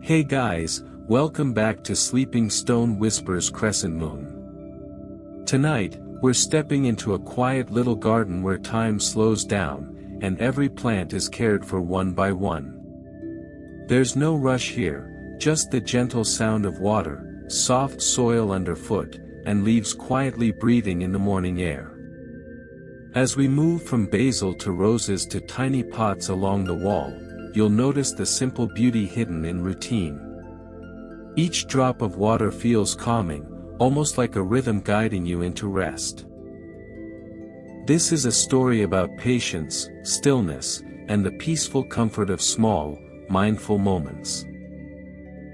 Hey guys, welcome back to Sleeping Stone Whispers Crescent Moon. Tonight, we're stepping into a quiet little garden where time slows down, and every plant is cared for one by one. There's no rush here, just the gentle sound of water, soft soil underfoot, and leaves quietly breathing in the morning air. As we move from basil to roses to tiny pots along the wall, you'll notice the simple beauty hidden in routine. Each drop of water feels calming, almost like a rhythm guiding you into rest. This is a story about patience, stillness, and the peaceful comfort of small, mindful moments.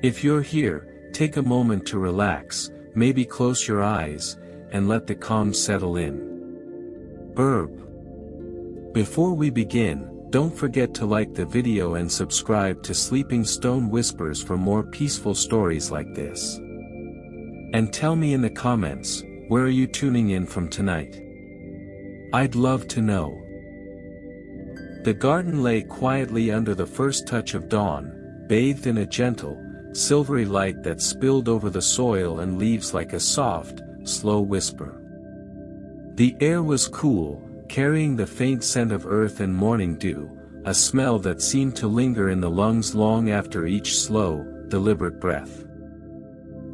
If you're here, take a moment to relax, maybe close your eyes, and let the calm settle in. Before we begin, don't forget to like the video and subscribe to Sleeping Stone Whispers for more peaceful stories like this. And tell me in the comments, where are you tuning in from tonight? I'd love to know. The garden lay quietly under the first touch of dawn, bathed in a gentle, silvery light that spilled over the soil and leaves like a soft, slow whisper. The air was cool, carrying the faint scent of earth and morning dew, a smell that seemed to linger in the lungs long after each slow, deliberate breath.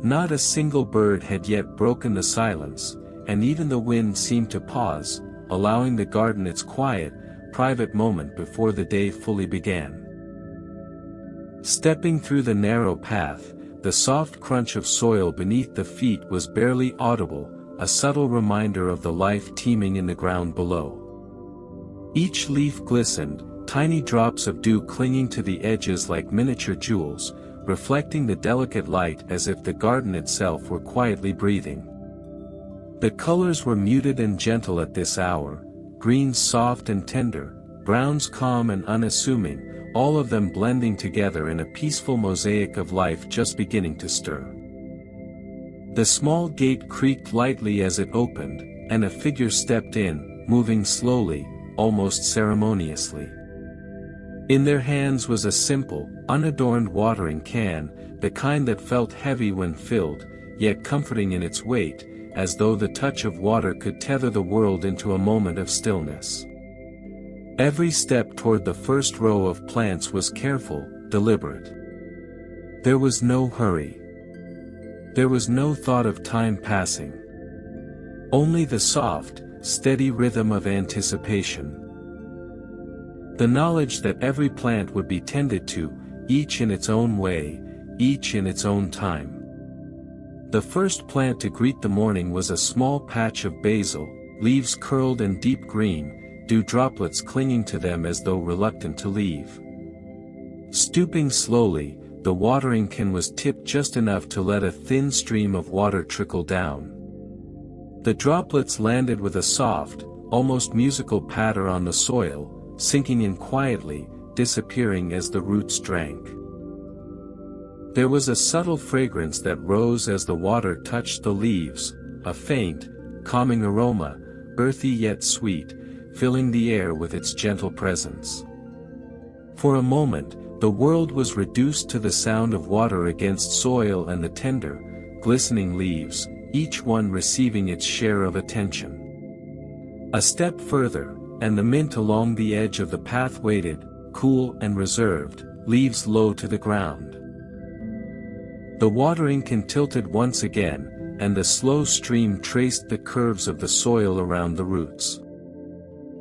Not a single bird had yet broken the silence, and even the wind seemed to pause, allowing the garden its quiet, private moment before the day fully began. Stepping through the narrow path, the soft crunch of soil beneath the feet was barely audible, a subtle reminder of the life teeming in the ground below. Each leaf glistened, tiny drops of dew clinging to the edges like miniature jewels, reflecting the delicate light as if the garden itself were quietly breathing. The colors were muted and gentle at this hour, greens soft and tender, browns calm and unassuming, all of them blending together in a peaceful mosaic of life just beginning to stir. The small gate creaked lightly as it opened, and a figure stepped in, moving slowly, almost ceremoniously. In their hands was a simple, unadorned watering can, the kind that felt heavy when filled, yet comforting in its weight, as though the touch of water could tether the world into a moment of stillness. Every step toward the first row of plants was careful, deliberate. There was no hurry. There was no thought of time passing. Only the soft, steady rhythm of anticipation. The knowledge that every plant would be tended to, each in its own way, each in its own time. The first plant to greet the morning was a small patch of basil, leaves curled and deep green, dew droplets clinging to them as though reluctant to leave. Stooping slowly, the watering can was tipped just enough to let a thin stream of water trickle down. The droplets landed with a soft, almost musical patter on the soil, sinking in quietly, disappearing as the roots drank. There was a subtle fragrance that rose as the water touched the leaves, a faint, calming aroma, earthy yet sweet, filling the air with its gentle presence. For a moment, the world was reduced to the sound of water against soil and the tender, glistening leaves, each one receiving its share of attention. A step further, and the mint along the edge of the path waited, cool and reserved, leaves low to the ground. The watering can tilted once again, and the slow stream traced the curves of the soil around the roots.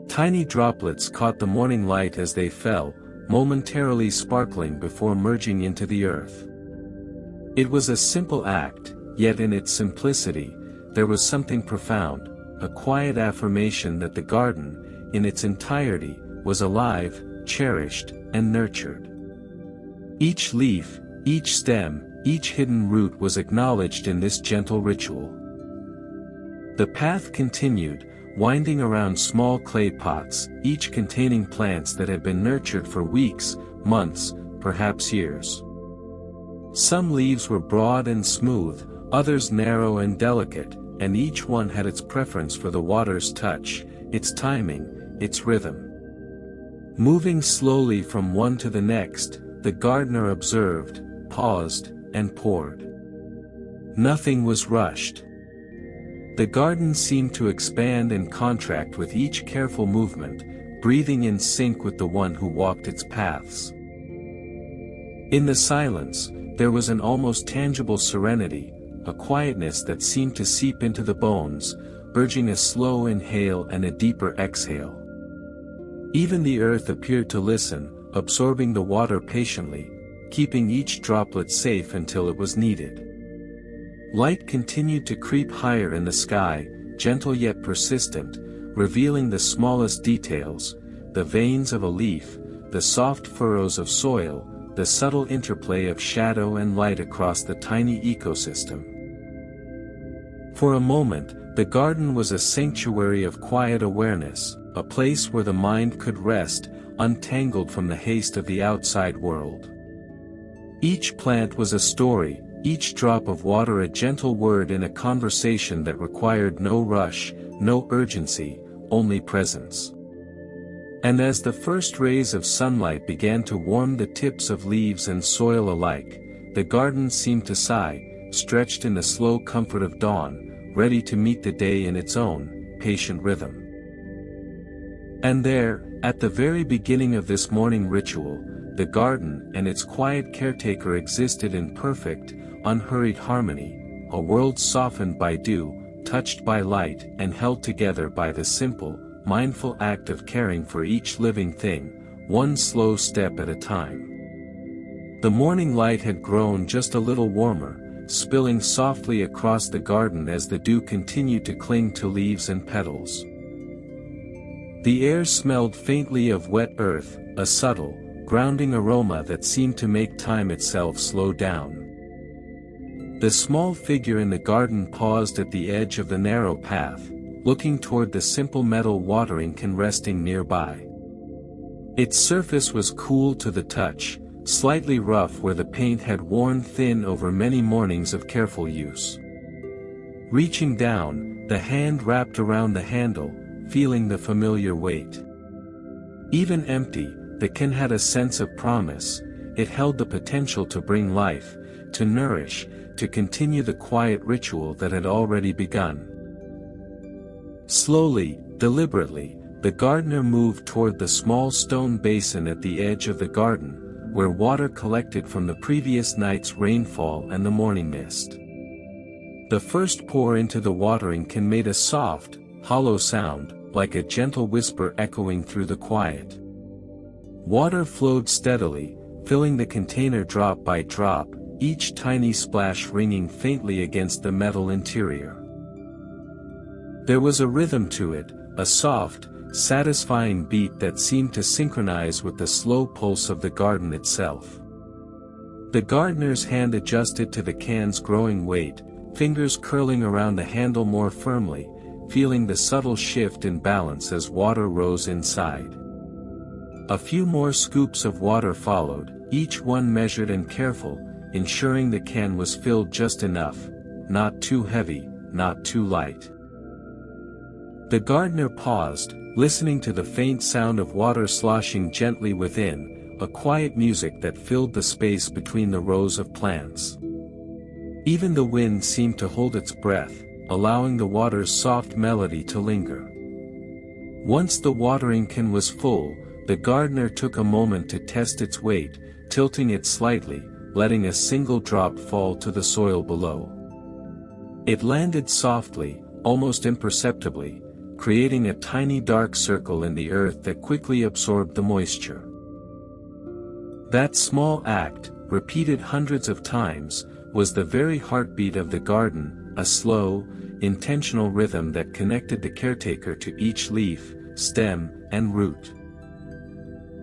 Tiny droplets caught the morning light as they fell, momentarily sparkling before merging into the earth. It was a simple act, yet in its simplicity, there was something profound, a quiet affirmation that the garden, in its entirety, was alive, cherished, and nurtured. Each leaf, each stem, each hidden root was acknowledged in this gentle ritual. The path continued, winding around small clay pots, each containing plants that had been nurtured for weeks, months, perhaps years. Some leaves were broad and smooth, others narrow and delicate, and each one had its preference for the water's touch, its timing, its rhythm. Moving slowly from one to the next, the gardener observed, paused, and poured. Nothing was rushed. The garden seemed to expand and contract with each careful movement, breathing in sync with the one who walked its paths. In the silence, there was an almost tangible serenity, a quietness that seemed to seep into the bones, urging a slow inhale and a deeper exhale. Even the earth appeared to listen, absorbing the water patiently, keeping each droplet safe until it was needed. Light continued to creep higher in the sky, gentle yet persistent, revealing the smallest details, the veins of a leaf, the soft furrows of soil, the subtle interplay of shadow and light across the tiny ecosystem. For a moment, the garden was a sanctuary of quiet awareness, a place where the mind could rest, untangled from the haste of the outside world. Each plant was a story, each drop of water a gentle word in a conversation that required no rush, no urgency, only presence. And as the first rays of sunlight began to warm the tips of leaves and soil alike, the garden seemed to sigh, stretched in the slow comfort of dawn, ready to meet the day in its own, patient rhythm. And there, at the very beginning of this morning ritual, the garden and its quiet caretaker existed in perfect, unhurried harmony, a world softened by dew, touched by light and held together by the simple, mindful act of caring for each living thing, one slow step at a time. The morning light had grown just a little warmer, spilling softly across the garden as the dew continued to cling to leaves and petals. The air smelled faintly of wet earth, a subtle, grounding aroma that seemed to make time itself slow down. The small figure in the garden paused at the edge of the narrow path, looking toward the simple metal watering can resting nearby. Its surface was cool to the touch, slightly rough where the paint had worn thin over many mornings of careful use. Reaching down, the hand wrapped around the handle, feeling the familiar weight. Even empty, the can had a sense of promise, it held the potential to bring life, to nourish, to continue the quiet ritual that had already begun. Slowly, deliberately, the gardener moved toward the small stone basin at the edge of the garden, where water collected from the previous night's rainfall and the morning mist. The first pour into the watering can made a soft, hollow sound, like a gentle whisper echoing through the quiet. Water flowed steadily, filling the container drop by drop, each tiny splash ringing faintly against the metal interior. There was a rhythm to it, a soft, satisfying beat that seemed to synchronize with the slow pulse of the garden itself. The gardener's hand adjusted to the can's growing weight, fingers curling around the handle more firmly, feeling the subtle shift in balance as water rose inside. A few more scoops of water followed, each one measured and careful, ensuring the can was filled just enough, not too heavy, not too light. The gardener paused, listening to the faint sound of water sloshing gently within, a quiet music that filled the space between the rows of plants. Even the wind seemed to hold its breath, allowing the water's soft melody to linger. Once the watering can was full, the gardener took a moment to test its weight, tilting it slightly, letting a single drop fall to the soil below. It landed softly, almost imperceptibly, creating a tiny dark circle in the earth that quickly absorbed the moisture. That small act, repeated hundreds of times, was the very heartbeat of the garden, a slow, intentional rhythm that connected the caretaker to each leaf, stem, and root.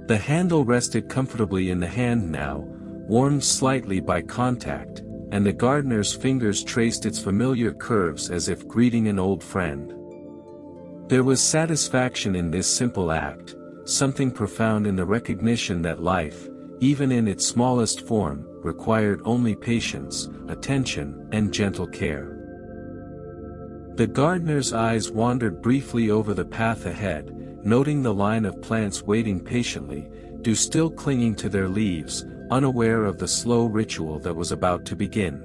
The handle rested comfortably in the hand now, warmed slightly by contact, and the gardener's fingers traced its familiar curves as if greeting an old friend. There was satisfaction in this simple act, something profound in the recognition that life, even in its smallest form, required only patience, attention, and gentle care. The gardener's eyes wandered briefly over the path ahead, noting the line of plants waiting patiently, dew still clinging to their leaves, unaware of the slow ritual that was about to begin.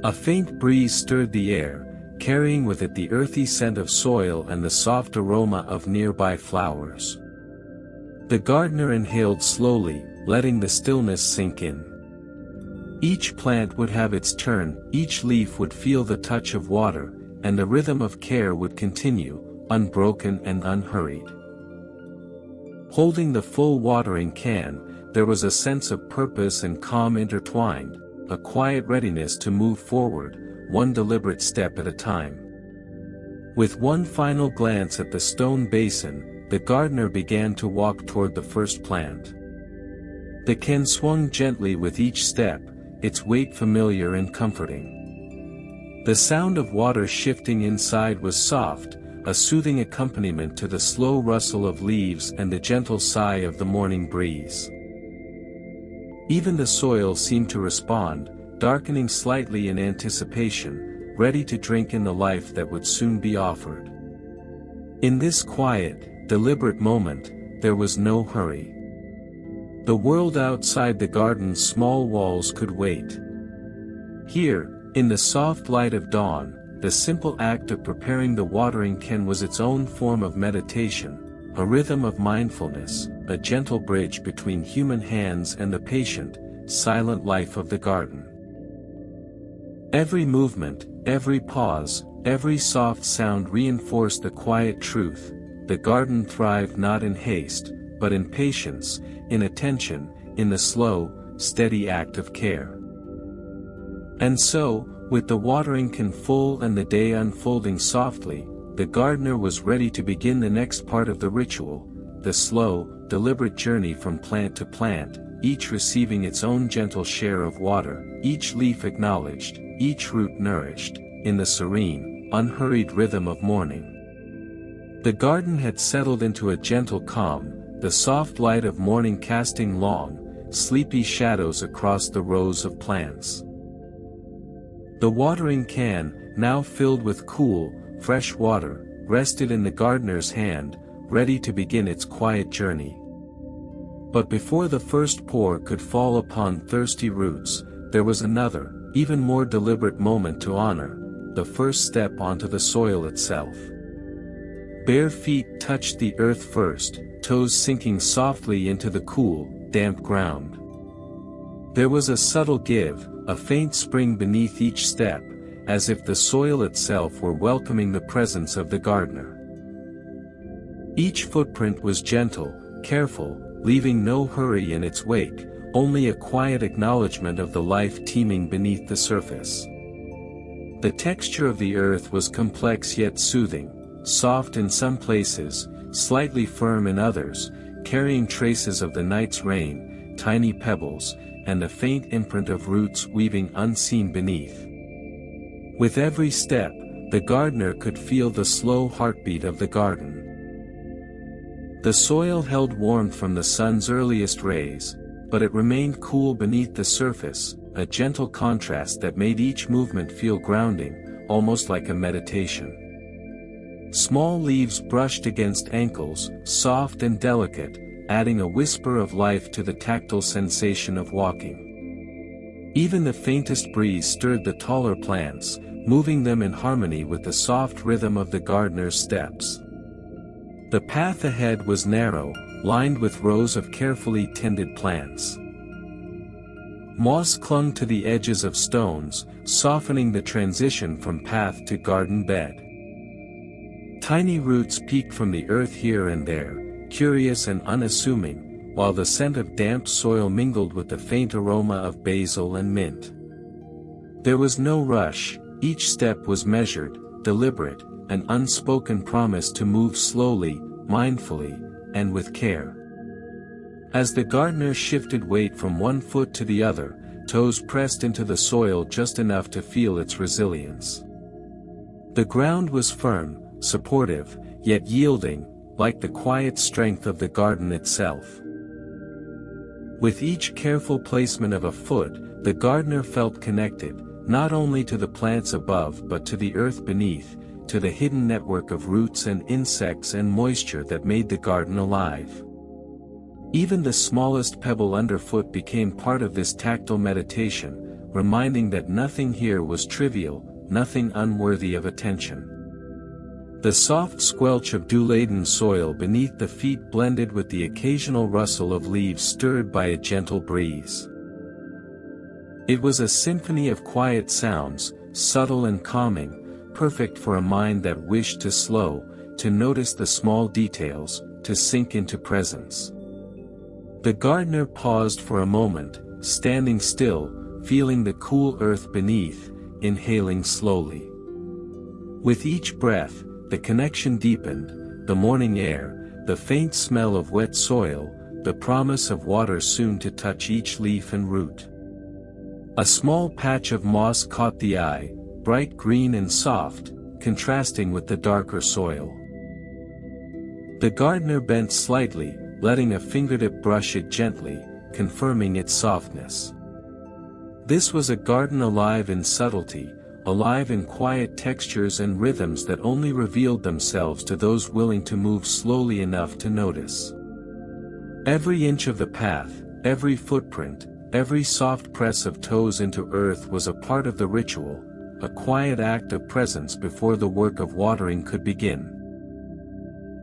A faint breeze stirred the air, carrying with it the earthy scent of soil and the soft aroma of nearby flowers. The gardener inhaled slowly, letting the stillness sink in. Each plant would have its turn, each leaf would feel the touch of water, and the rhythm of care would continue, unbroken and unhurried. Holding the full watering can, there was a sense of purpose and calm intertwined, a quiet readiness to move forward, one deliberate step at a time. With one final glance at the stone basin, the gardener began to walk toward the first plant. The can swung gently with each step, its weight familiar and comforting. The sound of water shifting inside was soft, a soothing accompaniment to the slow rustle of leaves and the gentle sigh of the morning breeze. Even the soil seemed to respond, darkening slightly in anticipation, ready to drink in the life that would soon be offered. In this quiet, deliberate moment, there was no hurry. The world outside the garden's small walls could wait. Here, in the soft light of dawn, the simple act of preparing the watering can was its own form of meditation, a rhythm of mindfulness, a gentle bridge between human hands and the patient, silent life of the garden. Every movement, every pause, every soft sound reinforced the quiet truth: the garden thrived not in haste, but in patience, in attention, in the slow, steady act of care. And so, with the watering can full and the day unfolding softly, the gardener was ready to begin the next part of the ritual, the slow, deliberate journey from plant to plant, each receiving its own gentle share of water, each leaf acknowledged, each root nourished, in the serene, unhurried rhythm of morning. The garden had settled into a gentle calm, the soft light of morning casting long, sleepy shadows across the rows of plants. The watering can, now filled with cool, fresh water, rested in the gardener's hand, ready to begin its quiet journey. But before the first pour could fall upon thirsty roots, there was another, even more deliberate moment to honor: the first step onto the soil itself. Bare feet touched the earth first, toes sinking softly into the cool, damp ground. There was a subtle give, a faint spring beneath each step, as if the soil itself were welcoming the presence of the gardener. Each footprint was gentle, careful, leaving no hurry in its wake, only a quiet acknowledgement of the life teeming beneath the surface. The texture of the earth was complex yet soothing, soft in some places, slightly firm in others, carrying traces of the night's rain, tiny pebbles, and the faint imprint of roots weaving unseen beneath. With every step, the gardener could feel the slow heartbeat of the garden. The soil held warmth from the sun's earliest rays, but it remained cool beneath the surface, a gentle contrast that made each movement feel grounding, almost like a meditation. Small leaves brushed against ankles, soft and delicate, adding a whisper of life to the tactile sensation of walking. Even the faintest breeze stirred the taller plants, moving them in harmony with the soft rhythm of the gardener's steps. The path ahead was narrow, lined with rows of carefully tended plants. Moss clung to the edges of stones, softening the transition from path to garden bed. Tiny roots peeked from the earth here and there, curious and unassuming, while the scent of damp soil mingled with the faint aroma of basil and mint. There was no rush, each step was measured, deliberate, an unspoken promise to move slowly, mindfully, and with care. As the gardener shifted weight from one foot to the other, toes pressed into the soil just enough to feel its resilience. The ground was firm, supportive, yet yielding, like the quiet strength of the garden itself. With each careful placement of a foot, the gardener felt connected, not only to the plants above but to the earth beneath, to the hidden network of roots and insects and moisture that made the garden alive. Even the smallest pebble underfoot became part of this tactile meditation, reminding that nothing here was trivial, nothing unworthy of attention. The soft squelch of dew-laden soil beneath the feet blended with the occasional rustle of leaves stirred by a gentle breeze. It was a symphony of quiet sounds, subtle and calming, perfect for a mind that wished to slow, to notice the small details, to sink into presence. The gardener paused for a moment, standing still, feeling the cool earth beneath, inhaling slowly. With each breath, the connection deepened, the morning air, the faint smell of wet soil, the promise of water soon to touch each leaf and root. A small patch of moss caught the eye, bright green and soft, contrasting with the darker soil. The gardener bent slightly, letting a fingertip brush it gently, confirming its softness. This was a garden alive in subtlety, alive in quiet textures and rhythms that only revealed themselves to those willing to move slowly enough to notice. Every inch of the path, every footprint, every soft press of toes into earth was a part of the ritual, a quiet act of presence before the work of watering could begin.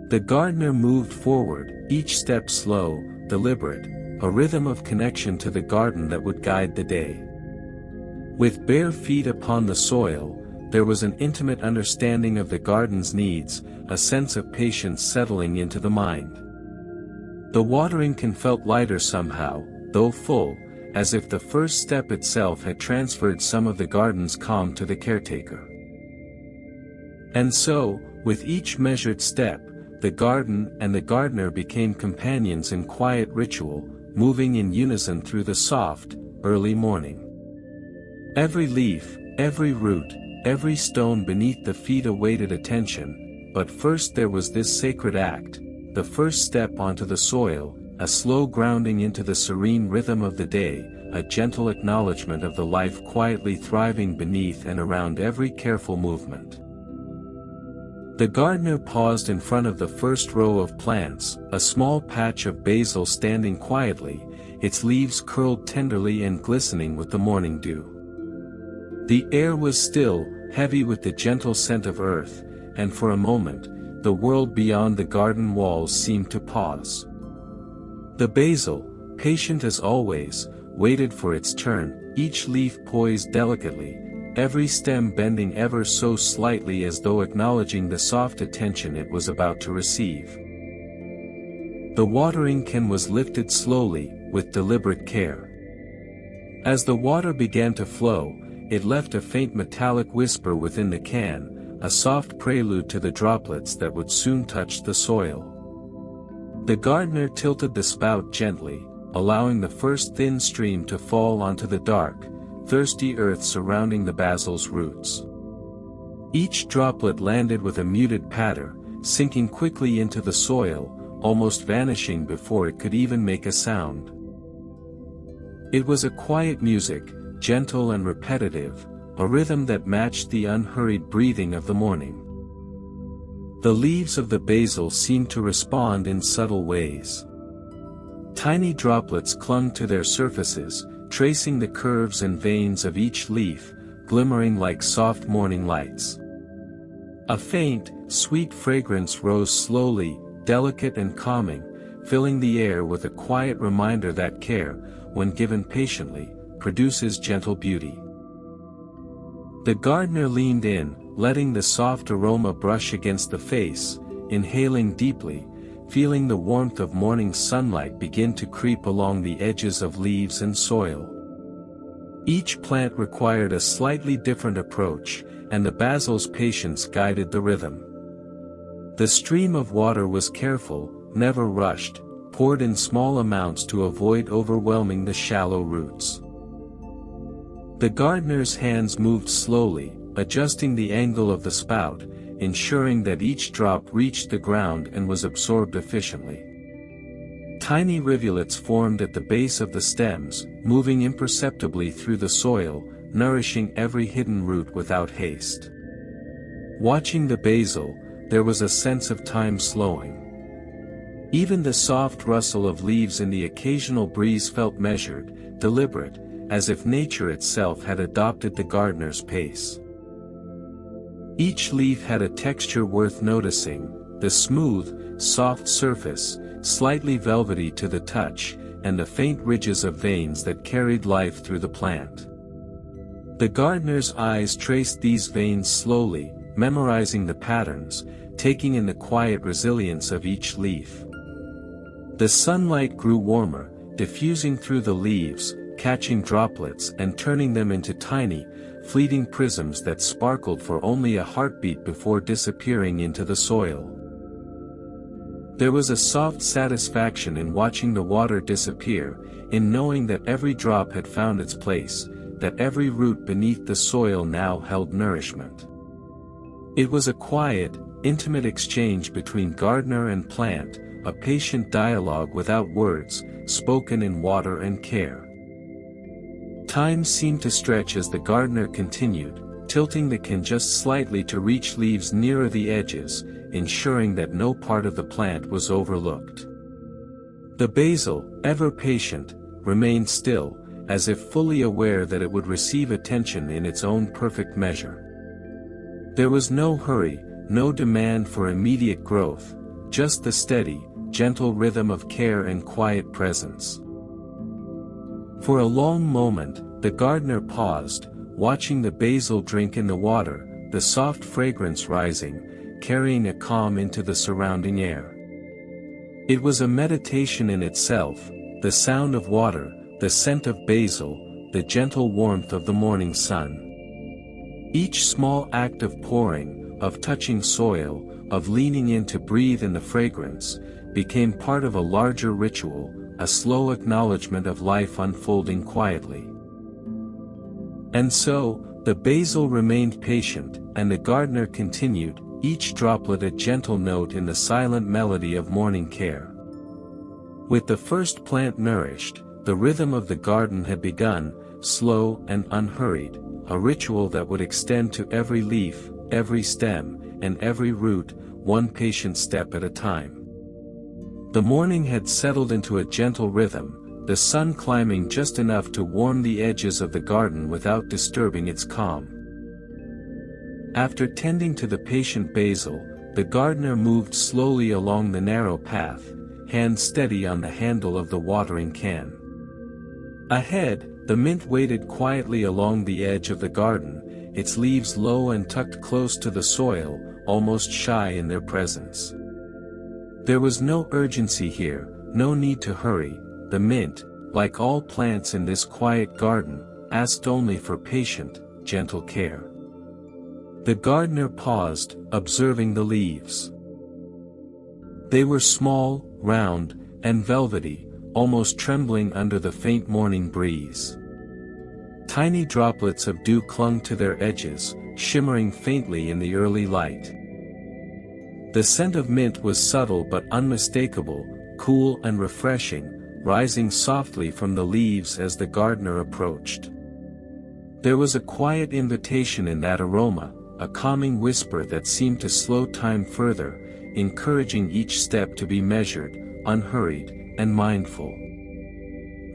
The gardener moved forward, each step slow, deliberate, a rhythm of connection to the garden that would guide the day. With bare feet upon the soil, there was an intimate understanding of the garden's needs, a sense of patience settling into the mind. The watering can felt lighter somehow, though full, as if the first step itself had transferred some of the garden's calm to the caretaker. And so, with each measured step, the garden and the gardener became companions in quiet ritual, moving in unison through the soft, early morning. Every leaf, every root, every stone beneath the feet awaited attention, but first there was this sacred act, the first step onto the soil, a slow grounding into the serene rhythm of the day, a gentle acknowledgement of the life quietly thriving beneath and around every careful movement. The gardener paused in front of the first row of plants, a small patch of basil standing quietly, its leaves curled tenderly and glistening with the morning dew. The air was still, heavy with the gentle scent of earth, and for a moment, the world beyond the garden walls seemed to pause. The basil, patient as always, waited for its turn, each leaf poised delicately, every stem bending ever so slightly as though acknowledging the soft attention it was about to receive. The watering can was lifted slowly, with deliberate care. As the water began to flow, it left a faint metallic whisper within the can, a soft prelude to the droplets that would soon touch the soil. The gardener tilted the spout gently, allowing the first thin stream to fall onto the dark, thirsty earth surrounding the basil's roots. Each droplet landed with a muted patter, sinking quickly into the soil, almost vanishing before it could even make a sound. It was a quiet music, gentle and repetitive, a rhythm that matched the unhurried breathing of the morning. The leaves of the basil seemed to respond in subtle ways. Tiny droplets clung to their surfaces, tracing the curves and veins of each leaf, glimmering like soft morning lights. A faint, sweet fragrance rose slowly, delicate and calming, filling the air with a quiet reminder that care, when given patiently, produces gentle beauty. The gardener leaned in, letting the soft aroma brush against the face, inhaling deeply, feeling the warmth of morning sunlight begin to creep along the edges of leaves and soil. Each plant required a slightly different approach, and the basil's patience guided the rhythm. The stream of water was careful, never rushed, poured in small amounts to avoid overwhelming the shallow roots. The gardener's hands moved slowly, adjusting the angle of the spout, ensuring that each drop reached the ground and was absorbed efficiently. Tiny rivulets formed at the base of the stems, moving imperceptibly through the soil, nourishing every hidden root without haste. Watching the basil, there was a sense of time slowing. Even the soft rustle of leaves in the occasional breeze felt measured, deliberate, as if nature itself had adopted the gardener's pace. Each leaf had a texture worth noticing, the smooth, soft surface, slightly velvety to the touch, and the faint ridges of veins that carried life through the plant. The gardener's eyes traced these veins slowly, memorizing the patterns, taking in the quiet resilience of each leaf. The sunlight grew warmer, diffusing through the leaves, catching droplets and turning them into tiny, fleeting prisms that sparkled for only a heartbeat before disappearing into the soil. There was a soft satisfaction in watching the water disappear, in knowing that every drop had found its place, that every root beneath the soil now held nourishment. It was a quiet, intimate exchange between gardener and plant, a patient dialogue without words, spoken in water and care. Time seemed to stretch as the gardener continued, tilting the can just slightly to reach leaves nearer the edges, ensuring that no part of the plant was overlooked. The basil, ever patient, remained still, as if fully aware that it would receive attention in its own perfect measure. There was no hurry, no demand for immediate growth, just the steady, gentle rhythm of care and quiet presence. For a long moment, the gardener paused, watching the basil drink in the water, the soft fragrance rising, carrying a calm into the surrounding air. It was a meditation in itself, the sound of water, the scent of basil, the gentle warmth of the morning sun. Each small act of pouring, of touching soil, of leaning in to breathe in the fragrance, became part of a larger ritual, a slow acknowledgement of life unfolding quietly. And so, the basil remained patient, and the gardener continued, each droplet a gentle note in the silent melody of morning care. With the first plant nourished, the rhythm of the garden had begun, slow and unhurried, a ritual that would extend to every leaf, every stem, and every root, one patient step at a time. The morning had settled into a gentle rhythm, the sun climbing just enough to warm the edges of the garden without disturbing its calm. After tending to the patient basil, the gardener moved slowly along the narrow path, hand steady on the handle of the watering can. Ahead, the mint waited quietly along the edge of the garden, its leaves low and tucked close to the soil, almost shy in their presence. There was no urgency here, no need to hurry. The mint, like all plants in this quiet garden, asked only for patient, gentle care. The gardener paused, observing the leaves. They were small, round, and velvety, almost trembling under the faint morning breeze. Tiny droplets of dew clung to their edges, shimmering faintly in the early light. The scent of mint was subtle but unmistakable, cool and refreshing, rising softly from the leaves as the gardener approached. There was a quiet invitation in that aroma, a calming whisper that seemed to slow time further, encouraging each step to be measured, unhurried, and mindful.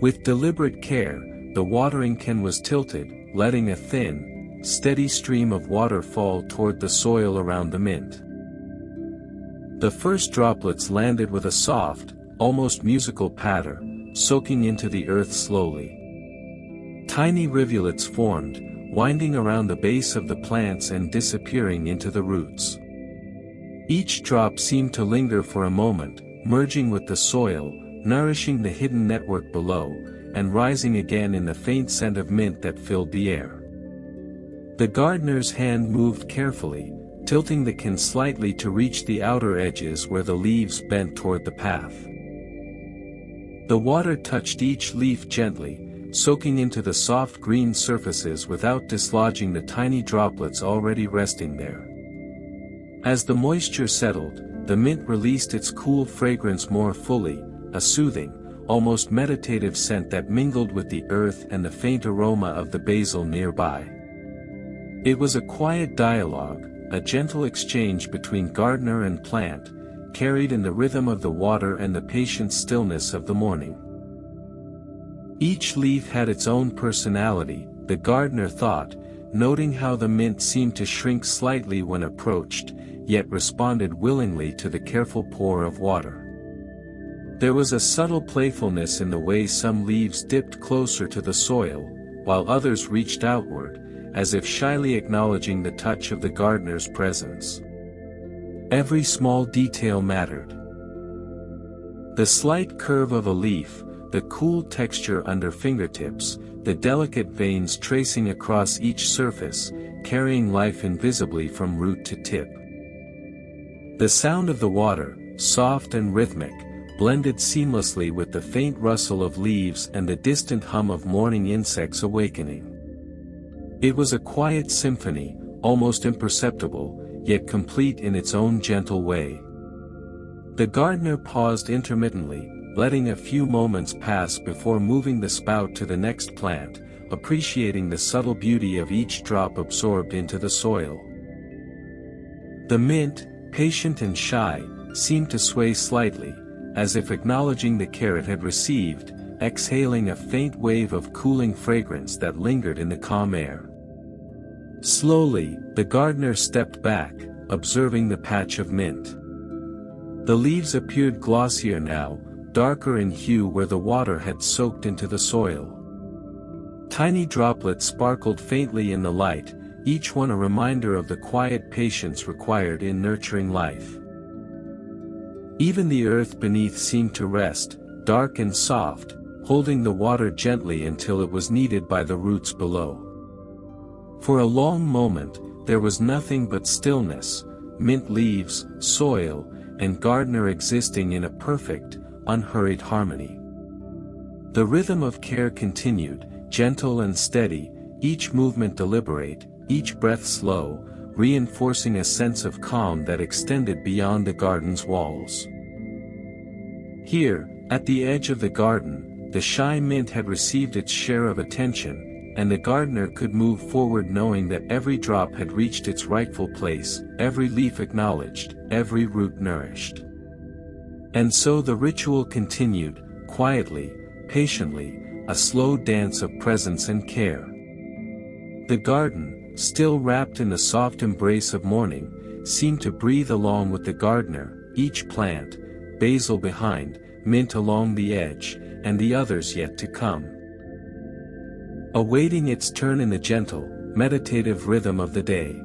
With deliberate care, the watering can was tilted, letting a thin, steady stream of water fall toward the soil around the mint. The first droplets landed with a soft, almost musical patter, soaking into the earth slowly. Tiny rivulets formed, winding around the base of the plants and disappearing into the roots. Each drop seemed to linger for a moment, merging with the soil, nourishing the hidden network below, and rising again in the faint scent of mint that filled the air. The gardener's hand moved carefully, tilting the can slightly to reach the outer edges where the leaves bent toward the path. The water touched each leaf gently, soaking into the soft green surfaces without dislodging the tiny droplets already resting there. As the moisture settled, the mint released its cool fragrance more fully, a soothing, almost meditative scent that mingled with the earth and the faint aroma of the basil nearby. It was a quiet dialogue, a gentle exchange between gardener and plant, carried in the rhythm of the water and the patient stillness of the morning. Each leaf had its own personality, the gardener thought, noting how the mint seemed to shrink slightly when approached, yet responded willingly to the careful pour of water. There was a subtle playfulness in the way some leaves dipped closer to the soil, while others reached outward, as if shyly acknowledging the touch of the gardener's presence. Every small detail mattered. The slight curve of a leaf, the cool texture under fingertips, the delicate veins tracing across each surface, carrying life invisibly from root to tip. The sound of the water, soft and rhythmic, blended seamlessly with the faint rustle of leaves and the distant hum of morning insects awakening. It was a quiet symphony, almost imperceptible, yet complete in its own gentle way. The gardener paused intermittently, letting a few moments pass before moving the spout to the next plant, appreciating the subtle beauty of each drop absorbed into the soil. The mint, patient and shy, seemed to sway slightly, as if acknowledging the care it had received, exhaling a faint wave of cooling fragrance that lingered in the calm air. Slowly, the gardener stepped back, observing the patch of mint. The leaves appeared glossier now, darker in hue where the water had soaked into the soil. Tiny droplets sparkled faintly in the light, each one a reminder of the quiet patience required in nurturing life. Even the earth beneath seemed to rest, dark and soft, holding the water gently until it was needed by the roots below. For a long moment, there was nothing but stillness, mint leaves, soil, and gardener existing in a perfect, unhurried harmony. The rhythm of care continued, gentle and steady, each movement deliberate, each breath slow, reinforcing a sense of calm that extended beyond the garden's walls. Here, at the edge of the garden, the shy mint had received its share of attention, and the gardener could move forward knowing that every drop had reached its rightful place, every leaf acknowledged, every root nourished. And so the ritual continued, quietly, patiently, a slow dance of presence and care. The garden, still wrapped in the soft embrace of morning, seemed to breathe along with the gardener, each plant, basil behind, mint along the edge, and the others yet to come, awaiting its turn in the gentle, meditative rhythm of the day.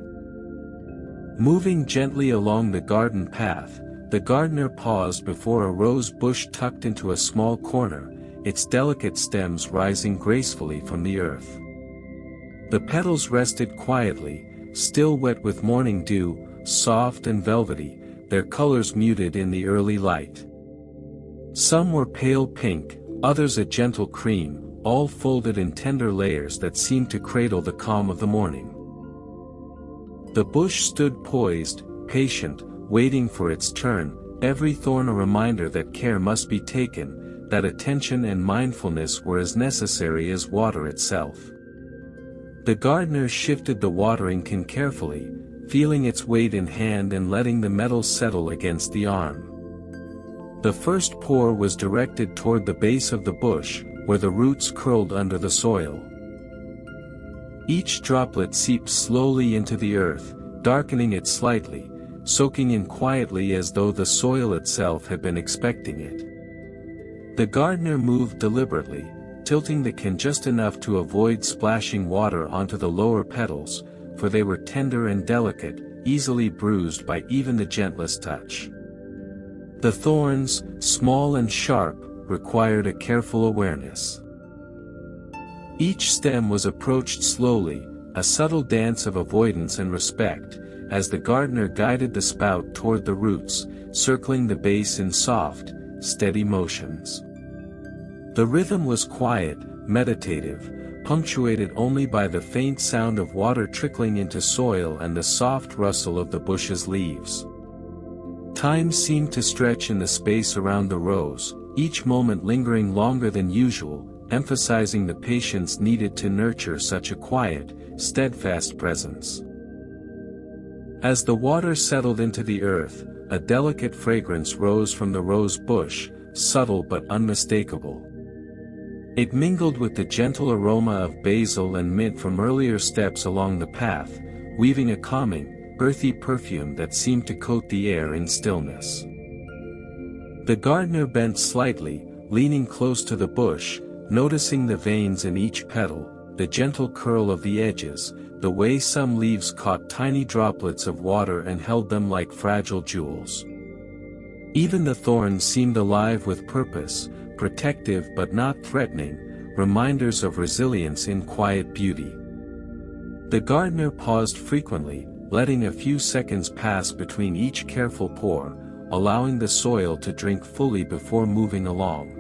Moving gently along the garden path, the gardener paused before a rose bush tucked into a small corner, its delicate stems rising gracefully from the earth. The petals rested quietly, still wet with morning dew, soft and velvety, their colors muted in the early light. Some were pale pink, others a gentle cream, all folded in tender layers that seemed to cradle the calm of the morning. The bush stood poised, patient, waiting for its turn, every thorn a reminder that care must be taken, that attention and mindfulness were as necessary as water itself. The gardener shifted the watering can carefully, feeling its weight in hand and letting the metal settle against the arm. The first pour was directed toward the base of the bush, where the roots curled under the soil. Each droplet seeped slowly into the earth, darkening it slightly, soaking in quietly as though the soil itself had been expecting it. The gardener moved deliberately, tilting the can just enough to avoid splashing water onto the lower petals, for they were tender and delicate, easily bruised by even the gentlest touch. The thorns, small and sharp, required a careful awareness. Each stem was approached slowly, a subtle dance of avoidance and respect, as the gardener guided the spout toward the roots, circling the base in soft, steady motions. The rhythm was quiet, meditative, punctuated only by the faint sound of water trickling into soil and the soft rustle of the bush's leaves. Time seemed to stretch in the space around the rose, each moment lingering longer than usual, emphasizing the patience needed to nurture such a quiet, steadfast presence. As the water settled into the earth, a delicate fragrance rose from the rose bush, subtle but unmistakable. It mingled with the gentle aroma of basil and mint from earlier steps along the path, weaving a calming, earthy perfume that seemed to coat the air in stillness. The gardener bent slightly, leaning close to the bush, noticing the veins in each petal, the gentle curl of the edges, the way some leaves caught tiny droplets of water and held them like fragile jewels. Even the thorns seemed alive with purpose, protective but not threatening, reminders of resilience in quiet beauty. The gardener paused frequently, letting a few seconds pass between each careful pour, allowing the soil to drink fully before moving along.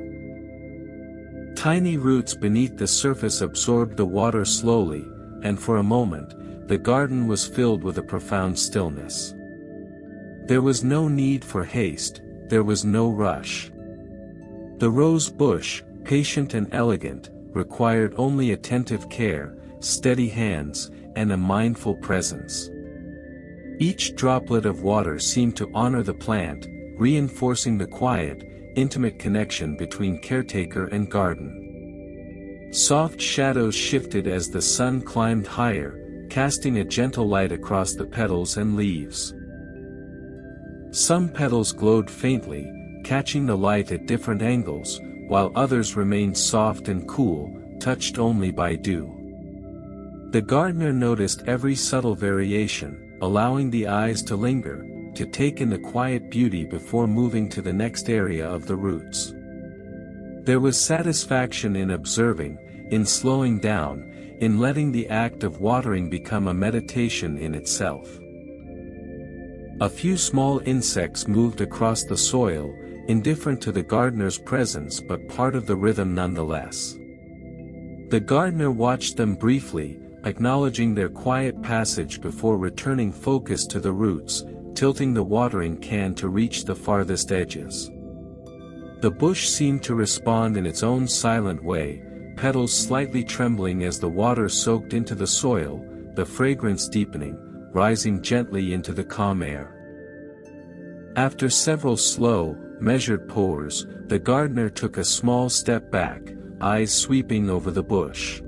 Tiny roots beneath the surface absorbed the water slowly, and for a moment, the garden was filled with a profound stillness. There was no need for haste, there was no rush. The rose bush, patient and elegant, required only attentive care, steady hands, and a mindful presence. Each droplet of water seemed to honor the plant, reinforcing the quiet, intimate connection between caretaker and garden. Soft shadows shifted as the sun climbed higher, casting a gentle light across the petals and leaves. Some petals glowed faintly, catching the light at different angles, while others remained soft and cool, touched only by dew. The gardener noticed every subtle variation, allowing the eyes to linger, to take in the quiet beauty before moving to the next area of the roots. There was satisfaction in observing, in slowing down, in letting the act of watering become a meditation in itself. A few small insects moved across the soil, indifferent to the gardener's presence but part of the rhythm nonetheless. The gardener watched them briefly, acknowledging their quiet passage before returning focus to the roots, tilting the watering can to reach the farthest edges. The bush seemed to respond in its own silent way, petals slightly trembling as the water soaked into the soil, the fragrance deepening, rising gently into the calm air. After several slow, measured pours, the gardener took a small step back, eyes sweeping over the bush.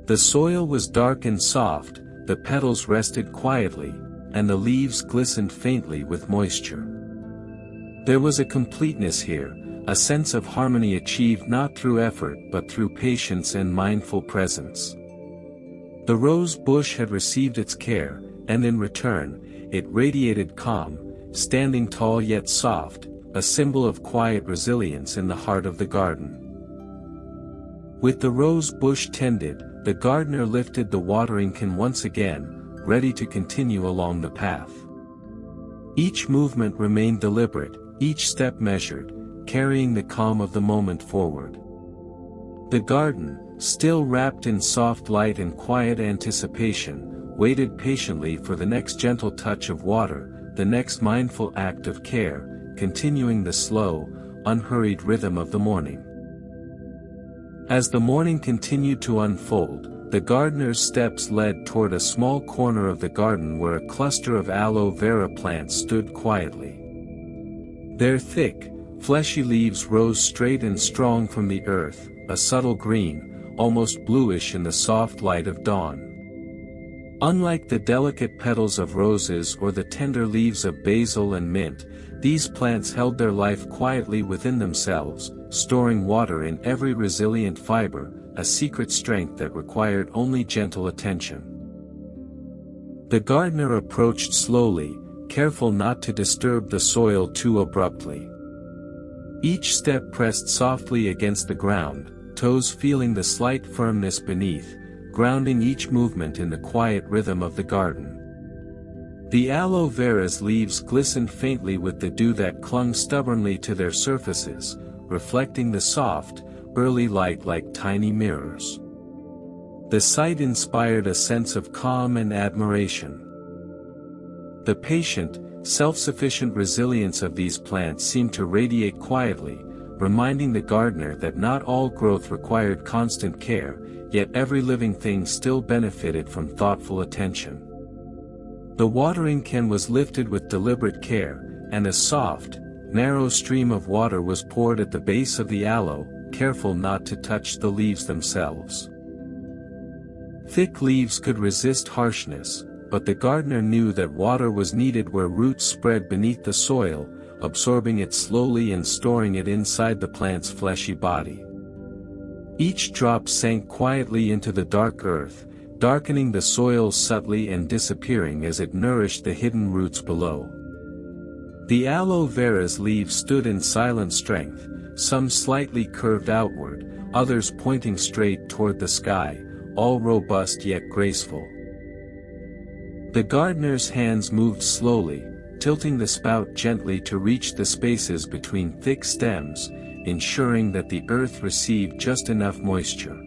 The soil was dark and soft, the petals rested quietly, and the leaves glistened faintly with moisture. There was a completeness here, a sense of harmony achieved not through effort but through patience and mindful presence. The rose bush had received its care, and in return, it radiated calm, standing tall yet soft, a symbol of quiet resilience in the heart of the garden. With the rose bush tended, the gardener lifted the watering can once again, ready to continue along the path. Each movement remained deliberate, each step measured, carrying the calm of the moment forward. The garden, still wrapped in soft light and quiet anticipation, waited patiently for the next gentle touch of water, the next mindful act of care, continuing the slow, unhurried rhythm of the morning. As the morning continued to unfold, the gardener's steps led toward a small corner of the garden where a cluster of aloe vera plants stood quietly. Their thick, fleshy leaves rose straight and strong from the earth, a subtle green, almost bluish in the soft light of dawn. Unlike the delicate petals of roses or the tender leaves of basil and mint, these plants held their life quietly within themselves, storing water in every resilient fiber, a secret strength that required only gentle attention. The gardener approached slowly, careful not to disturb the soil too abruptly. Each step pressed softly against the ground, toes feeling the slight firmness beneath, grounding each movement in the quiet rhythm of the garden. The aloe vera's leaves glistened faintly with the dew that clung stubbornly to their surfaces, reflecting the soft, early light like tiny mirrors. The sight inspired a sense of calm and admiration. The patient, self-sufficient resilience of these plants seemed to radiate quietly, reminding the gardener that not all growth required constant care, yet every living thing still benefited from thoughtful attention. The watering can was lifted with deliberate care, and a soft, narrow stream of water was poured at the base of the aloe, careful not to touch the leaves themselves. Thick leaves could resist harshness, but the gardener knew that water was needed where roots spread beneath the soil, absorbing it slowly and storing it inside the plant's fleshy body. Each drop sank quietly into the dark earth, darkening the soil subtly and disappearing as it nourished the hidden roots below. The aloe vera's leaves stood in silent strength, some slightly curved outward, others pointing straight toward the sky, all robust yet graceful. The gardener's hands moved slowly, tilting the spout gently to reach the spaces between thick stems, ensuring that the earth received just enough moisture.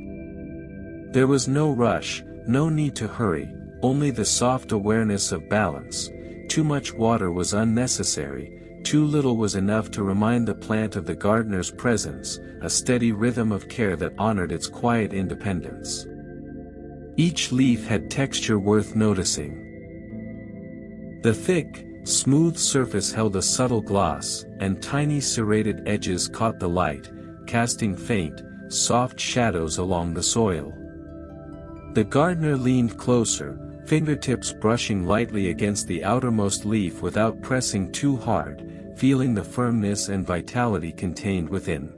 There was no rush, no need to hurry, only the soft awareness of balance. Too much water was unnecessary, too little was enough to remind the plant of the gardener's presence, a steady rhythm of care that honored its quiet independence. Each leaf had texture worth noticing. The thick, smooth surface held a subtle gloss, and tiny serrated edges caught the light, casting faint, soft shadows along the soil. The gardener leaned closer, fingertips brushing lightly against the outermost leaf without pressing too hard, feeling the firmness and vitality contained within.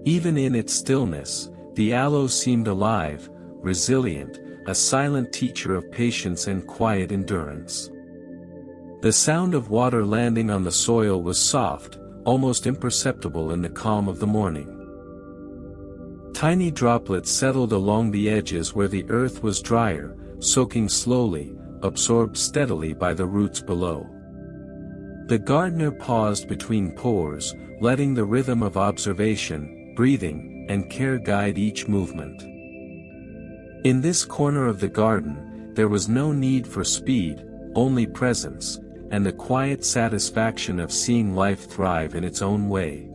Even in its stillness, the aloe seemed alive, resilient, a silent teacher of patience and quiet endurance. The sound of water landing on the soil was soft, almost imperceptible in the calm of the morning. Tiny droplets settled along the edges where the earth was drier, soaking slowly, absorbed steadily by the roots below. The gardener paused between pours, letting the rhythm of observation, breathing, and care guide each movement. In this corner of the garden, there was no need for speed, only presence, and the quiet satisfaction of seeing life thrive in its own way.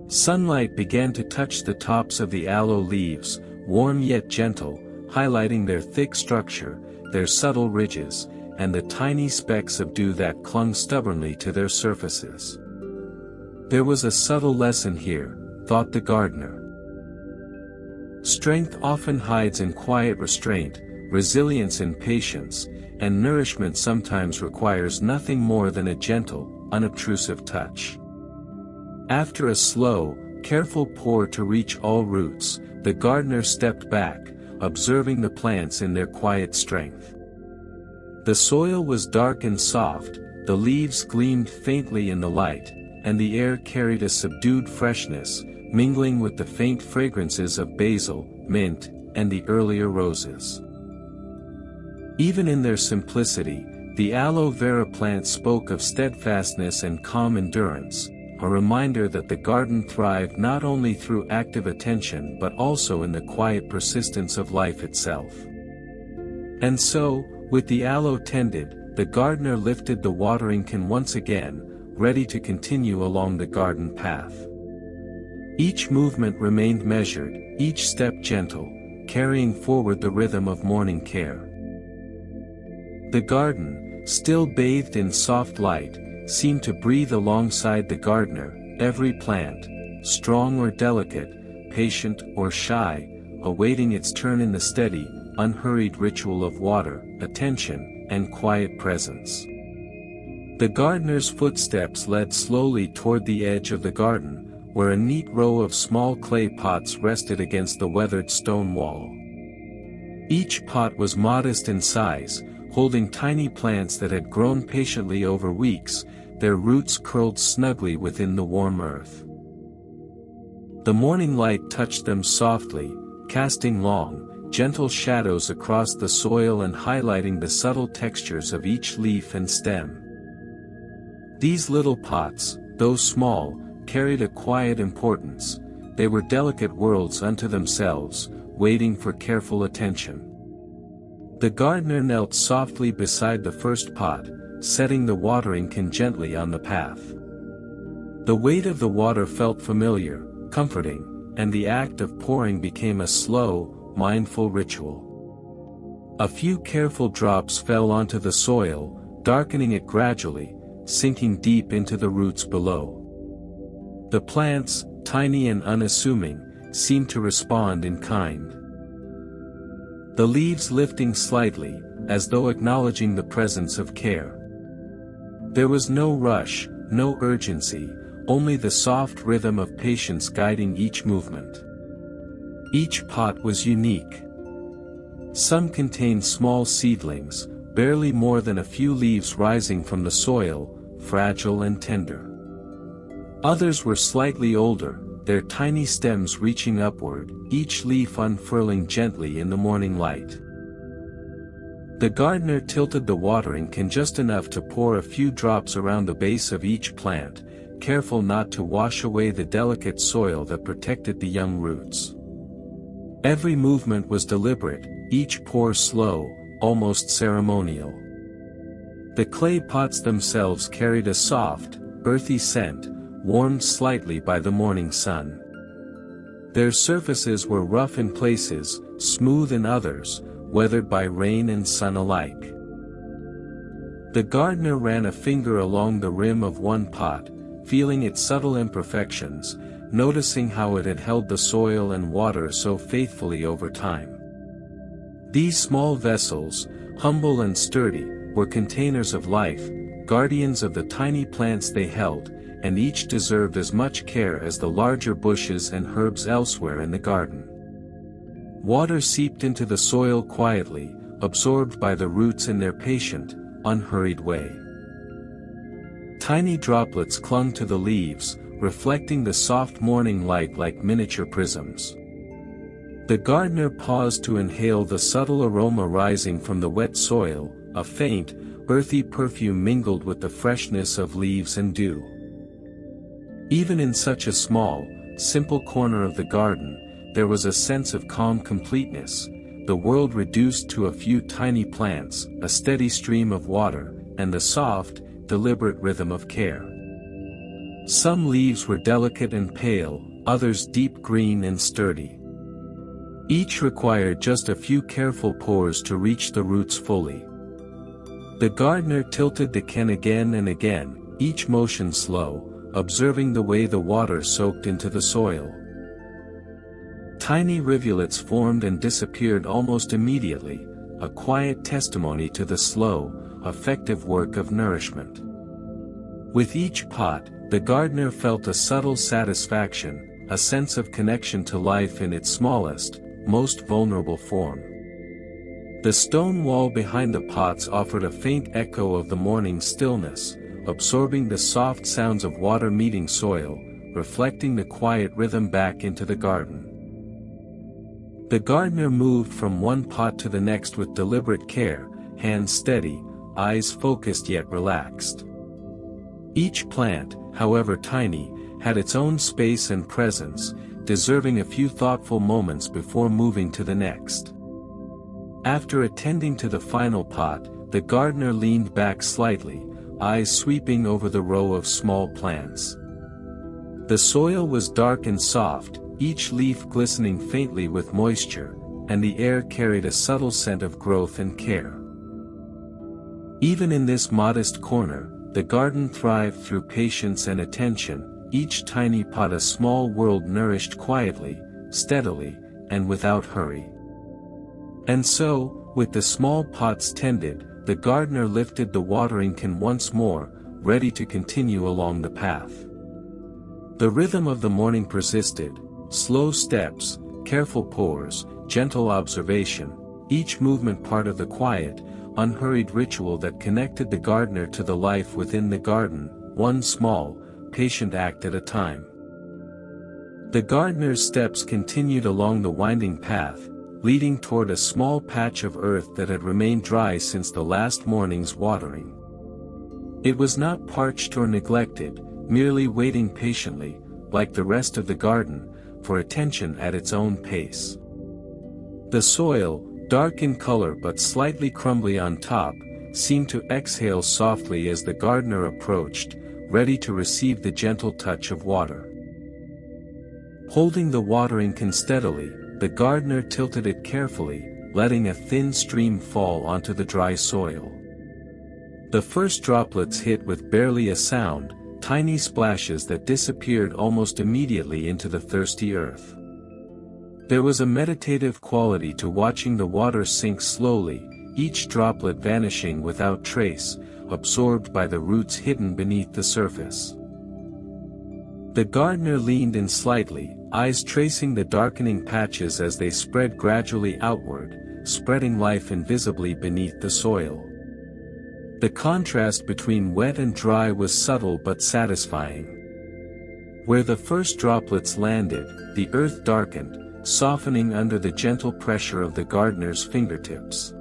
Sunlight began to touch the tops of the aloe leaves, warm yet gentle, highlighting their thick structure, their subtle ridges, and the tiny specks of dew that clung stubbornly to their surfaces. There was a subtle lesson here, thought the gardener. Strength often hides in quiet restraint, resilience in patience, and nourishment sometimes requires nothing more than a gentle, unobtrusive touch. After a slow, careful pour to reach all roots, the gardener stepped back, observing the plants in their quiet strength. The soil was dark and soft, the leaves gleamed faintly in the light, and the air carried a subdued freshness, mingling with the faint fragrances of basil, mint, and the earlier roses. Even in their simplicity, the aloe vera plant spoke of steadfastness and calm endurance, a reminder that the garden thrived not only through active attention but also in the quiet persistence of life itself. And so, with the aloe tended, the gardener lifted the watering can once again, ready to continue along the garden path. Each movement remained measured, each step gentle, carrying forward the rhythm of morning care. The garden, still bathed in soft light, seemed to breathe alongside the gardener, every plant, strong or delicate, patient or shy, awaiting its turn in the steady, unhurried ritual of water, attention, and quiet presence. The gardener's footsteps led slowly toward the edge of the garden, where a neat row of small clay pots rested against the weathered stone wall. Each pot was modest in size, holding tiny plants that had grown patiently over weeks, their roots curled snugly within the warm earth. The morning light touched them softly, casting long, gentle shadows across the soil and highlighting the subtle textures of each leaf and stem. These little pots, though small, carried a quiet importance. They were delicate worlds unto themselves, waiting for careful attention. The gardener knelt softly beside the first pot, setting the watering can gently on the path. The weight of the water felt familiar, comforting, and the act of pouring became a slow, mindful ritual. A few careful drops fell onto the soil, darkening it gradually, sinking deep into the roots below. The plants, tiny and unassuming, seemed to respond in kind. The leaves lifting slightly, as though acknowledging the presence of care. There was no rush, no urgency, only the soft rhythm of patience guiding each movement. Each pot was unique. Some contained small seedlings, barely more than a few leaves rising from the soil, fragile and tender. Others were slightly older, their tiny stems reaching upward, each leaf unfurling gently in the morning light. The gardener tilted the watering can just enough to pour a few drops around the base of each plant, careful not to wash away the delicate soil that protected the young roots. Every movement was deliberate, each pour slow, almost ceremonial. The clay pots themselves carried a soft, earthy scent, warmed slightly by the morning sun. Their surfaces were rough in places, smooth in others, weathered by rain and sun alike. The gardener ran a finger along the rim of one pot, feeling its subtle imperfections, noticing how it had held the soil and water so faithfully over time. These small vessels, humble and sturdy, were containers of life, guardians of the tiny plants they held, and each deserved as much care as the larger bushes and herbs elsewhere in the garden. Water seeped into the soil quietly, absorbed by the roots in their patient, unhurried way. Tiny droplets clung to the leaves, reflecting the soft morning light like miniature prisms. The gardener paused to inhale the subtle aroma rising from the wet soil, a faint, earthy perfume mingled with the freshness of leaves and dew. Even in such a small, simple corner of the garden, there was a sense of calm completeness, the world reduced to a few tiny plants, a steady stream of water, and the soft, deliberate rhythm of care. Some leaves were delicate and pale, others deep green and sturdy. Each required just a few careful pours to reach the roots fully. The gardener tilted the can again and again, each motion slow, observing the way the water soaked into the soil. Tiny rivulets formed and disappeared almost immediately, a quiet testimony to the slow, effective work of nourishment. With each pot, the gardener felt a subtle satisfaction, a sense of connection to life in its smallest, most vulnerable form. The stone wall behind the pots offered a faint echo of the morning stillness, absorbing the soft sounds of water meeting soil, reflecting the quiet rhythm back into the garden. The gardener moved from one pot to the next with deliberate care, hands steady, eyes focused yet relaxed. Each plant, however tiny, had its own space and presence, deserving a few thoughtful moments before moving to the next. After attending to the final pot, the gardener leaned back slightly, eyes sweeping over the row of small plants. The soil was dark and soft, each leaf glistening faintly with moisture, and the air carried a subtle scent of growth and care. Even in this modest corner, the garden thrived through patience and attention, each tiny pot a small world nourished quietly, steadily, and without hurry. And so, with the small pots tended, the gardener lifted the watering can once more, ready to continue along the path. The rhythm of the morning persisted, slow steps, careful pours, gentle observation, each movement part of the quiet, unhurried ritual that connected the gardener to the life within the garden, one small, patient act at a time. The gardener's steps continued along the winding path, leading toward a small patch of earth that had remained dry since the last morning's watering. It was not parched or neglected, merely waiting patiently, like the rest of the garden, for attention at its own pace. The soil, dark in color but slightly crumbly on top, seemed to exhale softly as the gardener approached, ready to receive the gentle touch of water. Holding the watering can steadily, the gardener tilted it carefully, letting a thin stream fall onto the dry soil. The first droplets hit with barely a sound, tiny splashes that disappeared almost immediately into the thirsty earth. There was a meditative quality to watching the water sink slowly, each droplet vanishing without trace, absorbed by the roots hidden beneath the surface. The gardener leaned in slightly, eyes tracing the darkening patches as they spread gradually outward, spreading life invisibly beneath the soil. The contrast between wet and dry was subtle but satisfying. Where the first droplets landed, the earth darkened, softening under the gentle pressure of the gardener's fingertips.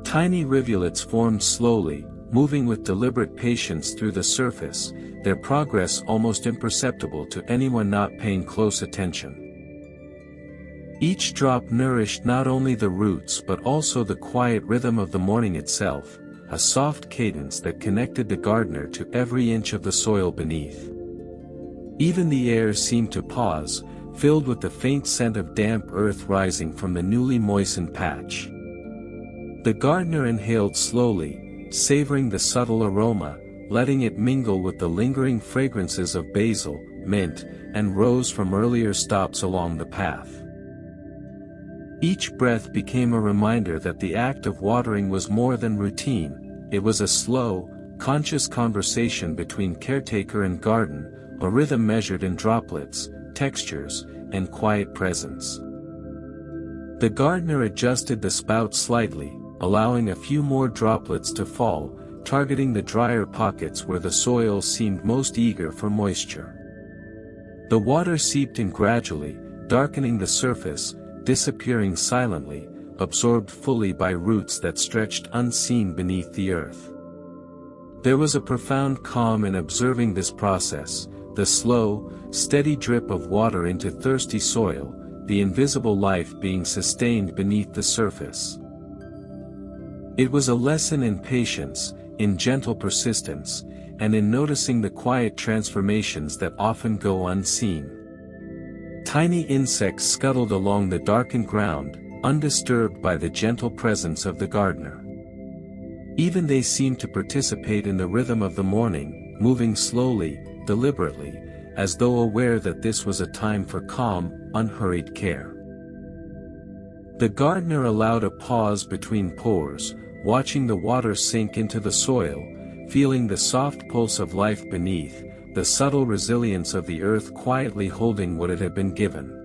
Tiny rivulets formed slowly, moving with deliberate patience through the surface, their progress almost imperceptible to anyone not paying close attention. Each drop nourished not only the roots but also the quiet rhythm of the morning itself, a soft cadence that connected the gardener to every inch of the soil beneath. Even the air seemed to pause, filled with the faint scent of damp earth rising from the newly moistened patch. The gardener inhaled slowly, savoring the subtle aroma, letting it mingle with the lingering fragrances of basil, mint, and rose from earlier stops along the path. Each breath became a reminder that the act of watering was more than routine, it was a slow, conscious conversation between caretaker and garden, a rhythm measured in droplets, textures, and quiet presence. The gardener adjusted the spout slightly, allowing a few more droplets to fall, targeting the drier pockets where the soil seemed most eager for moisture. The water seeped in gradually, darkening the surface, disappearing silently, absorbed fully by roots that stretched unseen beneath the earth. There was a profound calm in observing this process, the slow, steady drip of water into thirsty soil, the invisible life being sustained beneath the surface. It was a lesson in patience, in gentle persistence, and in noticing the quiet transformations that often go unseen. Tiny insects scuttled along the darkened ground, undisturbed by the gentle presence of the gardener. Even they seemed to participate in the rhythm of the morning, moving slowly, deliberately, as though aware that this was a time for calm, unhurried care. The gardener allowed a pause between pours, watching the water sink into the soil, feeling the soft pulse of life beneath, the subtle resilience of the earth quietly holding what it had been given.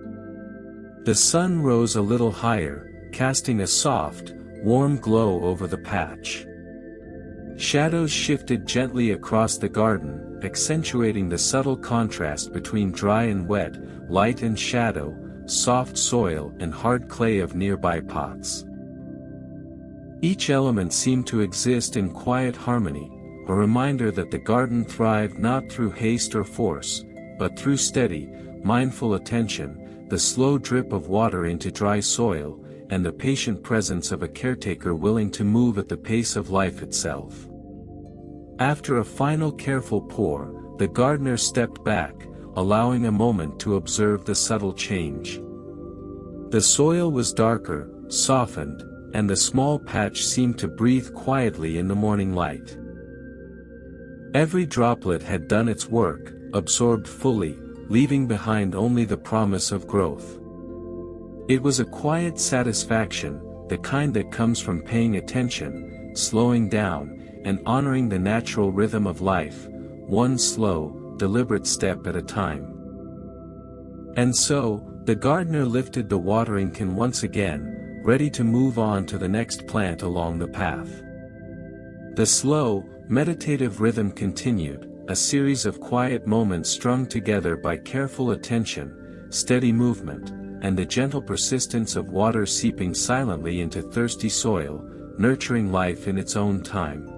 The sun rose a little higher, casting a soft, warm glow over the patch. Shadows shifted gently across the garden, accentuating the subtle contrast between dry and wet, light and shadow, soft soil and hard clay of nearby pots. Each element seemed to exist in quiet harmony, a reminder that the garden thrived not through haste or force, but through steady, mindful attention, the slow drip of water into dry soil, and the patient presence of a caretaker willing to move at the pace of life itself. After a final careful pour, the gardener stepped back, allowing a moment to observe the subtle change. The soil was darker, softened, and the small patch seemed to breathe quietly in the morning light. Every droplet had done its work, absorbed fully, leaving behind only the promise of growth. It was a quiet satisfaction, the kind that comes from paying attention, slowing down, and honoring the natural rhythm of life, one slow, deliberate step at a time. And so, the gardener lifted the watering can once again, ready to move on to the next plant along the path. The slow, meditative rhythm continued, a series of quiet moments strung together by careful attention, steady movement, and the gentle persistence of water seeping silently into thirsty soil, nurturing life in its own time.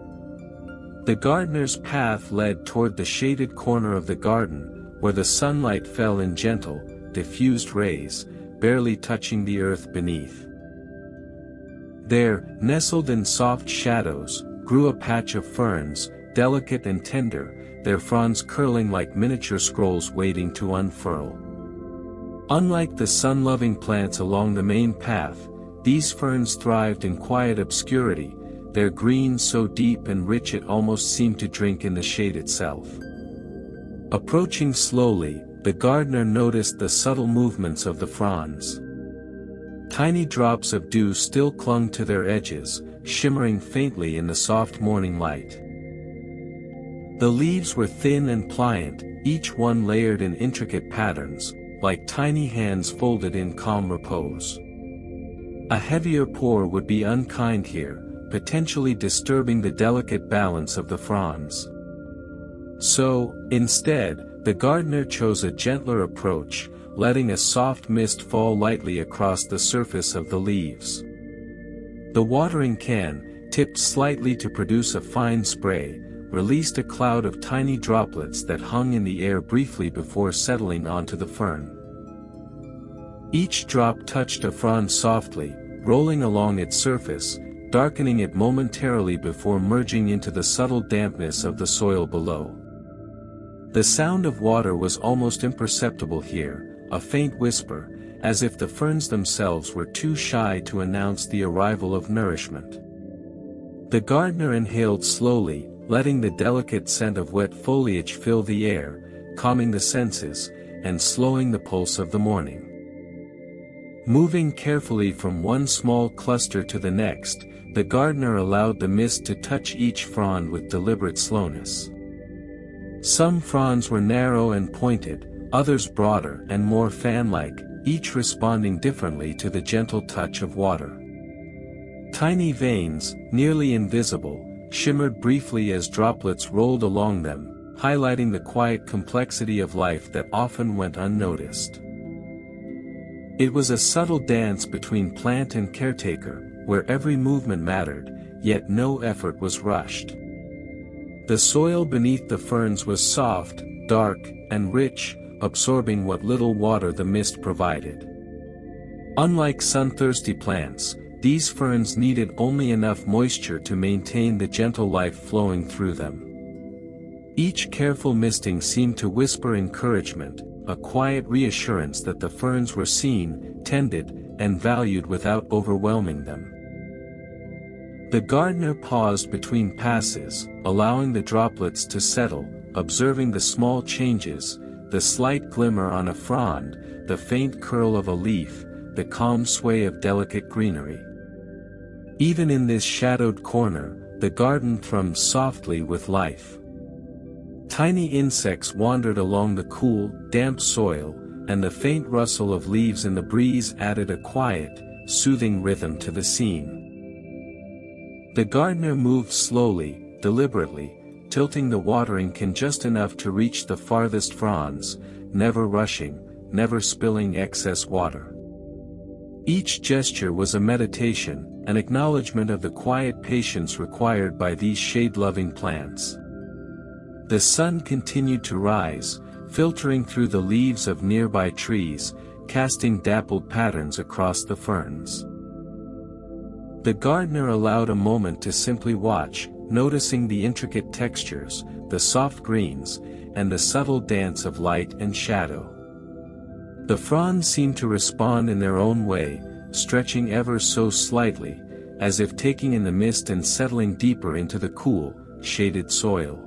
The gardener's path led toward the shaded corner of the garden, where the sunlight fell in gentle, diffused rays, barely touching the earth beneath. There, nestled in soft shadows, grew a patch of ferns, delicate and tender, their fronds curling like miniature scrolls waiting to unfurl. Unlike the sun-loving plants along the main path, these ferns thrived in quiet obscurity, their green so deep and rich it almost seemed to drink in the shade itself. Approaching slowly, the gardener noticed the subtle movements of the fronds. Tiny drops of dew still clung to their edges, shimmering faintly in the soft morning light. The leaves were thin and pliant, each one layered in intricate patterns, like tiny hands folded in calm repose. A heavier pour would be unkind here, potentially disturbing the delicate balance of the fronds. So, instead, the gardener chose a gentler approach, letting a soft mist fall lightly across the surface of the leaves. The watering can, tipped slightly to produce a fine spray, released a cloud of tiny droplets that hung in the air briefly before settling onto the fern. Each drop touched a frond softly, rolling along its surface, darkening it momentarily before merging into the subtle dampness of the soil below. The sound of water was almost imperceptible here, a faint whisper, as if the ferns themselves were too shy to announce the arrival of nourishment. The gardener inhaled slowly, letting the delicate scent of wet foliage fill the air, calming the senses, and slowing the pulse of the morning. Moving carefully from one small cluster to the next, the gardener allowed the mist to touch each frond with deliberate slowness. Some fronds were narrow and pointed, others broader and more fan-like, each responding differently to the gentle touch of water. Tiny veins, nearly invisible, shimmered briefly as droplets rolled along them, highlighting the quiet complexity of life that often went unnoticed. It was a subtle dance between plant and caretaker, where every movement mattered, yet no effort was rushed. The soil beneath the ferns was soft, dark, and rich, absorbing what little water the mist provided. Unlike sun-thirsty plants, these ferns needed only enough moisture to maintain the gentle life flowing through them. Each careful misting seemed to whisper encouragement, a quiet reassurance that the ferns were seen, tended, and valued without overwhelming them. The gardener paused between passes, allowing the droplets to settle, observing the small changes, the slight glimmer on a frond, the faint curl of a leaf, the calm sway of delicate greenery. Even in this shadowed corner, the garden thrummed softly with life. Tiny insects wandered along the cool, damp soil, and the faint rustle of leaves in the breeze added a quiet, soothing rhythm to the scene. The gardener moved slowly, deliberately, tilting the watering can just enough to reach the farthest fronds, never rushing, never spilling excess water. Each gesture was a meditation, an acknowledgement of the quiet patience required by these shade-loving plants. The sun continued to rise, filtering through the leaves of nearby trees, casting dappled patterns across the ferns. The gardener allowed a moment to simply watch, noticing the intricate textures, the soft greens, and the subtle dance of light and shadow. The fronds seemed to respond in their own way, stretching ever so slightly, as if taking in the mist and settling deeper into the cool, shaded soil.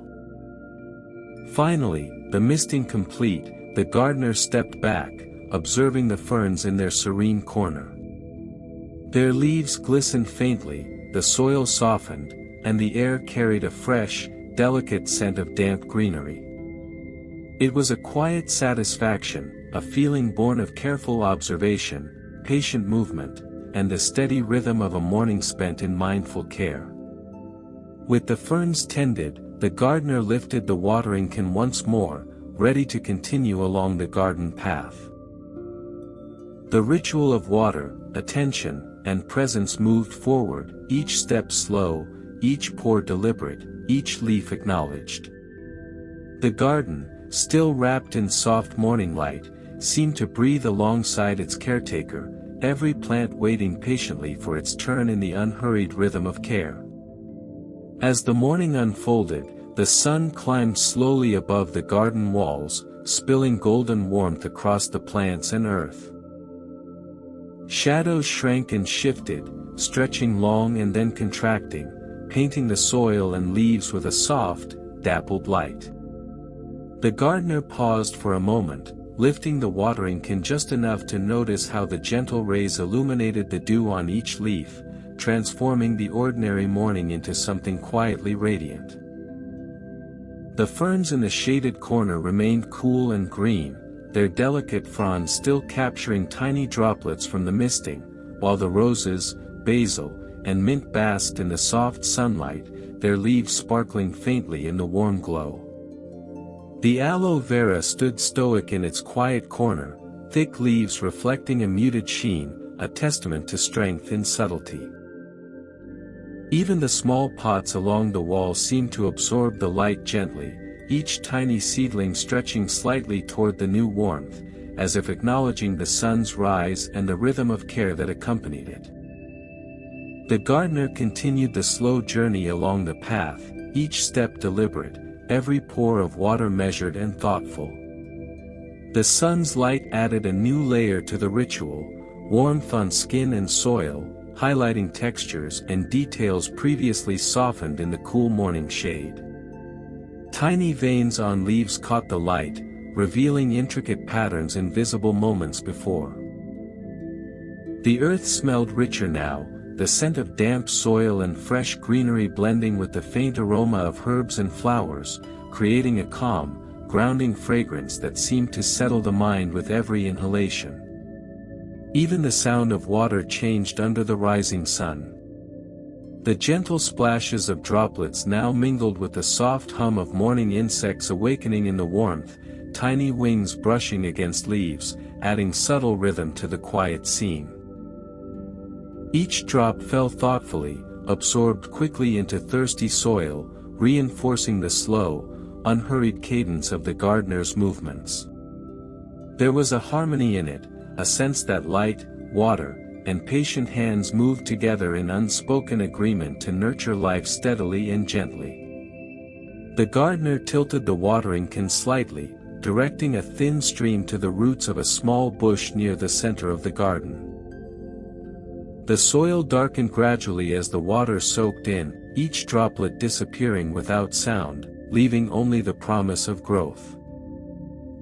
Finally, the misting complete, the gardener stepped back, observing the ferns in their serene corner. Their leaves glistened faintly, the soil softened, and the air carried a fresh, delicate scent of damp greenery. It was a quiet satisfaction, a feeling born of careful observation, patient movement, and the steady rhythm of a morning spent in mindful care. With the ferns tended, the gardener lifted the watering can once more, ready to continue along the garden path. The ritual of water, attention, and presence moved forward, each step slow, each pour deliberate, each leaf acknowledged. The garden, still wrapped in soft morning light, seemed to breathe alongside its caretaker, every plant waiting patiently for its turn in the unhurried rhythm of care. As the morning unfolded, the sun climbed slowly above the garden walls, spilling golden warmth across the plants and earth. Shadows shrank and shifted, stretching long and then contracting, painting the soil and leaves with a soft, dappled light. The gardener paused for a moment, lifting the watering can just enough to notice how the gentle rays illuminated the dew on each leaf, transforming the ordinary morning into something quietly radiant. The ferns in the shaded corner remained cool and green, their delicate fronds still capturing tiny droplets from the misting, while the roses, basil, and mint basked in the soft sunlight, their leaves sparkling faintly in the warm glow. The aloe vera stood stoic in its quiet corner, thick leaves reflecting a muted sheen, a testament to strength and subtlety. Even the small pots along the wall seemed to absorb the light gently, each tiny seedling stretching slightly toward the new warmth, as if acknowledging the sun's rise and the rhythm of care that accompanied it. The gardener continued the slow journey along the path, each step deliberate, every pour of water measured and thoughtful. The sun's light added a new layer to the ritual, warmth on skin and soil, highlighting textures and details previously softened in the cool morning shade. Tiny veins on leaves caught the light, revealing intricate patterns invisible moments before. The earth smelled richer now, the scent of damp soil and fresh greenery blending with the faint aroma of herbs and flowers, creating a calm, grounding fragrance that seemed to settle the mind with every inhalation. Even the sound of water changed under the rising sun. The gentle splashes of droplets now mingled with the soft hum of morning insects awakening in the warmth, tiny wings brushing against leaves, adding subtle rhythm to the quiet scene. Each drop fell thoughtfully, absorbed quickly into thirsty soil, reinforcing the slow, unhurried cadence of the gardener's movements. There was a harmony in it, a sense that light, water, and patient hands moved together in unspoken agreement to nurture life steadily and gently. The gardener tilted the watering can slightly, directing a thin stream to the roots of a small bush near the center of the garden. The soil darkened gradually as the water soaked in, each droplet disappearing without sound, leaving only the promise of growth.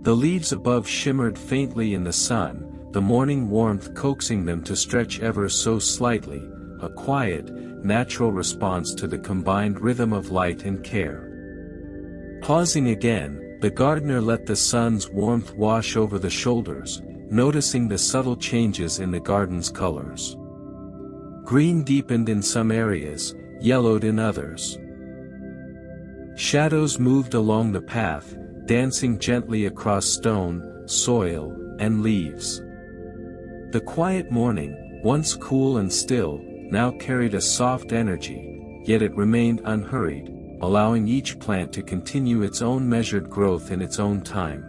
The leaves above shimmered faintly in the sun, the morning warmth coaxing them to stretch ever so slightly, a quiet, natural response to the combined rhythm of light and care. Pausing again, the gardener let the sun's warmth wash over the shoulders, noticing the subtle changes in the garden's colors. Green deepened in some areas, yellowed in others. Shadows moved along the path, dancing gently across stone, soil, and leaves. The quiet morning, once cool and still, now carried a soft energy, yet it remained unhurried, allowing each plant to continue its own measured growth in its own time.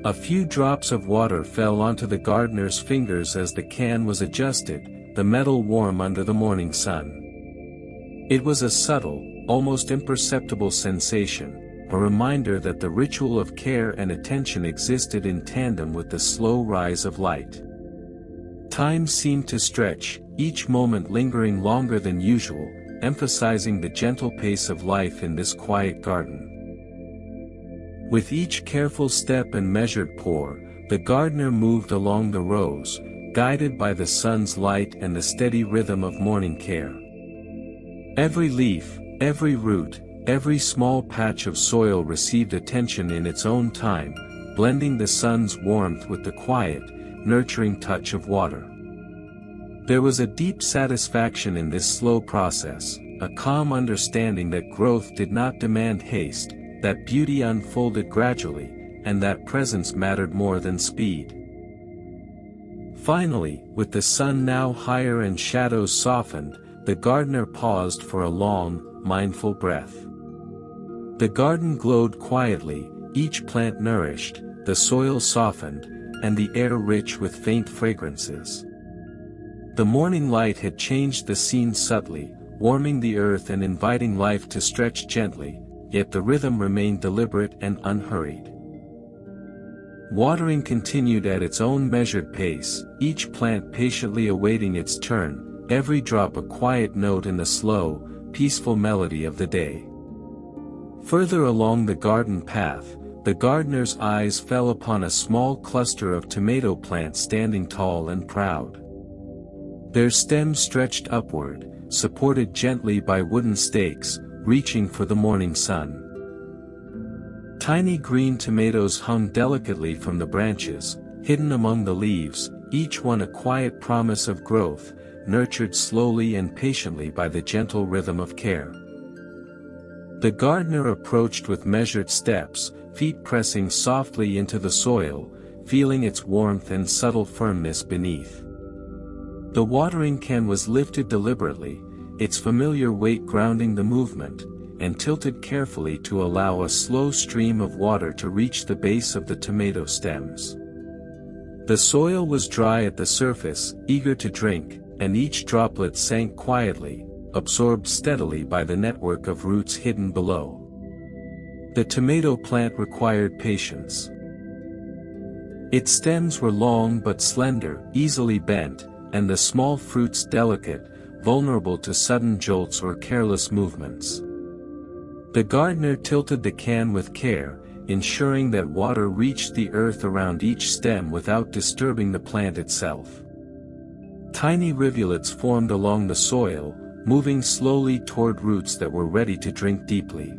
A few drops of water fell onto the gardener's fingers as the can was adjusted, the metal warm under the morning sun. It was a subtle, almost imperceptible sensation, a reminder that the ritual of care and attention existed in tandem with the slow rise of light. Time seemed to stretch, each moment lingering longer than usual, emphasizing the gentle pace of life in this quiet garden. With each careful step and measured pour, the gardener moved along the rows, guided by the sun's light and the steady rhythm of morning care. Every leaf, every root, every small patch of soil received attention in its own time, blending the sun's warmth with the quiet, nurturing touch of water. There was a deep satisfaction in this slow process, a calm understanding that growth did not demand haste, that beauty unfolded gradually, and that presence mattered more than speed. Finally, with the sun now higher and shadows softened, the gardener paused for a long, mindful breath. The garden glowed quietly, each plant nourished, the soil softened, and the air rich with faint fragrances. The morning light had changed the scene subtly, warming the earth and inviting life to stretch gently, yet the rhythm remained deliberate and unhurried. Watering continued at its own measured pace, each plant patiently awaiting its turn, every drop a quiet note in the slow, peaceful melody of the day. Further along the garden path, the gardener's eyes fell upon a small cluster of tomato plants standing tall and proud. Their stems stretched upward, supported gently by wooden stakes, reaching for the morning sun. Tiny green tomatoes hung delicately from the branches, hidden among the leaves, each one a quiet promise of growth, nurtured slowly and patiently by the gentle rhythm of care. The gardener approached with measured steps, feet pressing softly into the soil, feeling its warmth and subtle firmness beneath. The watering can was lifted deliberately, its familiar weight grounding the movement, and tilted carefully to allow a slow stream of water to reach the base of the tomato stems. The soil was dry at the surface, eager to drink, and each droplet sank quietly, absorbed steadily by the network of roots hidden below. The tomato plant required patience. Its stems were long but slender, easily bent, and the small fruits delicate, vulnerable to sudden jolts or careless movements. The gardener tilted the can with care, ensuring that water reached the earth around each stem without disturbing the plant itself. Tiny rivulets formed along the soil, moving slowly toward roots that were ready to drink deeply.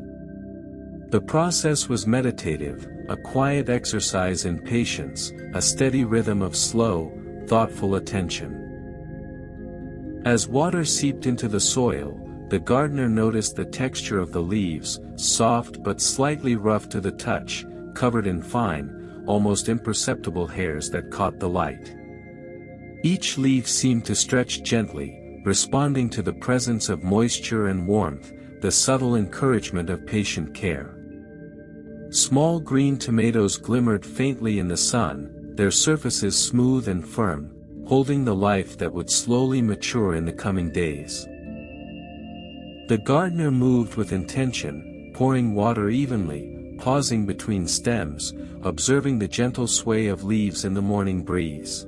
The process was meditative, a quiet exercise in patience, a steady rhythm of slow, thoughtful attention. As water seeped into the soil, the gardener noticed the texture of the leaves, soft but slightly rough to the touch, covered in fine, almost imperceptible hairs that caught the light. Each leaf seemed to stretch gently, responding to the presence of moisture and warmth, the subtle encouragement of patient care. Small green tomatoes glimmered faintly in the sun, their surfaces smooth and firm, holding the life that would slowly mature in the coming days. The gardener moved with intention, pouring water evenly, pausing between stems, observing the gentle sway of leaves in the morning breeze.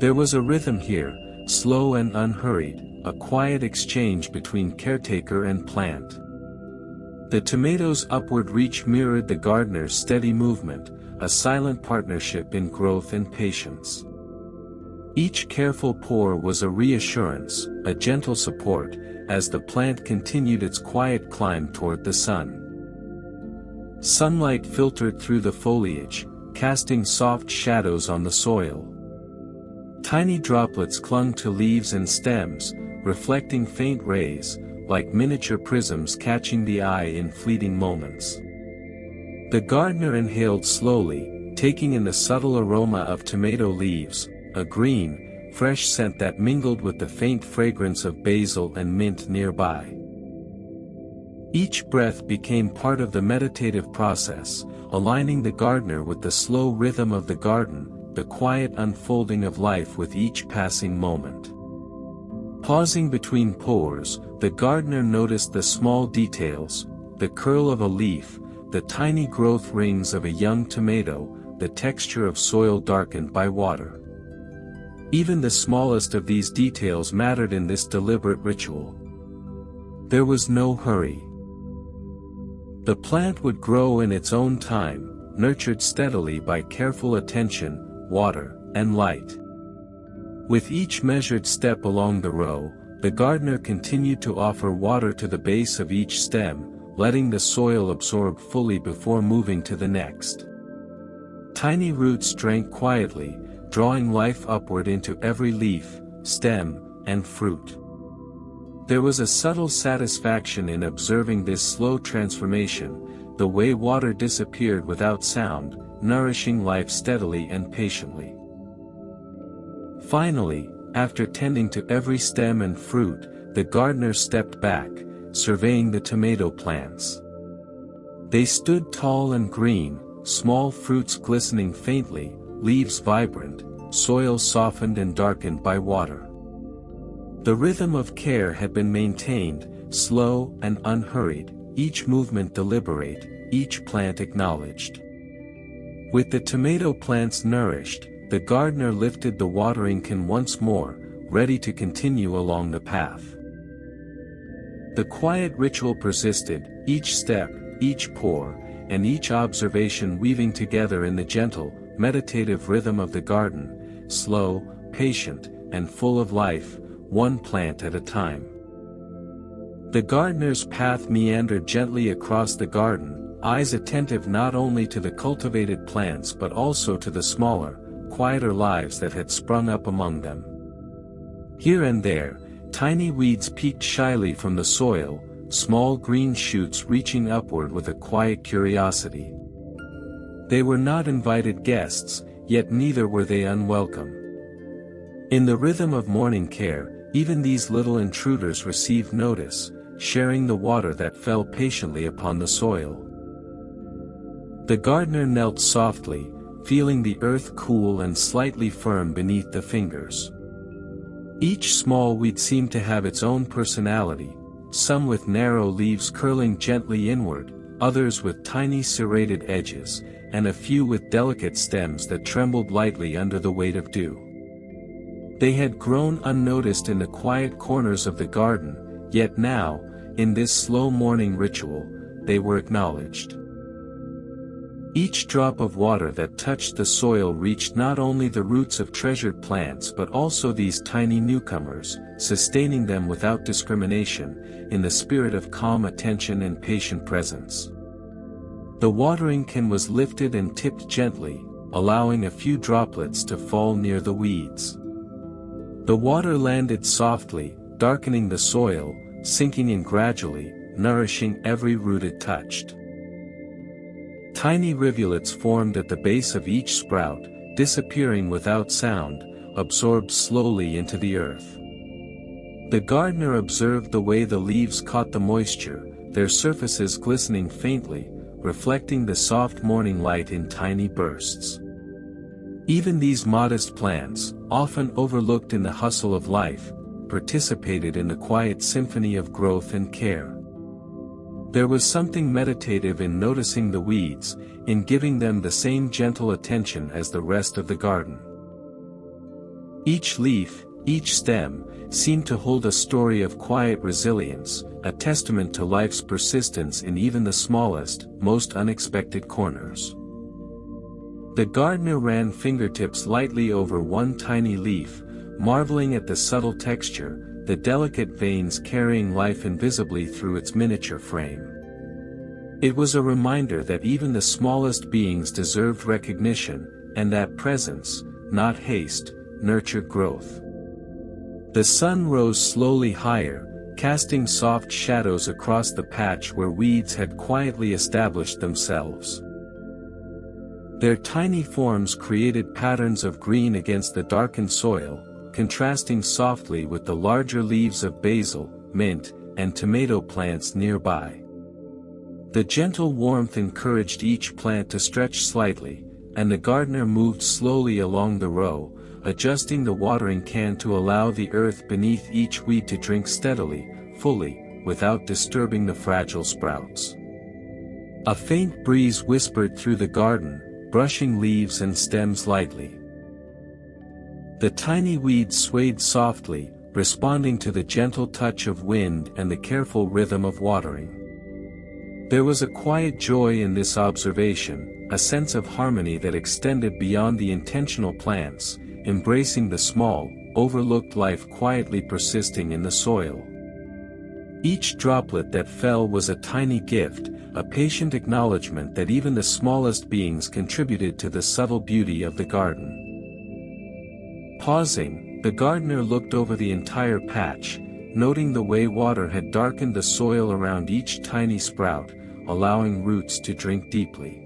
There was a rhythm here, slow and unhurried, a quiet exchange between caretaker and plant. The tomatoes' upward reach mirrored the gardener's steady movement, a silent partnership in growth and patience. Each careful pour was a reassurance, a gentle support, as the plant continued its quiet climb toward the sun. Sunlight filtered through the foliage, casting soft shadows on the soil. Tiny droplets clung to leaves and stems, reflecting faint rays, like miniature prisms catching the eye in fleeting moments. The gardener inhaled slowly, taking in the subtle aroma of tomato leaves, a green, fresh scent that mingled with the faint fragrance of basil and mint nearby. Each breath became part of the meditative process, aligning the gardener with the slow rhythm of the garden, the quiet unfolding of life with each passing moment. Pausing between pours, the gardener noticed the small details, the curl of a leaf, the tiny growth rings of a young tomato, the texture of soil darkened by water. Even the smallest of these details mattered in this deliberate ritual. There was no hurry. The plant would grow in its own time, nurtured steadily by careful attention, water, and light. With each measured step along the row, the gardener continued to offer water to the base of each stem, letting the soil absorb fully before moving to the next. Tiny roots drank quietly, drawing life upward into every leaf, stem, and fruit. There was a subtle satisfaction in observing this slow transformation, the way water disappeared without sound, nourishing life steadily and patiently. Finally, after tending to every stem and fruit, the gardener stepped back, surveying the tomato plants. They stood tall and green, small fruits glistening faintly, leaves vibrant, soil softened and darkened by water. The rhythm of care had been maintained, slow and unhurried, each movement deliberate, each plant acknowledged. With the tomato plants nourished, the gardener lifted the watering can once more, ready to continue along the path. The quiet ritual persisted, each step, each pour, and each observation weaving together in the gentle, meditative rhythm of the garden, slow, patient, and full of life, one plant at a time. The gardener's path meandered gently across the garden, eyes attentive not only to the cultivated plants but also to the smaller, quieter lives that had sprung up among them. Here and there, tiny weeds peeked shyly from the soil, small green shoots reaching upward with a quiet curiosity. They were not invited guests, yet neither were they unwelcome. In the rhythm of morning care, even these little intruders received notice, sharing the water that fell patiently upon the soil. The gardener knelt softly, feeling the earth cool and slightly firm beneath the fingers. Each small weed seemed to have its own personality, some with narrow leaves curling gently inward, others with tiny serrated edges, and a few with delicate stems that trembled lightly under the weight of dew. They had grown unnoticed in the quiet corners of the garden, yet now, in this slow morning ritual, they were acknowledged. Each drop of water that touched the soil reached not only the roots of treasured plants but also these tiny newcomers, sustaining them without discrimination, in the spirit of calm attention and patient presence. The watering can was lifted and tipped gently, allowing a few droplets to fall near the weeds. The water landed softly, darkening the soil, sinking in gradually, nourishing every root it touched. Tiny rivulets formed at the base of each sprout, disappearing without sound, absorbed slowly into the earth. The gardener observed the way the leaves caught the moisture, their surfaces glistening faintly, reflecting the soft morning light in tiny bursts. Even these modest plants, often overlooked in the hustle of life, participated in the quiet symphony of growth and care. There was something meditative in noticing the weeds, in giving them the same gentle attention as the rest of the garden. Each leaf, each stem, seemed to hold a story of quiet resilience, a testament to life's persistence in even the smallest, most unexpected corners. The gardener ran fingertips lightly over one tiny leaf, marveling at the subtle texture, the delicate veins carrying life invisibly through its miniature frame. It was a reminder that even the smallest beings deserved recognition, and that presence, not haste, nurtured growth. The sun rose slowly higher, casting soft shadows across the patch where weeds had quietly established themselves. Their tiny forms created patterns of green against the darkened soil, contrasting softly with the larger leaves of basil, mint, and tomato plants nearby. The gentle warmth encouraged each plant to stretch slightly, and the gardener moved slowly along the row, adjusting the watering can to allow the earth beneath each weed to drink steadily, fully, without disturbing the fragile sprouts. A faint breeze whispered through the garden, brushing leaves and stems lightly. The tiny weeds swayed softly, responding to the gentle touch of wind and the careful rhythm of watering. There was a quiet joy in this observation, a sense of harmony that extended beyond the intentional plants, embracing the small, overlooked life quietly persisting in the soil. Each droplet that fell was a tiny gift, a patient acknowledgement that even the smallest beings contributed to the subtle beauty of the garden. Pausing, the gardener looked over the entire patch, noting the way water had darkened the soil around each tiny sprout, allowing roots to drink deeply.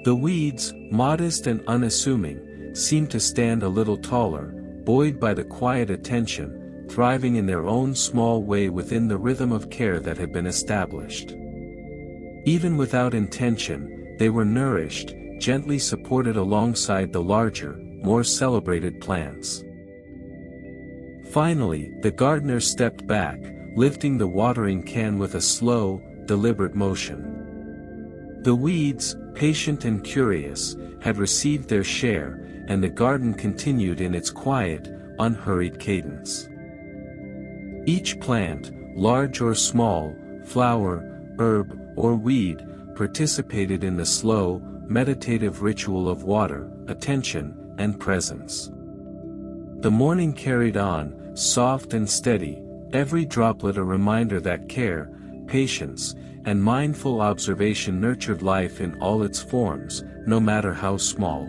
The weeds, modest and unassuming, seemed to stand a little taller, buoyed by the quiet attention, thriving in their own small way within the rhythm of care that had been established. Even without intention, they were nourished, gently supported alongside the larger, more celebrated plants. Finally, the gardener stepped back, lifting the watering can with a slow, deliberate motion. The weeds, patient and curious, had received their share, and the garden continued in its quiet, unhurried cadence. Each plant, large or small, flower, herb, or weed, participated in the slow, meditative ritual of water, attention, and presence. The morning carried on, soft and steady, every droplet a reminder that care, patience, and mindful observation nurtured life in all its forms, no matter how small.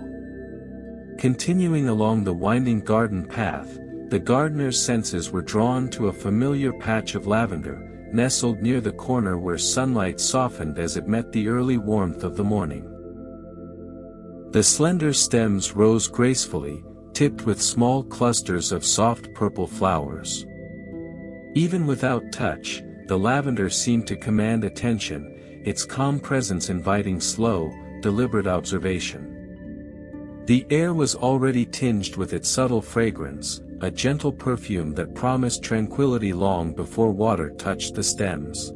Continuing along the winding garden path, the gardener's senses were drawn to a familiar patch of lavender, nestled near the corner where sunlight softened as it met the early warmth of the morning. The slender stems rose gracefully, tipped with small clusters of soft purple flowers. Even without touch, the lavender seemed to command attention, its calm presence inviting slow, deliberate observation. The air was already tinged with its subtle fragrance, a gentle perfume that promised tranquility long before water touched the stems.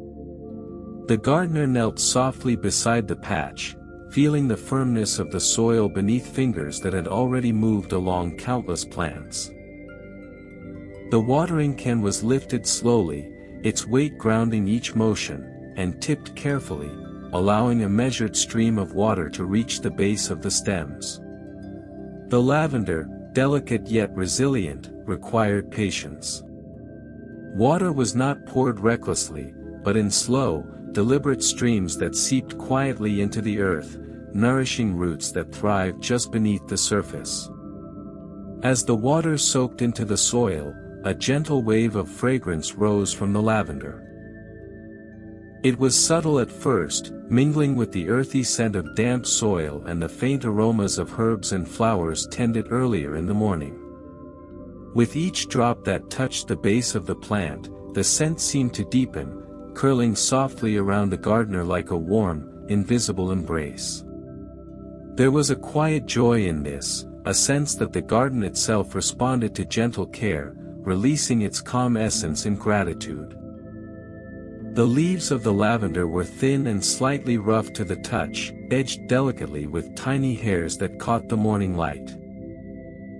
The gardener knelt softly beside the patch, feeling the firmness of the soil beneath fingers that had already moved along countless plants. The watering can was lifted slowly, its weight grounding each motion, and tipped carefully, allowing a measured stream of water to reach the base of the stems. The lavender, delicate yet resilient, required patience. Water was not poured recklessly, but in slow, deliberate streams that seeped quietly into the earth, nourishing roots that thrived just beneath the surface. As the water soaked into the soil, a gentle wave of fragrance rose from the lavender. It was subtle at first, mingling with the earthy scent of damp soil and the faint aromas of herbs and flowers tended earlier in the morning. With each drop that touched the base of the plant, the scent seemed to deepen, curling softly around the gardener like a warm, invisible embrace. There was a quiet joy in this, a sense that the garden itself responded to gentle care, releasing its calm essence in gratitude. The leaves of the lavender were thin and slightly rough to the touch, edged delicately with tiny hairs that caught the morning light.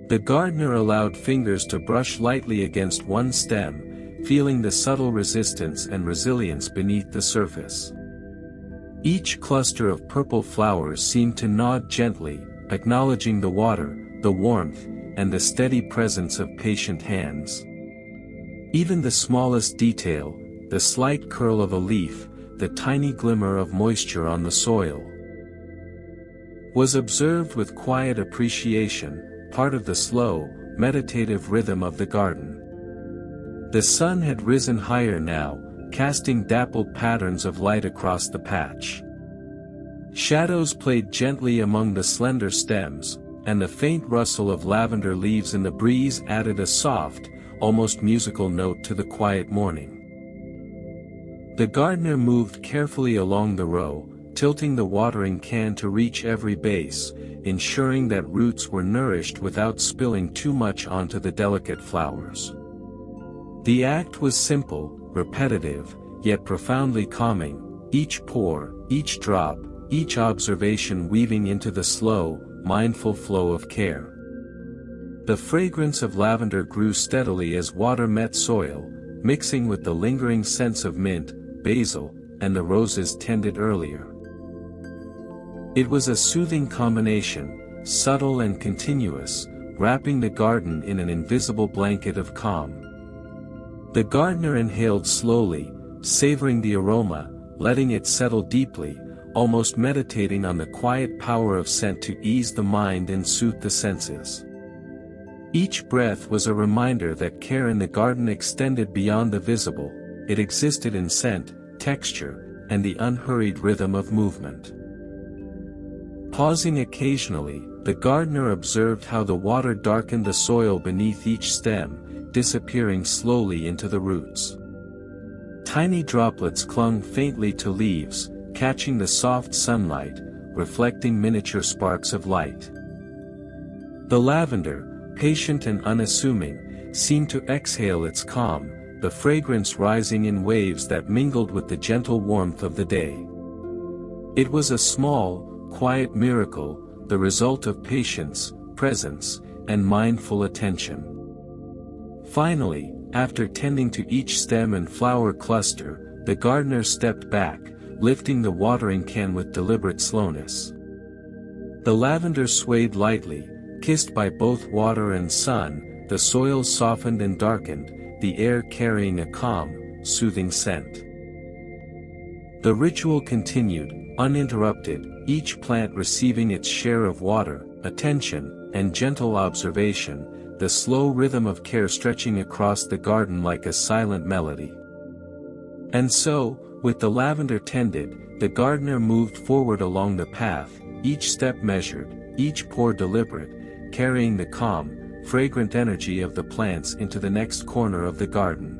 The gardener allowed fingers to brush lightly against one stem, feeling the subtle resistance and resilience beneath the surface. Each cluster of purple flowers seemed to nod gently, acknowledging the water, the warmth, and the steady presence of patient hands. Even the smallest detail, the slight curl of a leaf, the tiny glimmer of moisture on the soil, was observed with quiet appreciation, part of the slow, meditative rhythm of the garden. The sun had risen higher now, casting dappled patterns of light across the patch. Shadows played gently among the slender stems, and the faint rustle of lavender leaves in the breeze added a soft, almost musical note to the quiet morning. The gardener moved carefully along the row, tilting the watering can to reach every base, ensuring that roots were nourished without spilling too much onto the delicate flowers. The act was simple, repetitive, yet profoundly calming, each pour, each drop, each observation weaving into the slow, mindful flow of care. The fragrance of lavender grew steadily as water met soil, mixing with the lingering scents of mint, basil, and the roses tended earlier. It was a soothing combination, subtle and continuous, wrapping the garden in an invisible blanket of calm. The gardener inhaled slowly, savoring the aroma, letting it settle deeply, almost meditating on the quiet power of scent to ease the mind and soothe the senses. Each breath was a reminder that care in the garden extended beyond the visible, it existed in scent, texture, and the unhurried rhythm of movement. Pausing occasionally, the gardener observed how the water darkened the soil beneath each stem, disappearing slowly into the roots. Tiny droplets clung faintly to leaves, catching the soft sunlight, reflecting miniature sparks of light. The lavender, patient and unassuming, seemed to exhale its calm, the fragrance rising in waves that mingled with the gentle warmth of the day. It was a small, quiet miracle, the result of patience, presence, and mindful attention. Finally, after tending to each stem and flower cluster, the gardener stepped back, lifting the watering can with deliberate slowness. The lavender swayed lightly, kissed by both water and sun, the soil softened and darkened, the air carrying a calm, soothing scent. The ritual continued, uninterrupted, each plant receiving its share of water, attention, and gentle observation, the slow rhythm of care stretching across the garden like a silent melody. And so, with the lavender tended, the gardener moved forward along the path, each step measured, each pour deliberate, carrying the calm, fragrant energy of the plants into the next corner of the garden.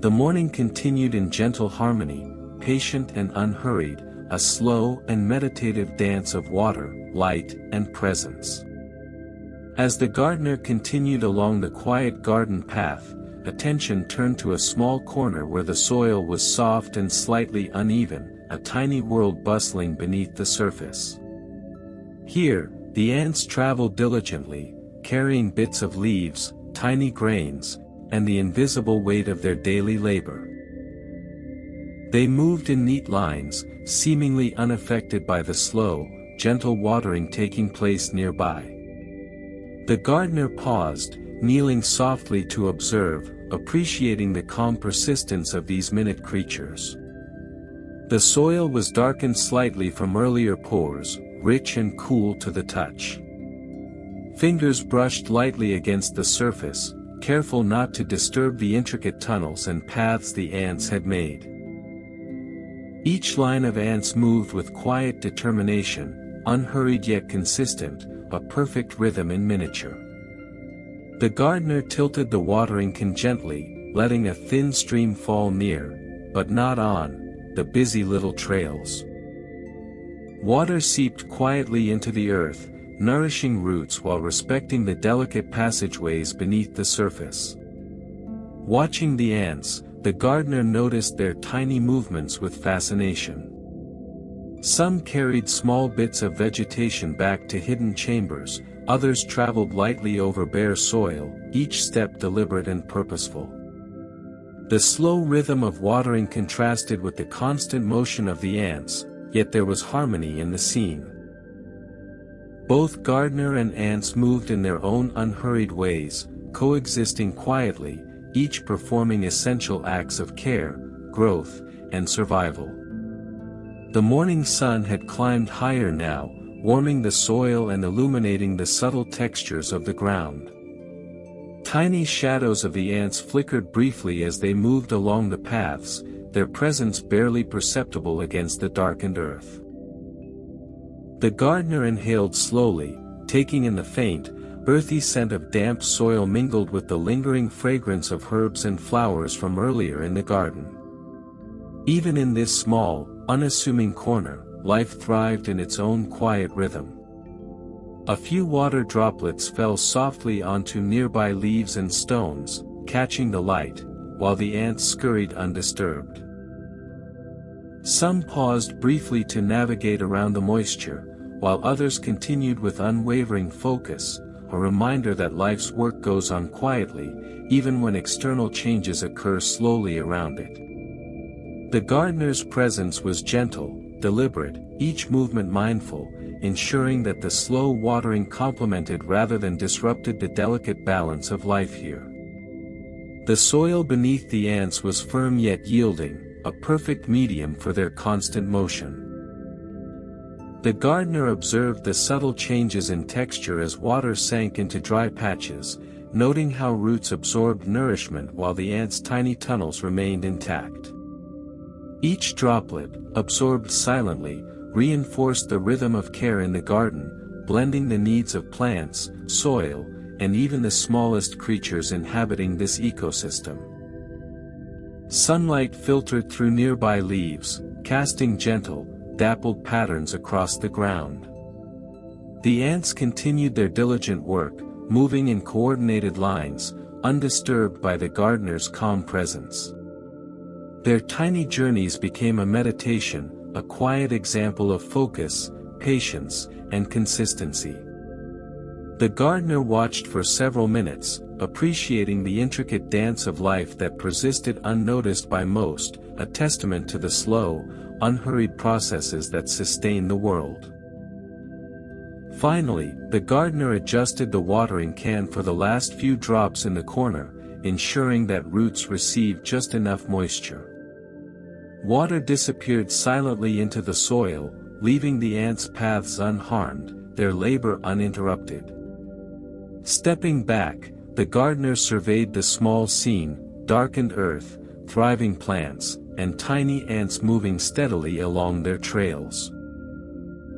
The morning continued in gentle harmony, patient and unhurried, a slow and meditative dance of water, light, and presence. As the gardener continued along the quiet garden path, attention turned to a small corner where the soil was soft and slightly uneven, a tiny world bustling beneath the surface. Here, the ants traveled diligently, carrying bits of leaves, tiny grains, and the invisible weight of their daily labor. They moved in neat lines, seemingly unaffected by the slow, gentle watering taking place nearby. The gardener paused, kneeling softly to observe, appreciating the calm persistence of these minute creatures. The soil was darkened slightly from earlier pours, rich and cool to the touch. Fingers brushed lightly against the surface, careful not to disturb the intricate tunnels and paths the ants had made. Each line of ants moved with quiet determination, unhurried yet consistent, a perfect rhythm in miniature. The gardener tilted the watering can gently, letting a thin stream fall near, but not on, the busy little trails. Water seeped quietly into the earth, nourishing roots while respecting the delicate passageways beneath the surface. Watching the ants, the gardener noticed their tiny movements with fascination. Some carried small bits of vegetation back to hidden chambers, others traveled lightly over bare soil, each step deliberate and purposeful. The slow rhythm of watering contrasted with the constant motion of the ants, yet there was harmony in the scene. Both gardener and ants moved in their own unhurried ways, coexisting quietly, each performing essential acts of care, growth, and survival. The morning sun had climbed higher now, warming the soil and illuminating the subtle textures of the ground. Tiny shadows of the ants flickered briefly as they moved along the paths, their presence barely perceptible against the darkened earth. The gardener inhaled slowly, taking in the faint, earthy scent of damp soil mingled with the lingering fragrance of herbs and flowers from earlier in the garden. Even in this small, unassuming corner, life thrived in its own quiet rhythm. A few water droplets fell softly onto nearby leaves and stones, catching the light, while the ants scurried undisturbed. Some paused briefly to navigate around the moisture, while others continued with unwavering focus, a reminder that life's work goes on quietly, even when external changes occur slowly around it. The gardener's presence was gentle, deliberate, each movement mindful, ensuring that the slow watering complemented rather than disrupted the delicate balance of life here. The soil beneath the ants was firm yet yielding, a perfect medium for their constant motion. The gardener observed the subtle changes in texture as water sank into dry patches, noting how roots absorbed nourishment while the ants' tiny tunnels remained intact. Each droplet, absorbed silently, reinforced the rhythm of care in the garden, blending the needs of plants, soil, and even the smallest creatures inhabiting this ecosystem. Sunlight filtered through nearby leaves, casting gentle, dappled patterns across the ground. The ants continued their diligent work, moving in coordinated lines, undisturbed by the gardener's calm presence. Their tiny journeys became a meditation, a quiet example of focus, patience, and consistency. The gardener watched for several minutes, appreciating the intricate dance of life that persisted unnoticed by most, a testament to the slow, unhurried processes that sustain the world. Finally, the gardener adjusted the watering can for the last few drops in the corner, ensuring that roots received just enough moisture. Water disappeared silently into the soil, leaving the ants' paths unharmed, their labor uninterrupted. Stepping back, the gardener surveyed the small scene: darkened earth, thriving plants, and tiny ants moving steadily along their trails.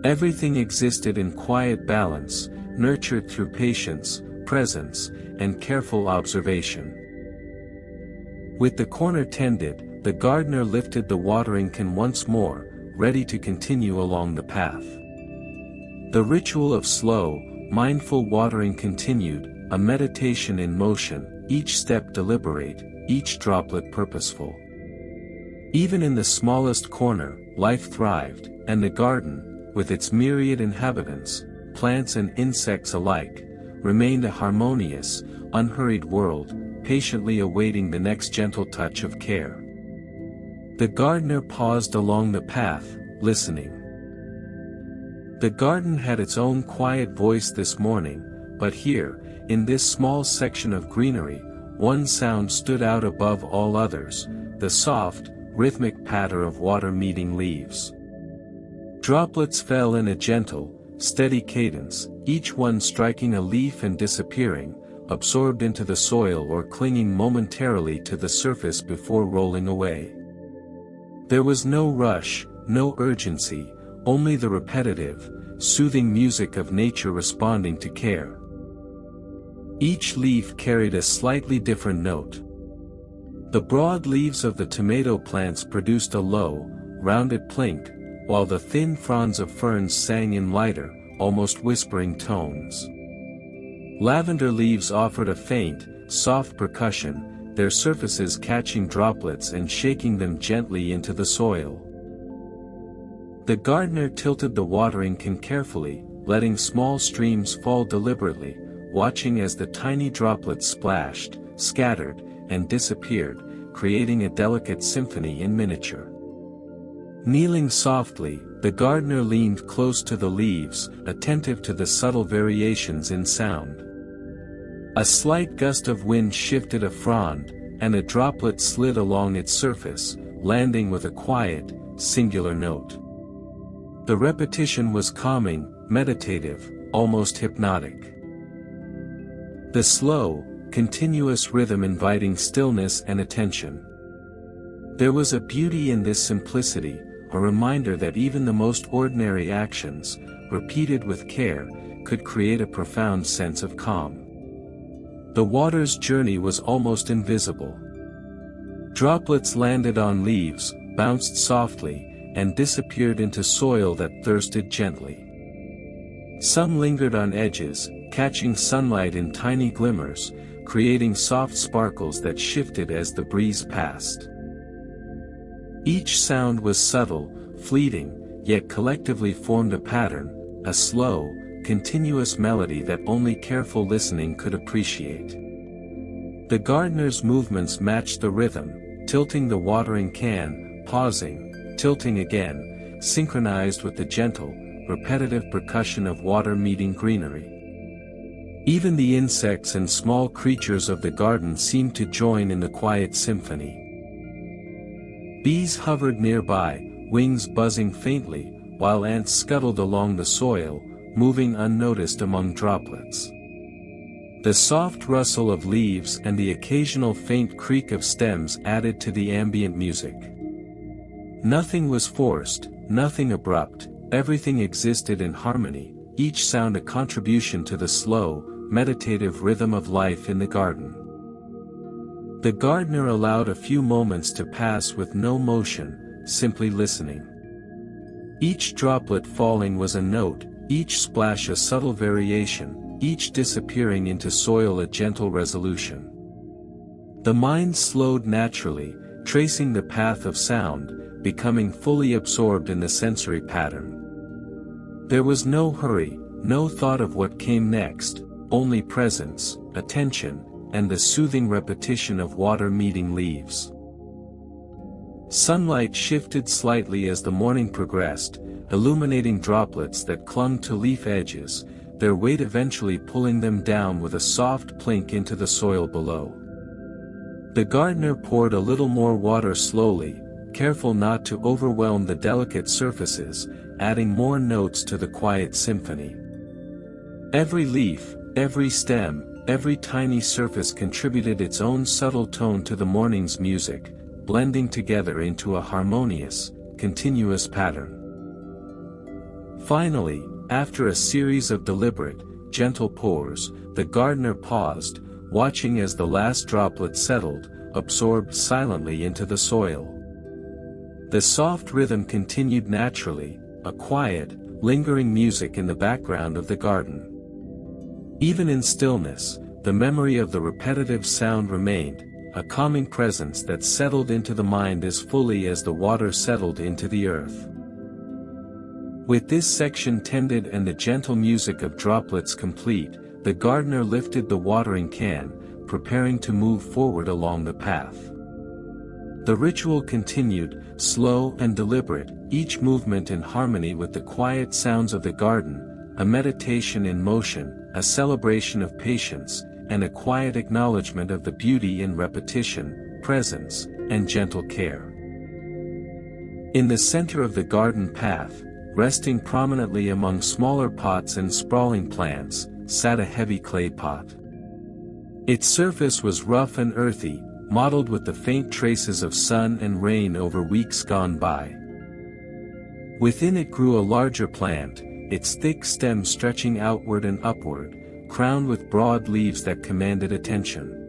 Everything existed in quiet balance, nurtured through patience, presence, and careful observation. With the corner tended, the gardener lifted the watering can once more, ready to continue along the path. The ritual of slow, mindful watering continued, a meditation in motion, each step deliberate, each droplet purposeful. Even in the smallest corner, life thrived, and the garden, with its myriad inhabitants, plants and insects alike, remained a harmonious, unhurried world, patiently awaiting the next gentle touch of care. The gardener paused along the path, listening. The garden had its own quiet voice this morning, but here, in this small section of greenery, one sound stood out above all others: the soft, rhythmic patter of water meeting leaves. Droplets fell in a gentle, steady cadence, each one striking a leaf and disappearing, absorbed into the soil or clinging momentarily to the surface before rolling away. There was no rush, no urgency, only the repetitive, soothing music of nature responding to care. Each leaf carried a slightly different note. The broad leaves of the tomato plants produced a low, rounded plink, while the thin fronds of ferns sang in lighter, almost whispering tones. Lavender leaves offered a faint, soft percussion, their surfaces catching droplets and shaking them gently into the soil. The gardener tilted the watering can carefully, letting small streams fall deliberately, watching as the tiny droplets splashed, scattered, and disappeared, creating a delicate symphony in miniature. Kneeling softly, the gardener leaned close to the leaves, attentive to the subtle variations in sound. A slight gust of wind shifted a frond, and a droplet slid along its surface, landing with a quiet, singular note. The repetition was calming, meditative, almost hypnotic. The slow, continuous rhythm inviting stillness and attention. There was a beauty in this simplicity, a reminder that even the most ordinary actions, repeated with care, could create a profound sense of calm. The water's journey was almost invisible. Droplets landed on leaves, bounced softly, and disappeared into soil that thirsted gently. Some lingered on edges, catching sunlight in tiny glimmers, creating soft sparkles that shifted as the breeze passed. Each sound was subtle, fleeting, yet collectively formed a pattern, a slow, continuous melody that only careful listening could appreciate. The gardener's movements matched the rhythm, tilting the watering can, pausing, tilting again, synchronized with the gentle, repetitive percussion of water meeting greenery. Even the insects and small creatures of the garden seemed to join in the quiet symphony. Bees hovered nearby, wings buzzing faintly, while ants scuttled along the soil, moving unnoticed among droplets. The soft rustle of leaves and the occasional faint creak of stems added to the ambient music. Nothing was forced, nothing abrupt, everything existed in harmony, each sound a contribution to the slow, meditative rhythm of life in the garden. The gardener allowed a few moments to pass with no motion, simply listening. Each droplet falling was a note, each splash a subtle variation, each disappearing into soil a gentle resolution. The mind slowed naturally, tracing the path of sound, becoming fully absorbed in the sensory pattern. There was no hurry, no thought of what came next, only presence, attention, and the soothing repetition of water meeting leaves. Sunlight shifted slightly as the morning progressed, illuminating droplets that clung to leaf edges, their weight eventually pulling them down with a soft plink into the soil below. The gardener poured a little more water slowly, careful not to overwhelm the delicate surfaces, adding more notes to the quiet symphony. Every leaf, every stem, every tiny surface contributed its own subtle tone to the morning's music, blending together into a harmonious, continuous pattern. Finally, after a series of deliberate, gentle pours, the gardener paused, watching as the last droplet settled, absorbed silently into the soil. The soft rhythm continued naturally, a quiet, lingering music in the background of the garden. Even in stillness, the memory of the repetitive sound remained, a calming presence that settled into the mind as fully as the water settled into the earth. With this section tended and the gentle music of droplets complete, the gardener lifted the watering can, preparing to move forward along the path. The ritual continued, slow and deliberate, each movement in harmony with the quiet sounds of the garden, a meditation in motion, a celebration of patience, and a quiet acknowledgement of the beauty in repetition, presence, and gentle care. In the center of the garden path, resting prominently among smaller pots and sprawling plants, sat a heavy clay pot. Its surface was rough and earthy, mottled with the faint traces of sun and rain over weeks gone by. Within it grew a larger plant, its thick stem stretching outward and upward, crowned with broad leaves that commanded attention.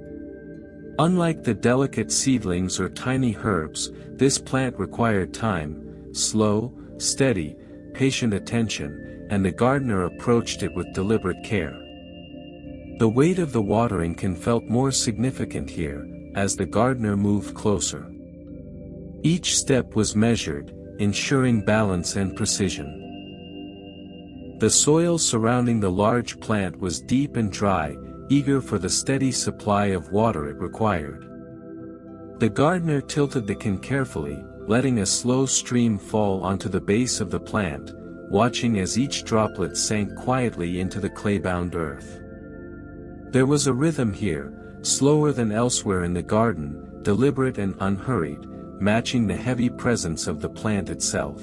Unlike the delicate seedlings or tiny herbs, this plant required time, slow, steady, patient attention, and the gardener approached it with deliberate care. The weight of the watering can felt more significant here, as the gardener moved closer. Each step was measured, ensuring balance and precision. The soil surrounding the large plant was deep and dry, eager for the steady supply of water it required. The gardener tilted the can carefully, letting a slow stream fall onto the base of the plant, watching as each droplet sank quietly into the clay-bound earth. There was a rhythm here, slower than elsewhere in the garden, deliberate and unhurried, matching the heavy presence of the plant itself.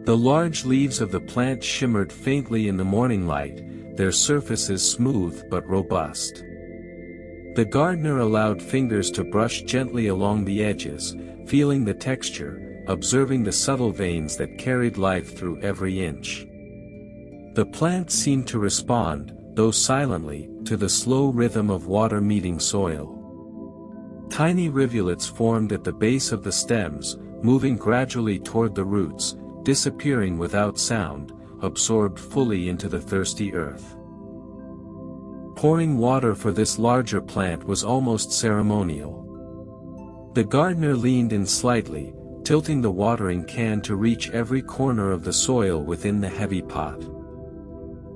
The large leaves of the plant shimmered faintly in the morning light, their surfaces smooth but robust. The gardener allowed fingers to brush gently along the edges, feeling the texture, observing the subtle veins that carried life through every inch. The plant seemed to respond, though silently, to the slow rhythm of water meeting soil. Tiny rivulets formed at the base of the stems, moving gradually toward the roots, disappearing without sound, absorbed fully into the thirsty earth. Pouring water for this larger plant was almost ceremonial. The gardener leaned in slightly, tilting the watering can to reach every corner of the soil within the heavy pot.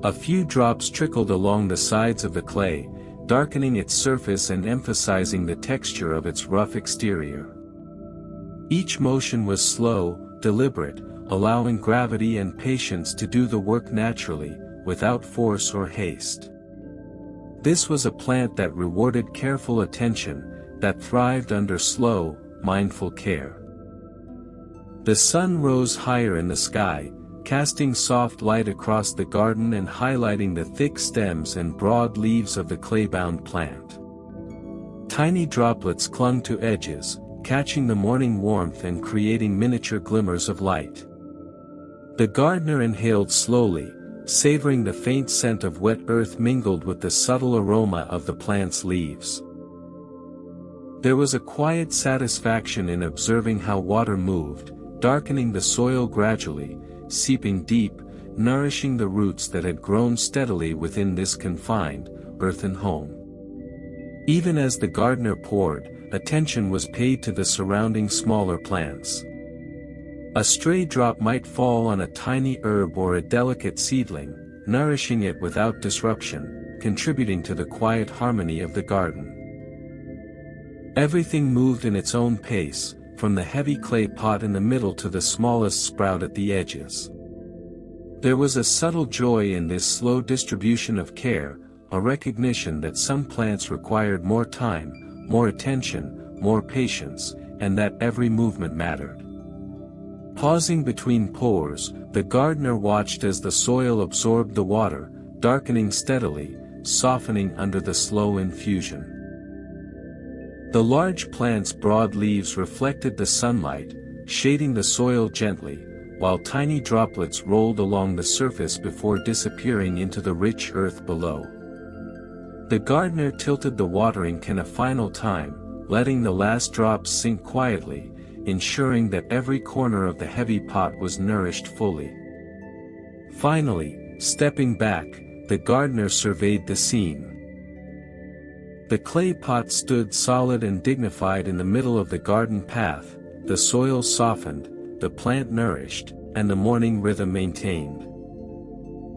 A few drops trickled along the sides of the clay, darkening its surface and emphasizing the texture of its rough exterior. Each motion was slow, deliberate, allowing gravity and patience to do the work naturally, without force or haste. This was a plant that rewarded careful attention, that thrived under slow, mindful care. The sun rose higher in the sky, casting soft light across the garden and highlighting the thick stems and broad leaves of the clay-bound plant. Tiny droplets clung to edges, catching the morning warmth and creating miniature glimmers of light. The gardener inhaled slowly, savoring the faint scent of wet earth mingled with the subtle aroma of the plant's leaves. There was a quiet satisfaction in observing how water moved, darkening the soil gradually, seeping deep, nourishing the roots that had grown steadily within this confined, earthen home. Even as the gardener poured, attention was paid to the surrounding smaller plants. A stray drop might fall on a tiny herb or a delicate seedling, nourishing it without disruption, contributing to the quiet harmony of the garden. Everything moved in its own pace, from the heavy clay pot in the middle to the smallest sprout at the edges. There was a subtle joy in this slow distribution of care, a recognition that some plants required more time, more attention, more patience, and that every movement mattered. Pausing between pours, the gardener watched as the soil absorbed the water, darkening steadily, softening under the slow infusion. The large plant's broad leaves reflected the sunlight, shading the soil gently, while tiny droplets rolled along the surface before disappearing into the rich earth below. The gardener tilted the watering can a final time, letting the last drops sink quietly, ensuring that every corner of the heavy pot was nourished fully. Finally, stepping back, the gardener surveyed the scene. The clay pot stood solid and dignified in the middle of the garden path, the soil softened, the plant nourished, and the morning rhythm maintained.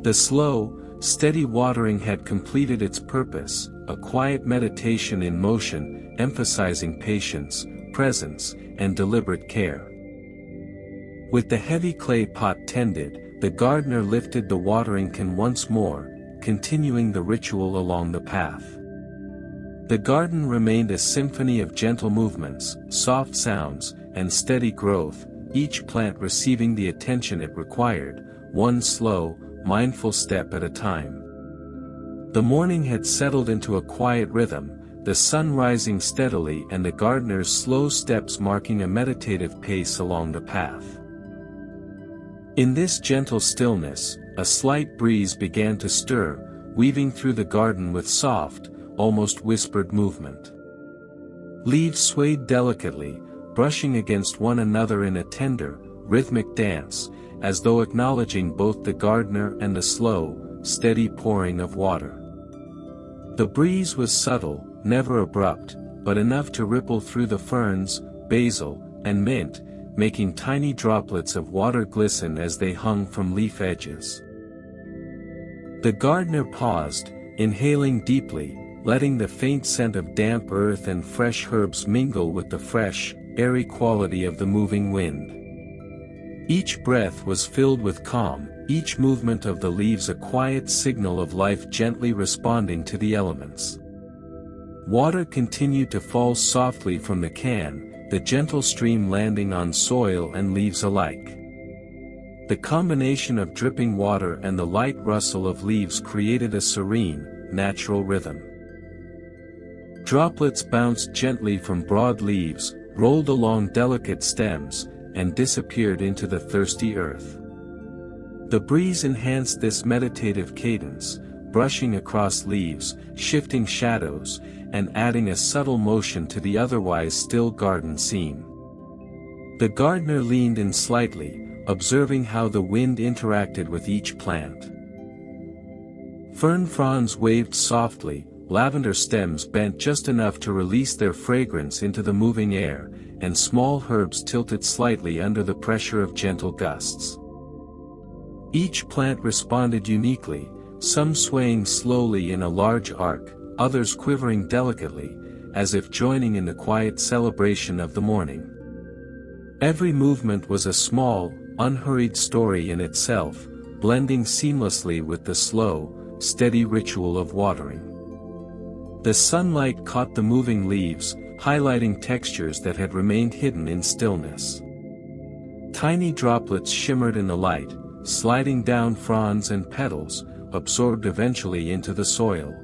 The slow, steady watering had completed its purpose, a quiet meditation in motion, emphasizing patience, presence, and deliberate care. With the heavy clay pot tended, the gardener lifted the watering can once more, continuing the ritual along the path. The garden remained a symphony of gentle movements, soft sounds, and steady growth, each plant receiving the attention it required, one slow, mindful step at a time. The morning had settled into a quiet rhythm, the sun rising steadily and the gardener's slow steps marking a meditative pace along the path. In this gentle stillness, a slight breeze began to stir, weaving through the garden with soft, almost whispered movement. Leaves swayed delicately, brushing against one another in a tender, rhythmic dance, as though acknowledging both the gardener and the slow, steady pouring of water. The breeze was subtle, never abrupt, but enough to ripple through the ferns, basil, and mint, making tiny droplets of water glisten as they hung from leaf edges. The gardener paused, inhaling deeply, letting the faint scent of damp earth and fresh herbs mingle with the fresh, airy quality of the moving wind. Each breath was filled with calm, each movement of the leaves a quiet signal of life gently responding to the elements. Water continued to fall softly from the can, the gentle stream landing on soil and leaves alike. The combination of dripping water and the light rustle of leaves created a serene, natural rhythm. Droplets bounced gently from broad leaves, rolled along delicate stems, and disappeared into the thirsty earth. The breeze enhanced this meditative cadence, brushing across leaves, shifting shadows, and adding a subtle motion to the otherwise still garden scene. The gardener leaned in slightly, observing how the wind interacted with each plant. Fern fronds waved softly, lavender stems bent just enough to release their fragrance into the moving air, and small herbs tilted slightly under the pressure of gentle gusts. Each plant responded uniquely, some swaying slowly in a large arc, others quivering delicately, as if joining in the quiet celebration of the morning. Every movement was a small, unhurried story in itself, blending seamlessly with the slow, steady ritual of watering. The sunlight caught the moving leaves, highlighting textures that had remained hidden in stillness. Tiny droplets shimmered in the light, sliding down fronds and petals, absorbed eventually into the soil.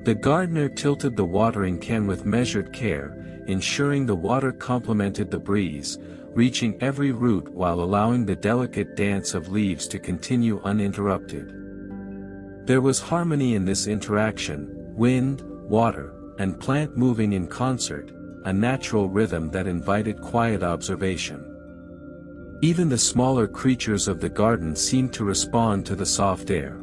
The gardener tilted the watering can with measured care, ensuring the water complemented the breeze, reaching every root while allowing the delicate dance of leaves to continue uninterrupted. There was harmony in this interaction, wind, water, and plant moving in concert, a natural rhythm that invited quiet observation. Even the smaller creatures of the garden seemed to respond to the soft air.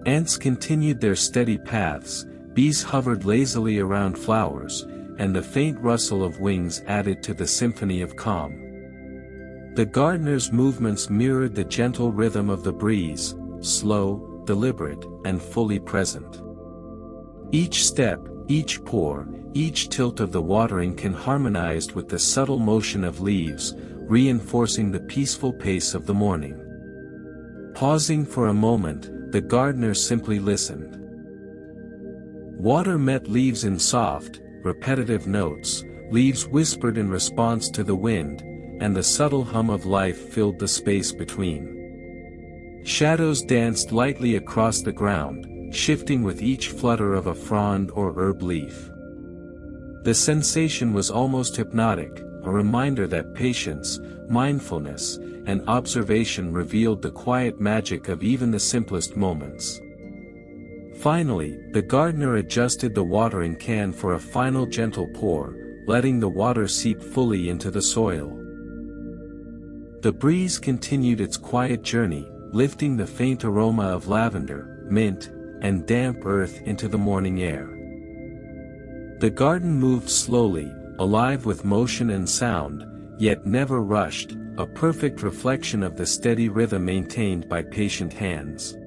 Ants continued their steady paths, bees hovered lazily around flowers, and the faint rustle of wings added to the symphony of calm. The gardener's movements mirrored the gentle rhythm of the breeze, slow, deliberate, and fully present. Each step, each pour, each tilt of the watering can harmonized with the subtle motion of leaves, reinforcing the peaceful pace of the morning. Pausing for a moment, the gardener simply listened. Water met leaves in soft, repetitive notes, leaves whispered in response to the wind, and the subtle hum of life filled the space between. Shadows danced lightly across the ground, shifting with each flutter of a frond or herb leaf. The sensation was almost hypnotic, a reminder that patience, mindfulness, and observation revealed the quiet magic of even the simplest moments. Finally, the gardener adjusted the watering can for a final gentle pour, letting the water seep fully into the soil. The breeze continued its quiet journey, lifting the faint aroma of lavender, mint, and damp earth into the morning air. The garden moved slowly, alive with motion and sound, yet never rushed, a perfect reflection of the steady rhythm maintained by patient hands.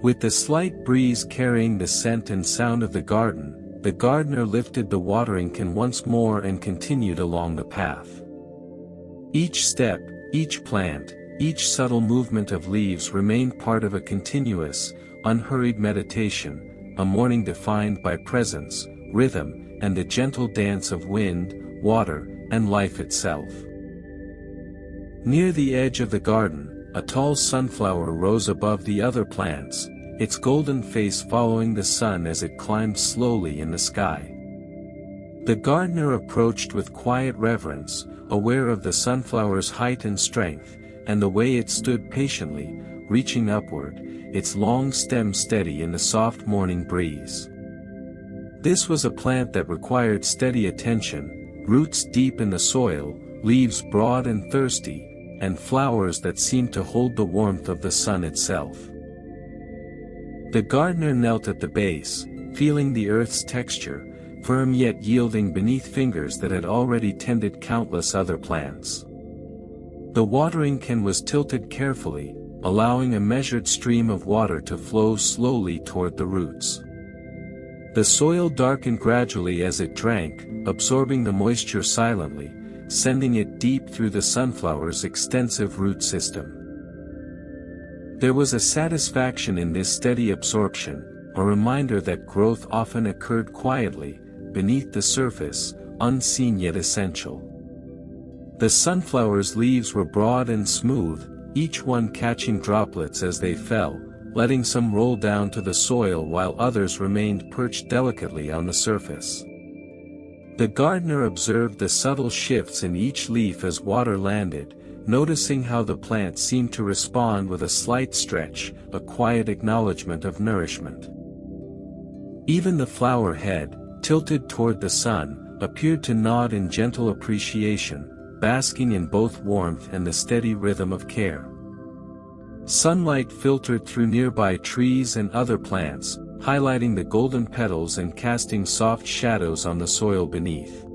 With the slight breeze carrying the scent and sound of the garden, the gardener lifted the watering can once more and continued along the path. Each step, each plant, each subtle movement of leaves remained part of a continuous, unhurried meditation, a morning defined by presence, rhythm, and the gentle dance of wind, water, and life itself. Near the edge of the garden, a tall sunflower rose above the other plants, its golden face following the sun as it climbed slowly in the sky. The gardener approached with quiet reverence, aware of the sunflower's height and strength, and the way it stood patiently, reaching upward, its long stem steady in the soft morning breeze. This was a plant that required steady attention, roots deep in the soil, leaves broad and thirsty, and flowers that seemed to hold the warmth of the sun itself. The gardener knelt at the base, feeling the earth's texture, firm yet yielding beneath fingers that had already tended countless other plants. The watering can was tilted carefully, allowing a measured stream of water to flow slowly toward the roots. The soil darkened gradually as it drank, absorbing the moisture silently, sending it deep through the sunflower's extensive root system. There was a satisfaction in this steady absorption, a reminder that growth often occurred quietly, beneath the surface, unseen yet essential. The sunflower's leaves were broad and smooth, each one catching droplets as they fell, letting some roll down to the soil while others remained perched delicately on the surface. The gardener observed the subtle shifts in each leaf as water landed, noticing how the plant seemed to respond with a slight stretch, a quiet acknowledgement of nourishment. Even the flower head, tilted toward the sun, appeared to nod in gentle appreciation, basking in both warmth and the steady rhythm of care. Sunlight filtered through nearby trees and other plants, highlighting the golden petals and casting soft shadows on the soil beneath.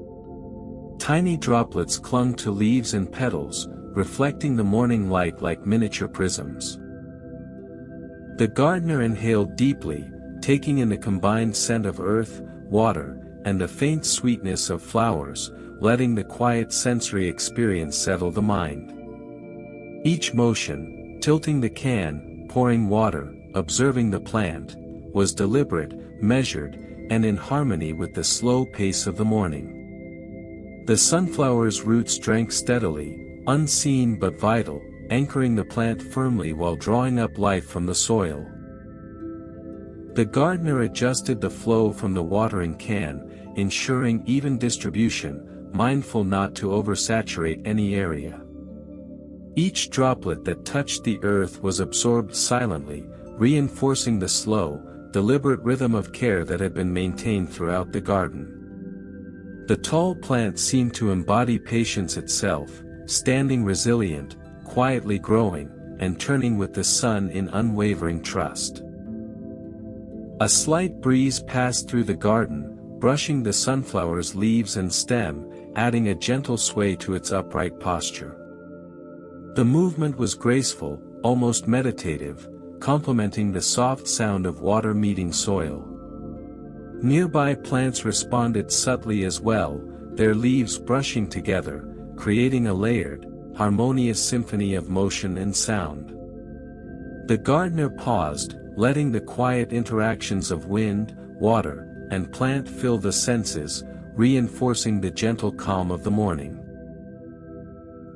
Tiny droplets clung to leaves and petals, reflecting the morning light like miniature prisms. The gardener inhaled deeply, taking in the combined scent of earth, water, and the faint sweetness of flowers, letting the quiet sensory experience settle the mind. Each motion, tilting the can, pouring water, observing the plant, was deliberate, measured, and in harmony with the slow pace of the morning. The sunflower's roots drank steadily, unseen but vital, anchoring the plant firmly while drawing up life from the soil. The gardener adjusted the flow from the watering can, ensuring even distribution, mindful not to oversaturate any area. Each droplet that touched the earth was absorbed silently, reinforcing the slow, deliberate rhythm of care that had been maintained throughout the garden. The tall plant seemed to embody patience itself, standing resilient, quietly growing, and turning with the sun in unwavering trust. A slight breeze passed through the garden, brushing the sunflower's leaves and stem, adding a gentle sway to its upright posture. The movement was graceful, almost meditative, complementing the soft sound of water meeting soil. Nearby plants responded subtly as well, their leaves brushing together, creating a layered, harmonious symphony of motion and sound. The gardener paused, letting the quiet interactions of wind, water, and plant fill the senses, reinforcing the gentle calm of the morning.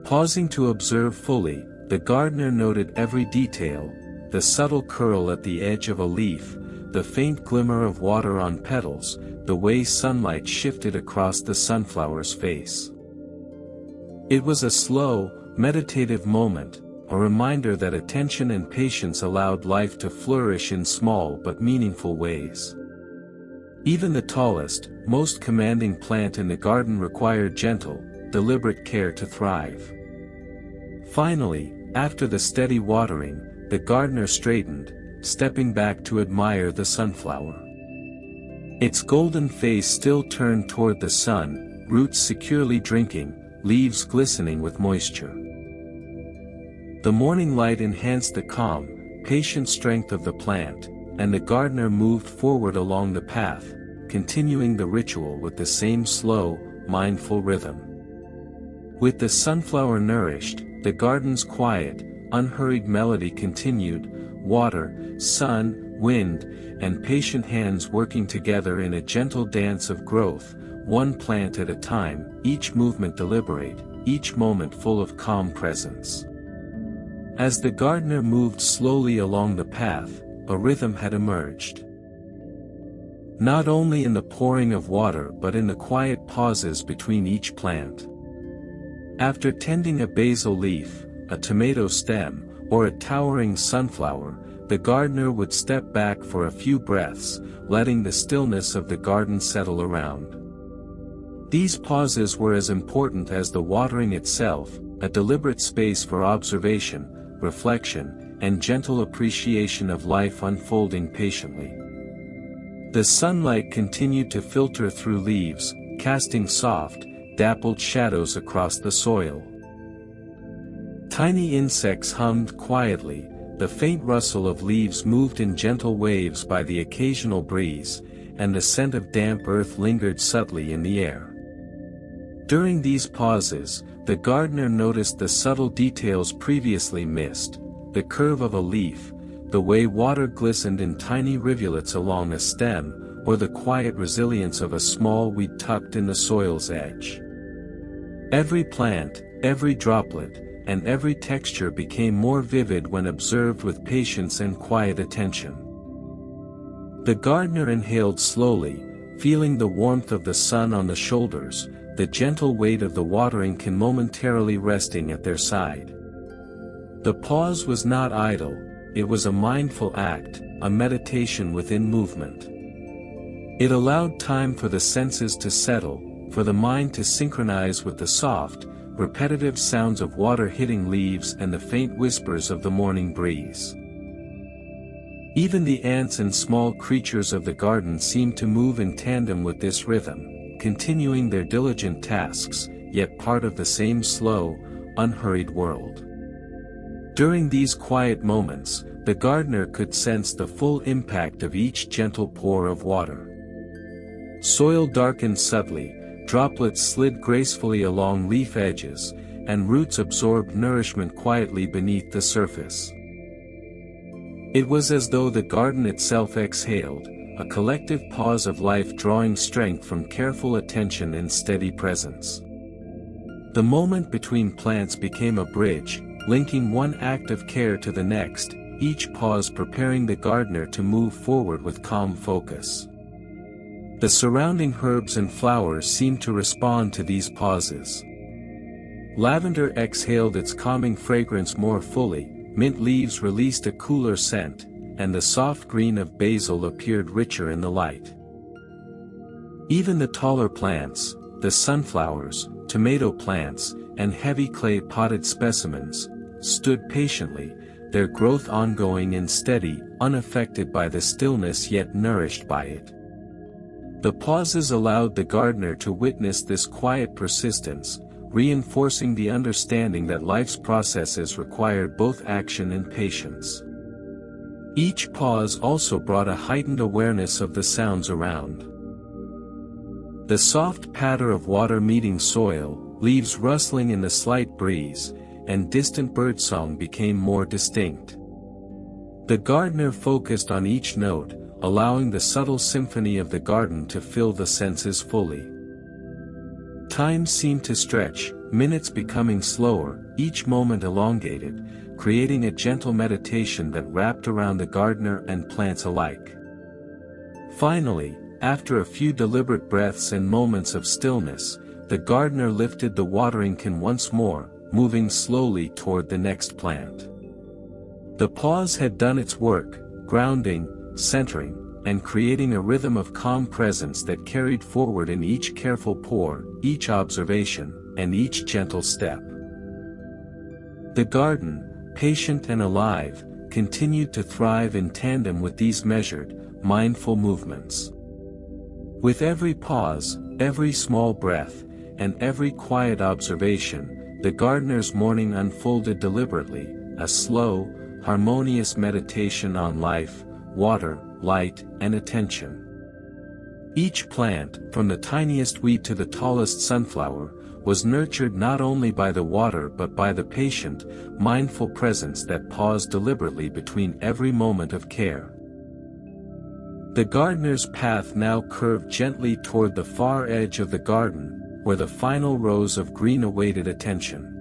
Pausing to observe fully, the gardener noted every detail: the subtle curl at the edge of a leaf, the faint glimmer of water on petals, the way sunlight shifted across the sunflower's face. It was a slow, meditative moment, a reminder that attention and patience allowed life to flourish in small but meaningful ways. Even the tallest, most commanding plant in the garden required gentle, deliberate care to thrive. Finally, after the steady watering, the gardener straightened, stepping back to admire the sunflower. Its golden face still turned toward the sun, roots securely drinking, leaves glistening with moisture. The morning light enhanced the calm, patient strength of the plant, and the gardener moved forward along the path, continuing the ritual with the same slow, mindful rhythm. With the sunflower nourished, the garden's quiet, unhurried melody continued, water, sun, wind, and patient hands working together in a gentle dance of growth, one plant at a time, each movement deliberate, each moment full of calm presence. As the gardener moved slowly along the path, a rhythm had emerged. Not only in the pouring of water but in the quiet pauses between each plant. After tending a basil leaf, a tomato stem, or a towering sunflower, the gardener would step back for a few breaths, letting the stillness of the garden settle around. These pauses were as important as the watering itself, a deliberate space for observation, reflection, and gentle appreciation of life unfolding patiently. The sunlight continued to filter through leaves, casting soft, dappled shadows across the soil. Tiny insects hummed quietly, the faint rustle of leaves moved in gentle waves by the occasional breeze, and the scent of damp earth lingered subtly in the air. During these pauses, the gardener noticed the subtle details previously missed: the curve of a leaf, the way water glistened in tiny rivulets along a stem, or the quiet resilience of a small weed tucked in the soil's edge. Every plant, every droplet, and every texture became more vivid when observed with patience and quiet attention. The gardener inhaled slowly, feeling the warmth of the sun on the shoulders, the gentle weight of the watering can momentarily resting at their side. The pause was not idle, it was a mindful act, a meditation within movement. It allowed time for the senses to settle, for the mind to synchronize with the soft, repetitive sounds of water hitting leaves and the faint whispers of the morning breeze. Even the ants and small creatures of the garden seemed to move in tandem with this rhythm, continuing their diligent tasks, yet part of the same slow, unhurried world. During these quiet moments, the gardener could sense the full impact of each gentle pour of water. Soil darkened subtly, droplets slid gracefully along leaf edges, and roots absorbed nourishment quietly beneath the surface. It was as though the garden itself exhaled, a collective pause of life drawing strength from careful attention and steady presence. The moment between plants became a bridge, linking one act of care to the next, each pause preparing the gardener to move forward with calm focus. The surrounding herbs and flowers seemed to respond to these pauses. Lavender exhaled its calming fragrance more fully, mint leaves released a cooler scent, and the soft green of basil appeared richer in the light. Even the taller plants, the sunflowers, tomato plants, and heavy clay potted specimens, stood patiently, their growth ongoing and steady, unaffected by the stillness yet nourished by it. The pauses allowed the gardener to witness this quiet persistence, reinforcing the understanding that life's processes required both action and patience. Each pause also brought a heightened awareness of the sounds around. The soft patter of water meeting soil, leaves rustling in the slight breeze, and distant birdsong became more distinct. The gardener focused on each note, allowing the subtle symphony of the garden to fill the senses fully. Time seemed to stretch, minutes becoming slower, each moment elongated, creating a gentle meditation that wrapped around the gardener and plants alike. Finally, after a few deliberate breaths and moments of stillness, the gardener lifted the watering can once more, moving slowly toward the next plant. The pause had done its work, grounding, centering, and creating a rhythm of calm presence that carried forward in each careful pour, each observation, and each gentle step. The garden, patient and alive, continued to thrive in tandem with these measured, mindful movements. With every pause, every small breath, and every quiet observation, the gardener's morning unfolded deliberately, a slow, harmonious meditation on life, water, light, and attention. Each plant, from the tiniest weed to the tallest sunflower, was nurtured not only by the water but by the patient, mindful presence that paused deliberately between every moment of care. The gardener's path now curved gently toward the far edge of the garden, where the final rows of green awaited attention.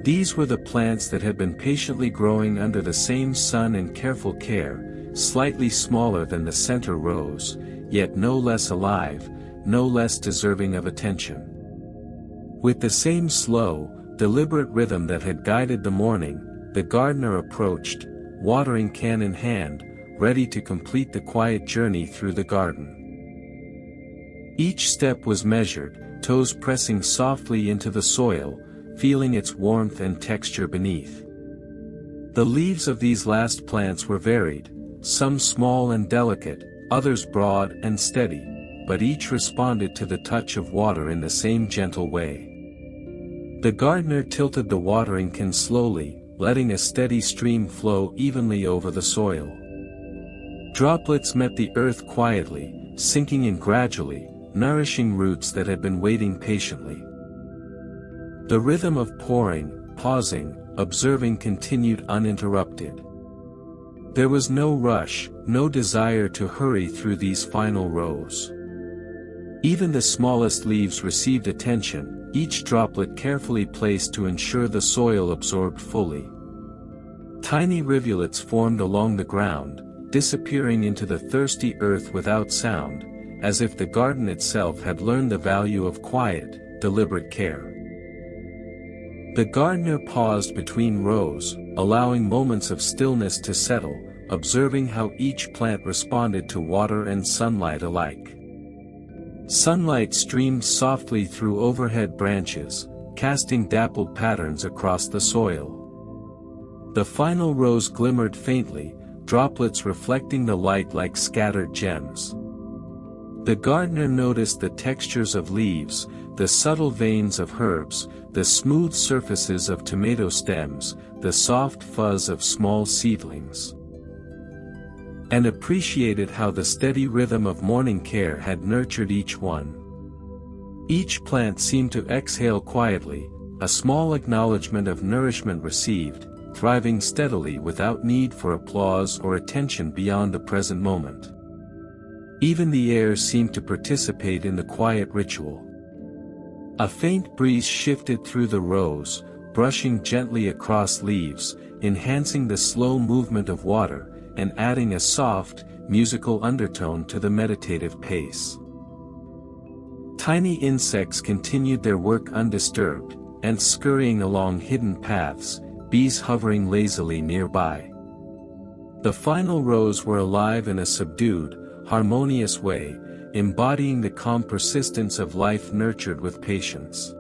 These were the plants that had been patiently growing under the same sun and careful care, slightly smaller than the center rows, yet no less alive, no less deserving of attention. With the same slow, deliberate rhythm that had guided the morning, the gardener approached, watering can in hand, ready to complete the quiet journey through the garden. Each step was measured, toes pressing softly into the soil, feeling its warmth and texture beneath. The leaves of these last plants were varied, some small and delicate, others broad and steady, but each responded to the touch of water in the same gentle way. The gardener tilted the watering can slowly, letting a steady stream flow evenly over the soil. Droplets met the earth quietly, sinking in gradually, nourishing roots that had been waiting patiently. The rhythm of pouring, pausing, observing continued uninterrupted. There was no rush, no desire to hurry through these final rows. Even the smallest leaves received attention, each droplet carefully placed to ensure the soil absorbed fully. Tiny rivulets formed along the ground, disappearing into the thirsty earth without sound, as if the garden itself had learned the value of quiet, deliberate care. The gardener paused between rows, allowing moments of stillness to settle, observing how each plant responded to water and sunlight alike. Sunlight streamed softly through overhead branches, casting dappled patterns across the soil. The final rows glimmered faintly, droplets reflecting the light like scattered gems. The gardener noticed the textures of leaves, the subtle veins of herbs, the smooth surfaces of tomato stems, the soft fuzz of small seedlings, and appreciated how the steady rhythm of morning care had nurtured each one. Each plant seemed to exhale quietly, a small acknowledgement of nourishment received, thriving steadily without need for applause or attention beyond the present moment. Even the air seemed to participate in the quiet ritual. A faint breeze shifted through the rows, brushing gently across leaves, enhancing the slow movement of water, and adding a soft, musical undertone to the meditative pace. Tiny insects continued their work undisturbed, and scurrying along hidden paths, bees hovering lazily nearby. The final rows were alive in a subdued, harmonious way, embodying the calm persistence of life nurtured with patience.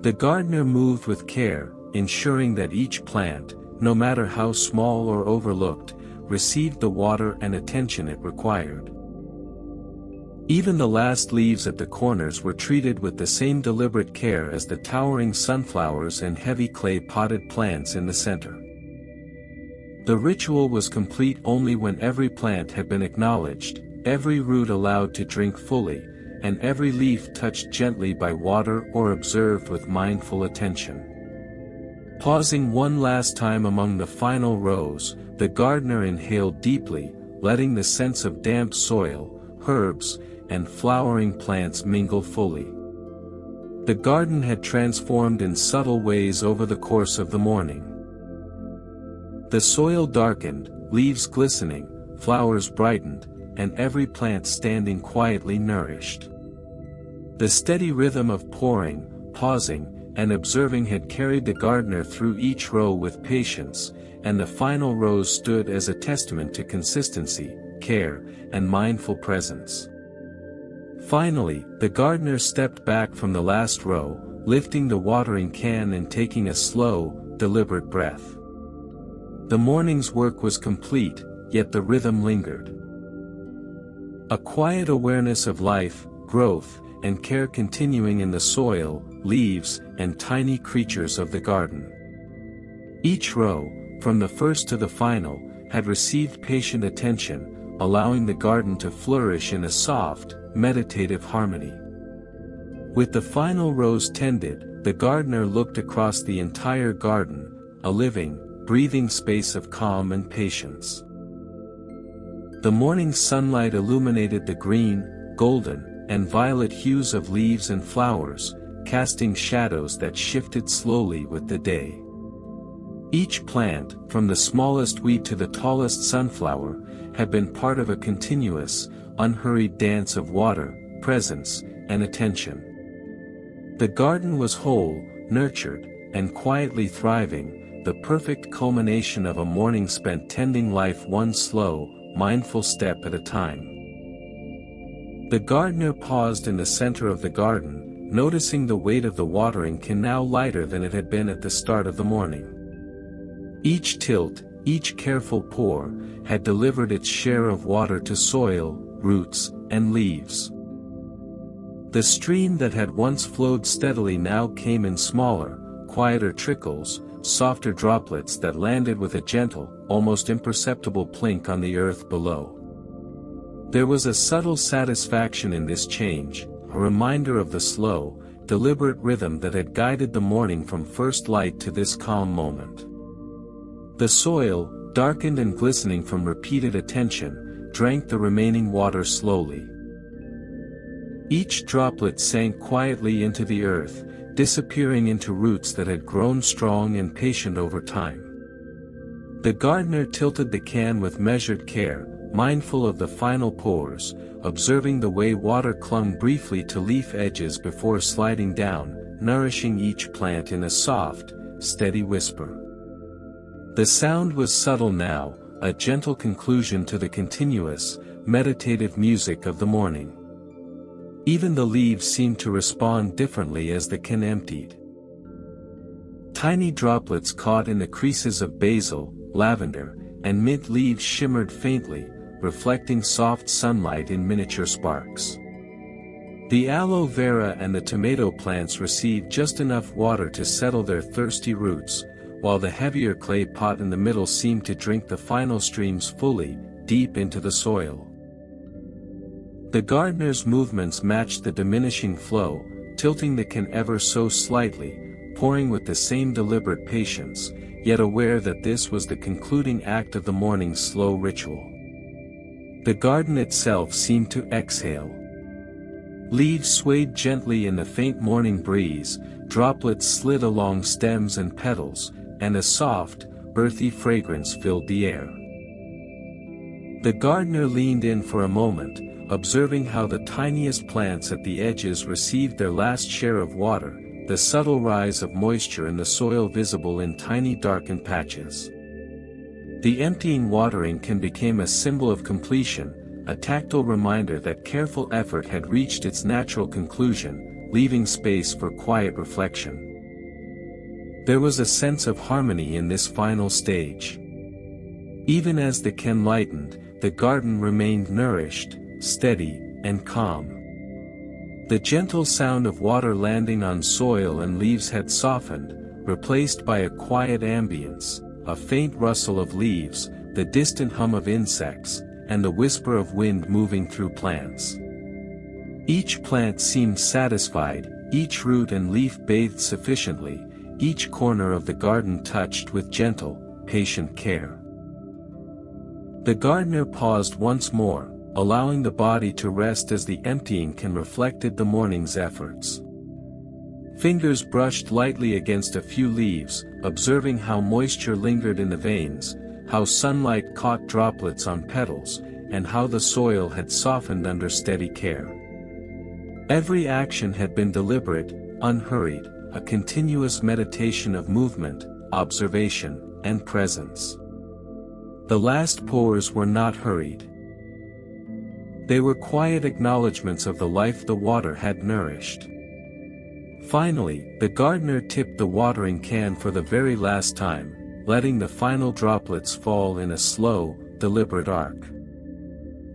The gardener moved with care, ensuring that each plant, no matter how small or overlooked, received the water and attention it required. Even the last leaves at the corners were treated with the same deliberate care as the towering sunflowers and heavy clay-potted plants in the center. The ritual was complete only when every plant had been acknowledged, every root allowed to drink fully, and every leaf touched gently by water or observed with mindful attention. Pausing one last time among the final rows, the gardener inhaled deeply, letting the scents of damp soil, herbs, and flowering plants mingle fully. The garden had transformed in subtle ways over the course of the morning. The soil darkened, leaves glistening, flowers brightened, and every plant standing quietly nourished. The steady rhythm of pouring, pausing, and observing had carried the gardener through each row with patience, and the final rows stood as a testament to consistency, care, and mindful presence. Finally, the gardener stepped back from the last row, lifting the watering can and taking a slow, deliberate breath. The morning's work was complete, yet the rhythm lingered. A quiet awareness of life, growth, and care continuing in the soil, leaves, and tiny creatures of the garden. Each row, from the first to the final, had received patient attention, allowing the garden to flourish in a soft, meditative harmony. With the final rows tended, the gardener looked across the entire garden, a living, breathing space of calm and patience. The morning sunlight illuminated the green, golden, and violet hues of leaves and flowers, casting shadows that shifted slowly with the day. Each plant, from the smallest weed to the tallest sunflower, had been part of a continuous, unhurried dance of water, presence, and attention. The garden was whole, nurtured, and quietly thriving, the perfect culmination of a morning spent tending life one slow, mindful step at a time. The gardener paused in the center of the garden, noticing the weight of the watering can now lighter than it had been at the start of the morning. Each tilt, each careful pour, had delivered its share of water to soil, roots, and leaves. The stream that had once flowed steadily now came in smaller, quieter trickles, softer droplets that landed with a gentle, almost imperceptible plink on the earth below. There was a subtle satisfaction in this change, a reminder of the slow, deliberate rhythm that had guided the morning from first light to this calm moment. The soil, darkened and glistening from repeated attention, drank the remaining water slowly. Each droplet sank quietly into the earth, disappearing into roots that had grown strong and patient over time. The gardener tilted the can with measured care, mindful of the final pours, observing the way water clung briefly to leaf edges before sliding down, nourishing each plant in a soft, steady whisper. The sound was subtle now, a gentle conclusion to the continuous, meditative music of the morning. Even the leaves seemed to respond differently as the can emptied. Tiny droplets caught in the creases of basil, lavender, and mint leaves shimmered faintly, reflecting soft sunlight in miniature sparks. The aloe vera and the tomato plants received just enough water to settle their thirsty roots, while the heavier clay pot in the middle seemed to drink the final streams fully, deep into the soil. The gardener's movements matched the diminishing flow, tilting the can ever so slightly, pouring with the same deliberate patience, yet aware that this was the concluding act of the morning's slow ritual. The garden itself seemed to exhale. Leaves swayed gently in the faint morning breeze, droplets slid along stems and petals, and a soft, earthy fragrance filled the air. The gardener leaned in for a moment, observing how the tiniest plants at the edges received their last share of water, the subtle rise of moisture in the soil visible in tiny darkened patches. The emptying watering can became a symbol of completion, a tactile reminder that careful effort had reached its natural conclusion, leaving space for quiet reflection. There was a sense of harmony in this final stage. Even as the can lightened, the garden remained nourished, steady, and calm. The gentle sound of water landing on soil and leaves had softened, replaced by a quiet ambience, a faint rustle of leaves, the distant hum of insects, and the whisper of wind moving through plants. Each plant seemed satisfied, each root and leaf bathed sufficiently, each corner of the garden touched with gentle, patient care. The gardener paused once more, allowing the body to rest as the emptying can reflected the morning's efforts. Fingers brushed lightly against a few leaves, observing how moisture lingered in the veins, how sunlight caught droplets on petals, and how the soil had softened under steady care. Every action had been deliberate, unhurried, a continuous meditation of movement, observation, and presence. The last pours were not hurried. They were quiet acknowledgments of the life the water had nourished. Finally, the gardener tipped the watering can for the very last time, letting the final droplets fall in a slow, deliberate arc.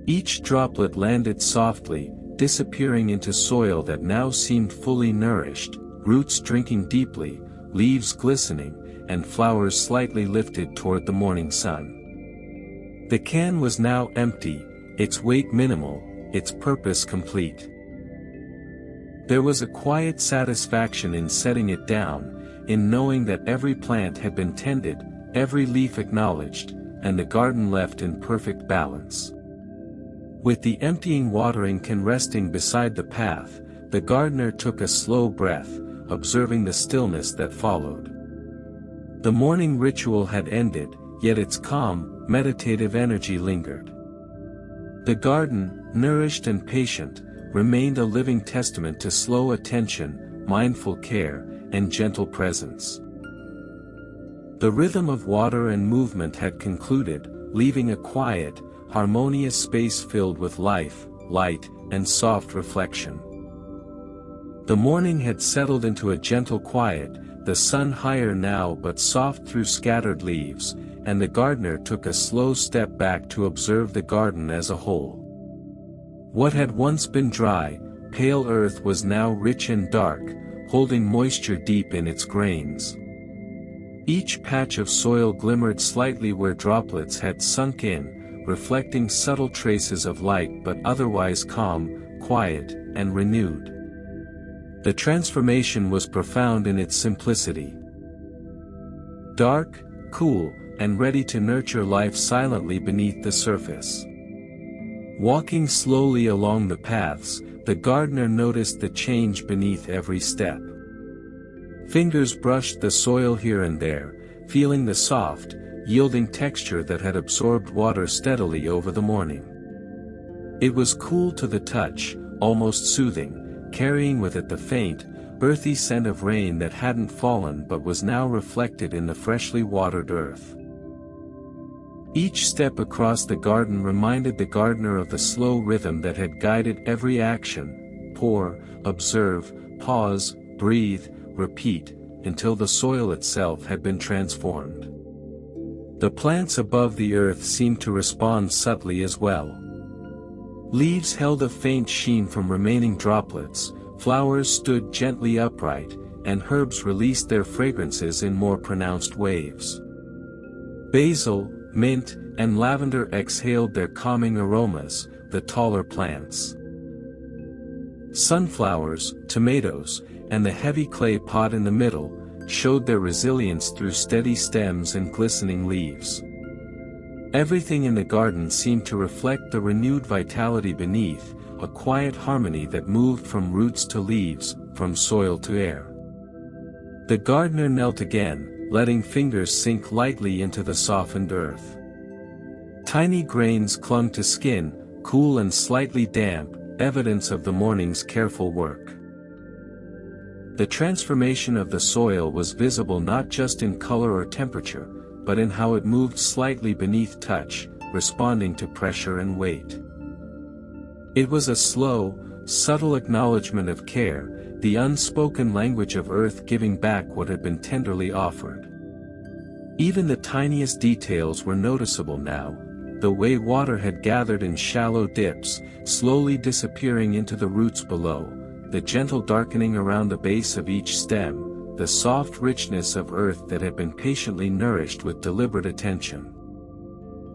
Each droplet landed softly, disappearing into soil that now seemed fully nourished, roots drinking deeply, leaves glistening, and flowers slightly lifted toward the morning sun. The can was now empty, its weight minimal, its purpose complete. There was a quiet satisfaction in setting it down, in knowing that every plant had been tended, every leaf acknowledged, and the garden left in perfect balance. With the emptying watering can resting beside the path, the gardener took a slow breath, observing the stillness that followed. The morning ritual had ended, yet its calm, meditative energy lingered. The garden, nourished and patient, remained a living testament to slow attention, mindful care, and gentle presence. The rhythm of water and movement had concluded, leaving a quiet, harmonious space filled with life, light, and soft reflection. The morning had settled into a gentle quiet, the sun higher now but soft through scattered leaves, and the gardener took a slow step back to observe the garden as a whole. What had once been dry, pale earth was now rich and dark, holding moisture deep in its grains. Each patch of soil glimmered slightly where droplets had sunk in, reflecting subtle traces of light but otherwise calm, quiet, and renewed. The transformation was profound in its simplicity. Dark, cool, and ready to nurture life silently beneath the surface. Walking slowly along the paths, the gardener noticed the change beneath every step. Fingers brushed the soil here and there, feeling the soft, yielding texture that had absorbed water steadily over the morning. It was cool to the touch, almost soothing, carrying with it the faint, earthy scent of rain that hadn't fallen but was now reflected in the freshly watered earth. Each step across the garden reminded the gardener of the slow rhythm that had guided every action: pour, observe, pause, breathe, repeat, until the soil itself had been transformed. The plants above the earth seemed to respond subtly as well. Leaves held a faint sheen from remaining droplets, flowers stood gently upright, and herbs released their fragrances in more pronounced waves. Basil, mint, and lavender exhaled their calming aromas, the taller plants. Sunflowers, tomatoes, and the heavy clay pot in the middle, showed their resilience through steady stems and glistening leaves. Everything in the garden seemed to reflect the renewed vitality beneath, a quiet harmony that moved from roots to leaves, from soil to air. The gardener knelt again, letting fingers sink lightly into the softened earth. Tiny grains clung to skin, cool and slightly damp, evidence of the morning's careful work. The transformation of the soil was visible not just in color or temperature, but in how it moved slightly beneath touch, responding to pressure and weight. It was a slow, subtle acknowledgement of care, the unspoken language of earth giving back what had been tenderly offered. Even the tiniest details were noticeable now, the way water had gathered in shallow dips, slowly disappearing into the roots below, the gentle darkening around the base of each stem, the soft richness of earth that had been patiently nourished with deliberate attention.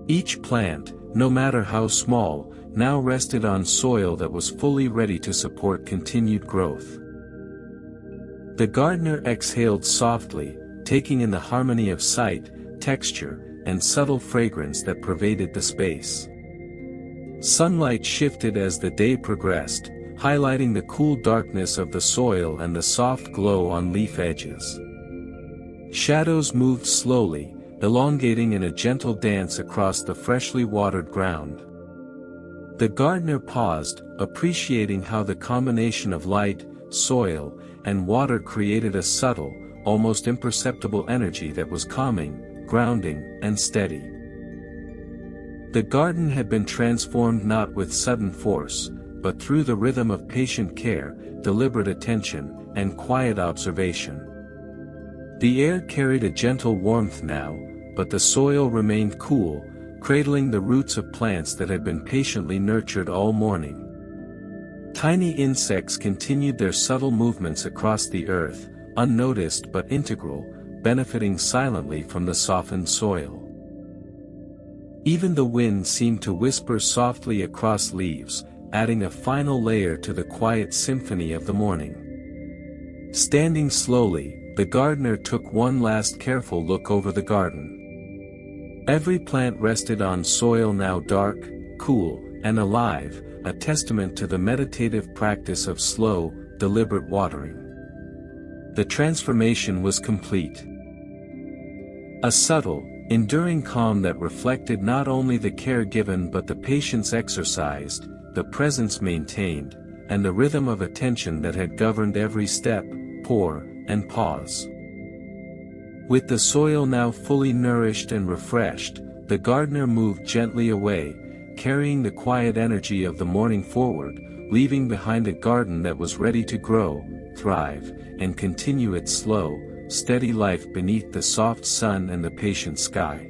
Each plant, no matter how small, now rested on soil that was fully ready to support continued growth. The gardener exhaled softly, taking in the harmony of sight, texture, and subtle fragrance that pervaded the space. Sunlight shifted as the day progressed, highlighting the cool darkness of the soil and the soft glow on leaf edges. Shadows moved slowly, elongating in a gentle dance across the freshly watered ground. The gardener paused, appreciating how the combination of light, soil, and water created a subtle, almost imperceptible energy that was calming, grounding, and steady. The garden had been transformed not with sudden force, but through the rhythm of patient care, deliberate attention, and quiet observation. The air carried a gentle warmth now, but the soil remained cool, cradling the roots of plants that had been patiently nurtured all morning. Tiny insects continued their subtle movements across the earth, unnoticed but integral, benefiting silently from the softened soil. Even the wind seemed to whisper softly across leaves, adding a final layer to the quiet symphony of the morning. Standing slowly, the gardener took one last careful look over the garden. Every plant rested on soil now dark, cool, and alive, a testament to the meditative practice of slow, deliberate watering. The transformation was complete. A subtle, enduring calm that reflected not only the care given but the patience exercised, the presence maintained, and the rhythm of attention that had governed every step, pour, and pause. With the soil now fully nourished and refreshed, the gardener moved gently away, carrying the quiet energy of the morning forward, leaving behind a garden that was ready to grow, thrive, and continue its slow, steady life beneath the soft sun and the patient sky.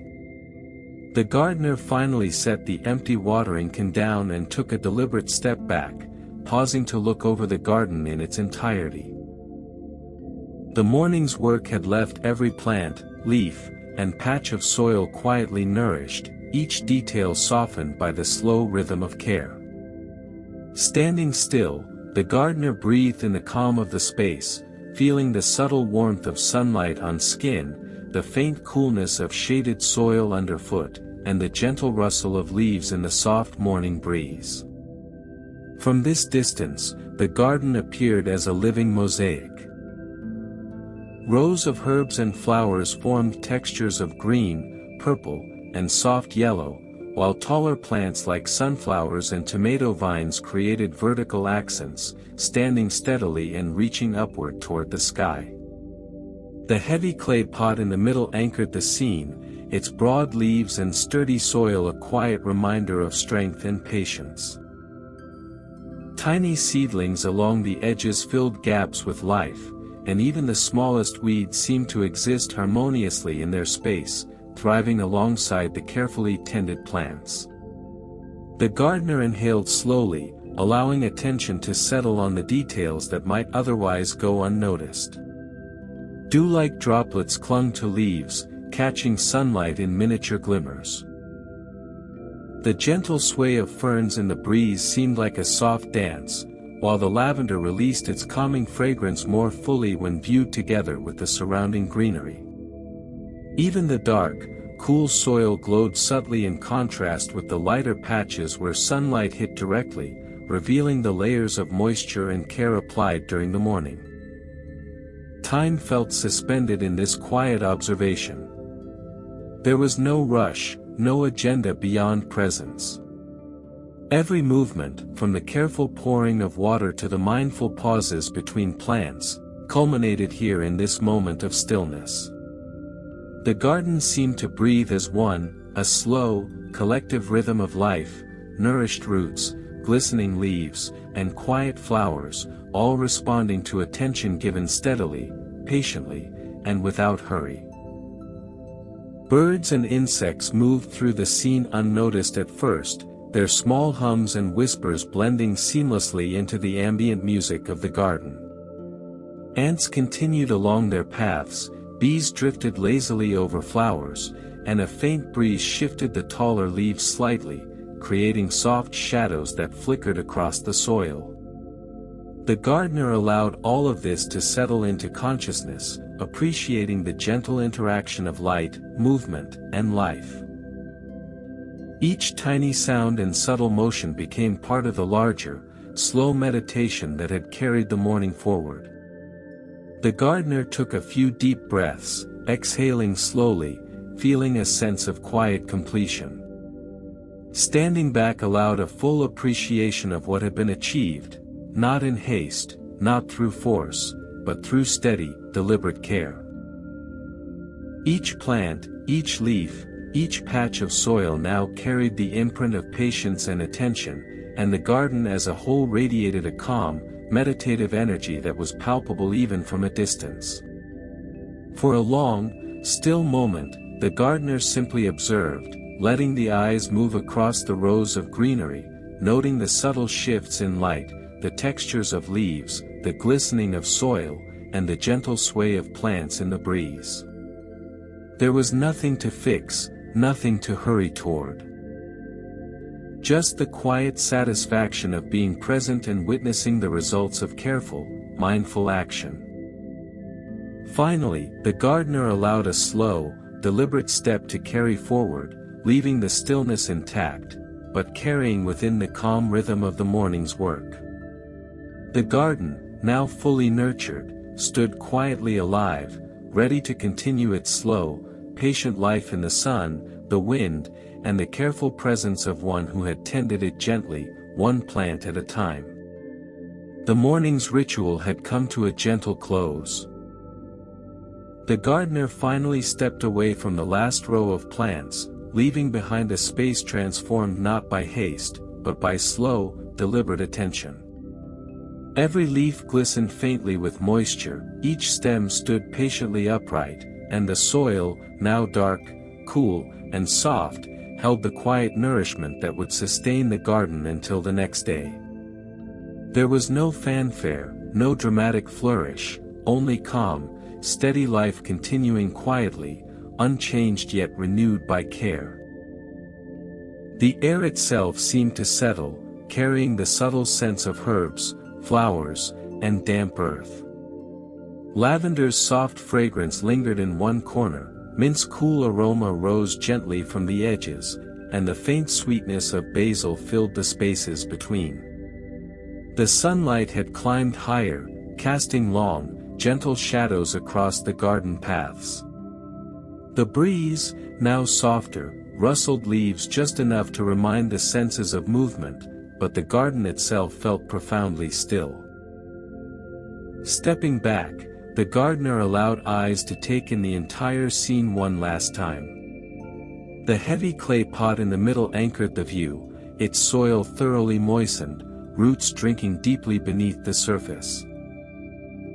The gardener finally set the empty watering can down and took a deliberate step back, pausing to look over the garden in its entirety. The morning's work had left every plant, leaf, and patch of soil quietly nourished, each detail softened by the slow rhythm of care. Standing still, the gardener breathed in the calm of the space, feeling the subtle warmth of sunlight on skin, the faint coolness of shaded soil underfoot, and the gentle rustle of leaves in the soft morning breeze. From this distance, the garden appeared as a living mosaic. Rows of herbs and flowers formed textures of green, purple, and soft yellow, while taller plants like sunflowers and tomato vines created vertical accents, standing steadily and reaching upward toward the sky. The heavy clay pot in the middle anchored the scene, its broad leaves and sturdy soil a quiet reminder of strength and patience. Tiny seedlings along the edges filled gaps with life, and even the smallest weeds seemed to exist harmoniously in their space, thriving alongside the carefully tended plants. The gardener inhaled slowly, allowing attention to settle on the details that might otherwise go unnoticed. Dew-like droplets clung to leaves, catching sunlight in miniature glimmers. The gentle sway of ferns in the breeze seemed like a soft dance, while the lavender released its calming fragrance more fully when viewed together with the surrounding greenery. Even the dark, cool soil glowed subtly in contrast with the lighter patches where sunlight hit directly, revealing the layers of moisture and care applied during the morning. Time felt suspended in this quiet observation. There was no rush, no agenda beyond presence. Every movement, from the careful pouring of water to the mindful pauses between plants, culminated here in this moment of stillness. The garden seemed to breathe as one, a slow, collective rhythm of life, nourished roots, glistening leaves, and quiet flowers, all responding to attention given steadily, patiently, and without hurry. Birds and insects moved through the scene unnoticed at first, their small hums and whispers blending seamlessly into the ambient music of the garden. Ants continued along their paths, bees drifted lazily over flowers, and a faint breeze shifted the taller leaves slightly, creating soft shadows that flickered across the soil. The gardener allowed all of this to settle into consciousness, appreciating the gentle interaction of light, movement, and life. Each tiny sound and subtle motion became part of the larger, slow meditation that had carried the morning forward. The gardener took a few deep breaths, exhaling slowly, feeling a sense of quiet completion. Standing back allowed a full appreciation of what had been achieved, not in haste, not through force, but through steady, deliberate care. Each plant, each leaf, each patch of soil now carried the imprint of patience and attention, and the garden as a whole radiated a calm, meditative energy that was palpable even from a distance. For a long, still moment, the gardener simply observed, letting the eyes move across the rows of greenery, noting the subtle shifts in light, the textures of leaves, the glistening of soil, and the gentle sway of plants in the breeze. There was nothing to fix, nothing to hurry toward. Just the quiet satisfaction of being present and witnessing the results of careful, mindful action. Finally, the gardener allowed a slow, deliberate step to carry forward, leaving the stillness intact, but carrying within the calm rhythm of the morning's work. The garden, now fully nurtured, stood quietly alive, ready to continue its slow, patient life in the sun, the wind, and the careful presence of one who had tended it gently, one plant at a time. The morning's ritual had come to a gentle close. The gardener finally stepped away from the last row of plants, leaving behind a space transformed not by haste, but by slow, deliberate attention. Every leaf glistened faintly with moisture, each stem stood patiently upright, and the soil, now dark, cool, and soft, held the quiet nourishment that would sustain the garden until the next day. There was no fanfare, no dramatic flourish, only calm, steady life continuing quietly, unchanged yet renewed by care. The air itself seemed to settle, carrying the subtle scents of herbs, flowers, and damp earth. Lavender's soft fragrance lingered in one corner, mint's cool aroma rose gently from the edges, and the faint sweetness of basil filled the spaces between. The sunlight had climbed higher, casting long, gentle shadows across the garden paths. The breeze, now softer, rustled leaves just enough to remind the senses of movement, but the garden itself felt profoundly still. Stepping back, the gardener allowed eyes to take in the entire scene one last time. The heavy clay pot in the middle anchored the view, its soil thoroughly moistened, roots drinking deeply beneath the surface.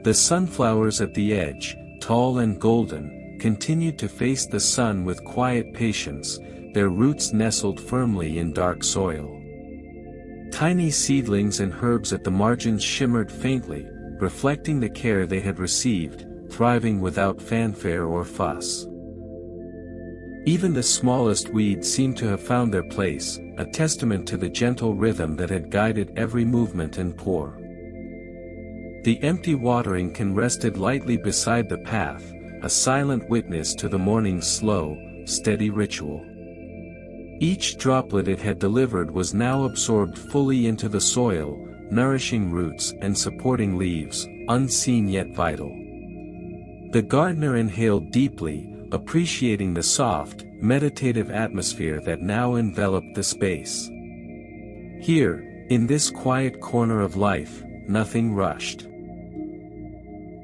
The sunflowers at the edge, tall and golden, continued to face the sun with quiet patience, their roots nestled firmly in dark soil. Tiny seedlings and herbs at the margins shimmered faintly, reflecting the care they had received, thriving without fanfare or fuss. Even the smallest weeds seemed to have found their place, a testament to the gentle rhythm that had guided every movement and pour. The empty watering can rested lightly beside the path, a silent witness to the morning's slow, steady ritual. Each droplet it had delivered was now absorbed fully into the soil, nourishing roots and supporting leaves, unseen yet vital. The gardener inhaled deeply, appreciating the soft, meditative atmosphere that now enveloped the space. Here, in this quiet corner of life, nothing rushed.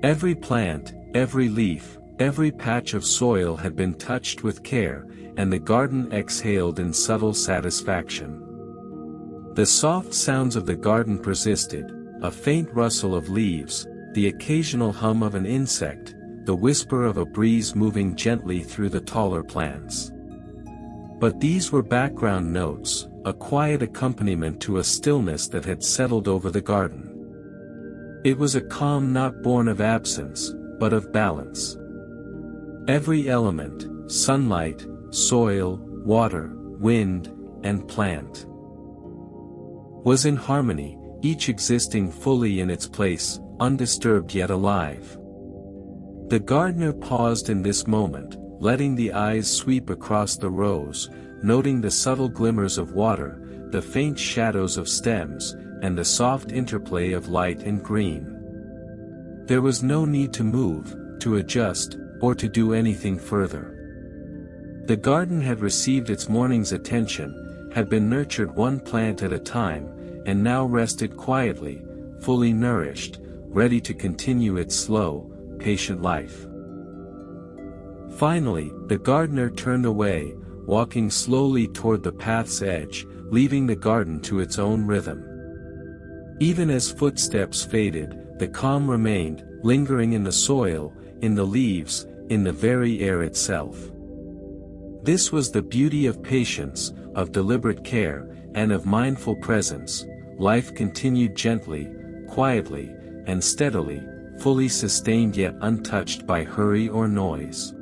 Every plant, every leaf, every patch of soil had been touched with care, and the garden exhaled in subtle satisfaction. The soft sounds of the garden persisted, a faint rustle of leaves, the occasional hum of an insect, the whisper of a breeze moving gently through the taller plants. But these were background notes, a quiet accompaniment to a stillness that had settled over the garden. It was a calm not born of absence, but of balance. Every element, sunlight, soil, water, wind, and plant, was in harmony, each existing fully in its place, undisturbed yet alive. The gardener paused in this moment, letting the eyes sweep across the rows, noting the subtle glimmers of water, the faint shadows of stems, and the soft interplay of light and green. There was no need to move, to adjust, or to do anything further. The garden had received its morning's attention, had been nurtured one plant at a time, and now rested quietly, fully nourished, ready to continue its slow, patient life. Finally, the gardener turned away, walking slowly toward the path's edge, leaving the garden to its own rhythm. Even as footsteps faded, the calm remained, lingering in the soil, in the leaves, in the very air itself. This was the beauty of patience, of deliberate care, and of mindful presence. Life continued gently, quietly, and steadily, fully sustained yet untouched by hurry or noise.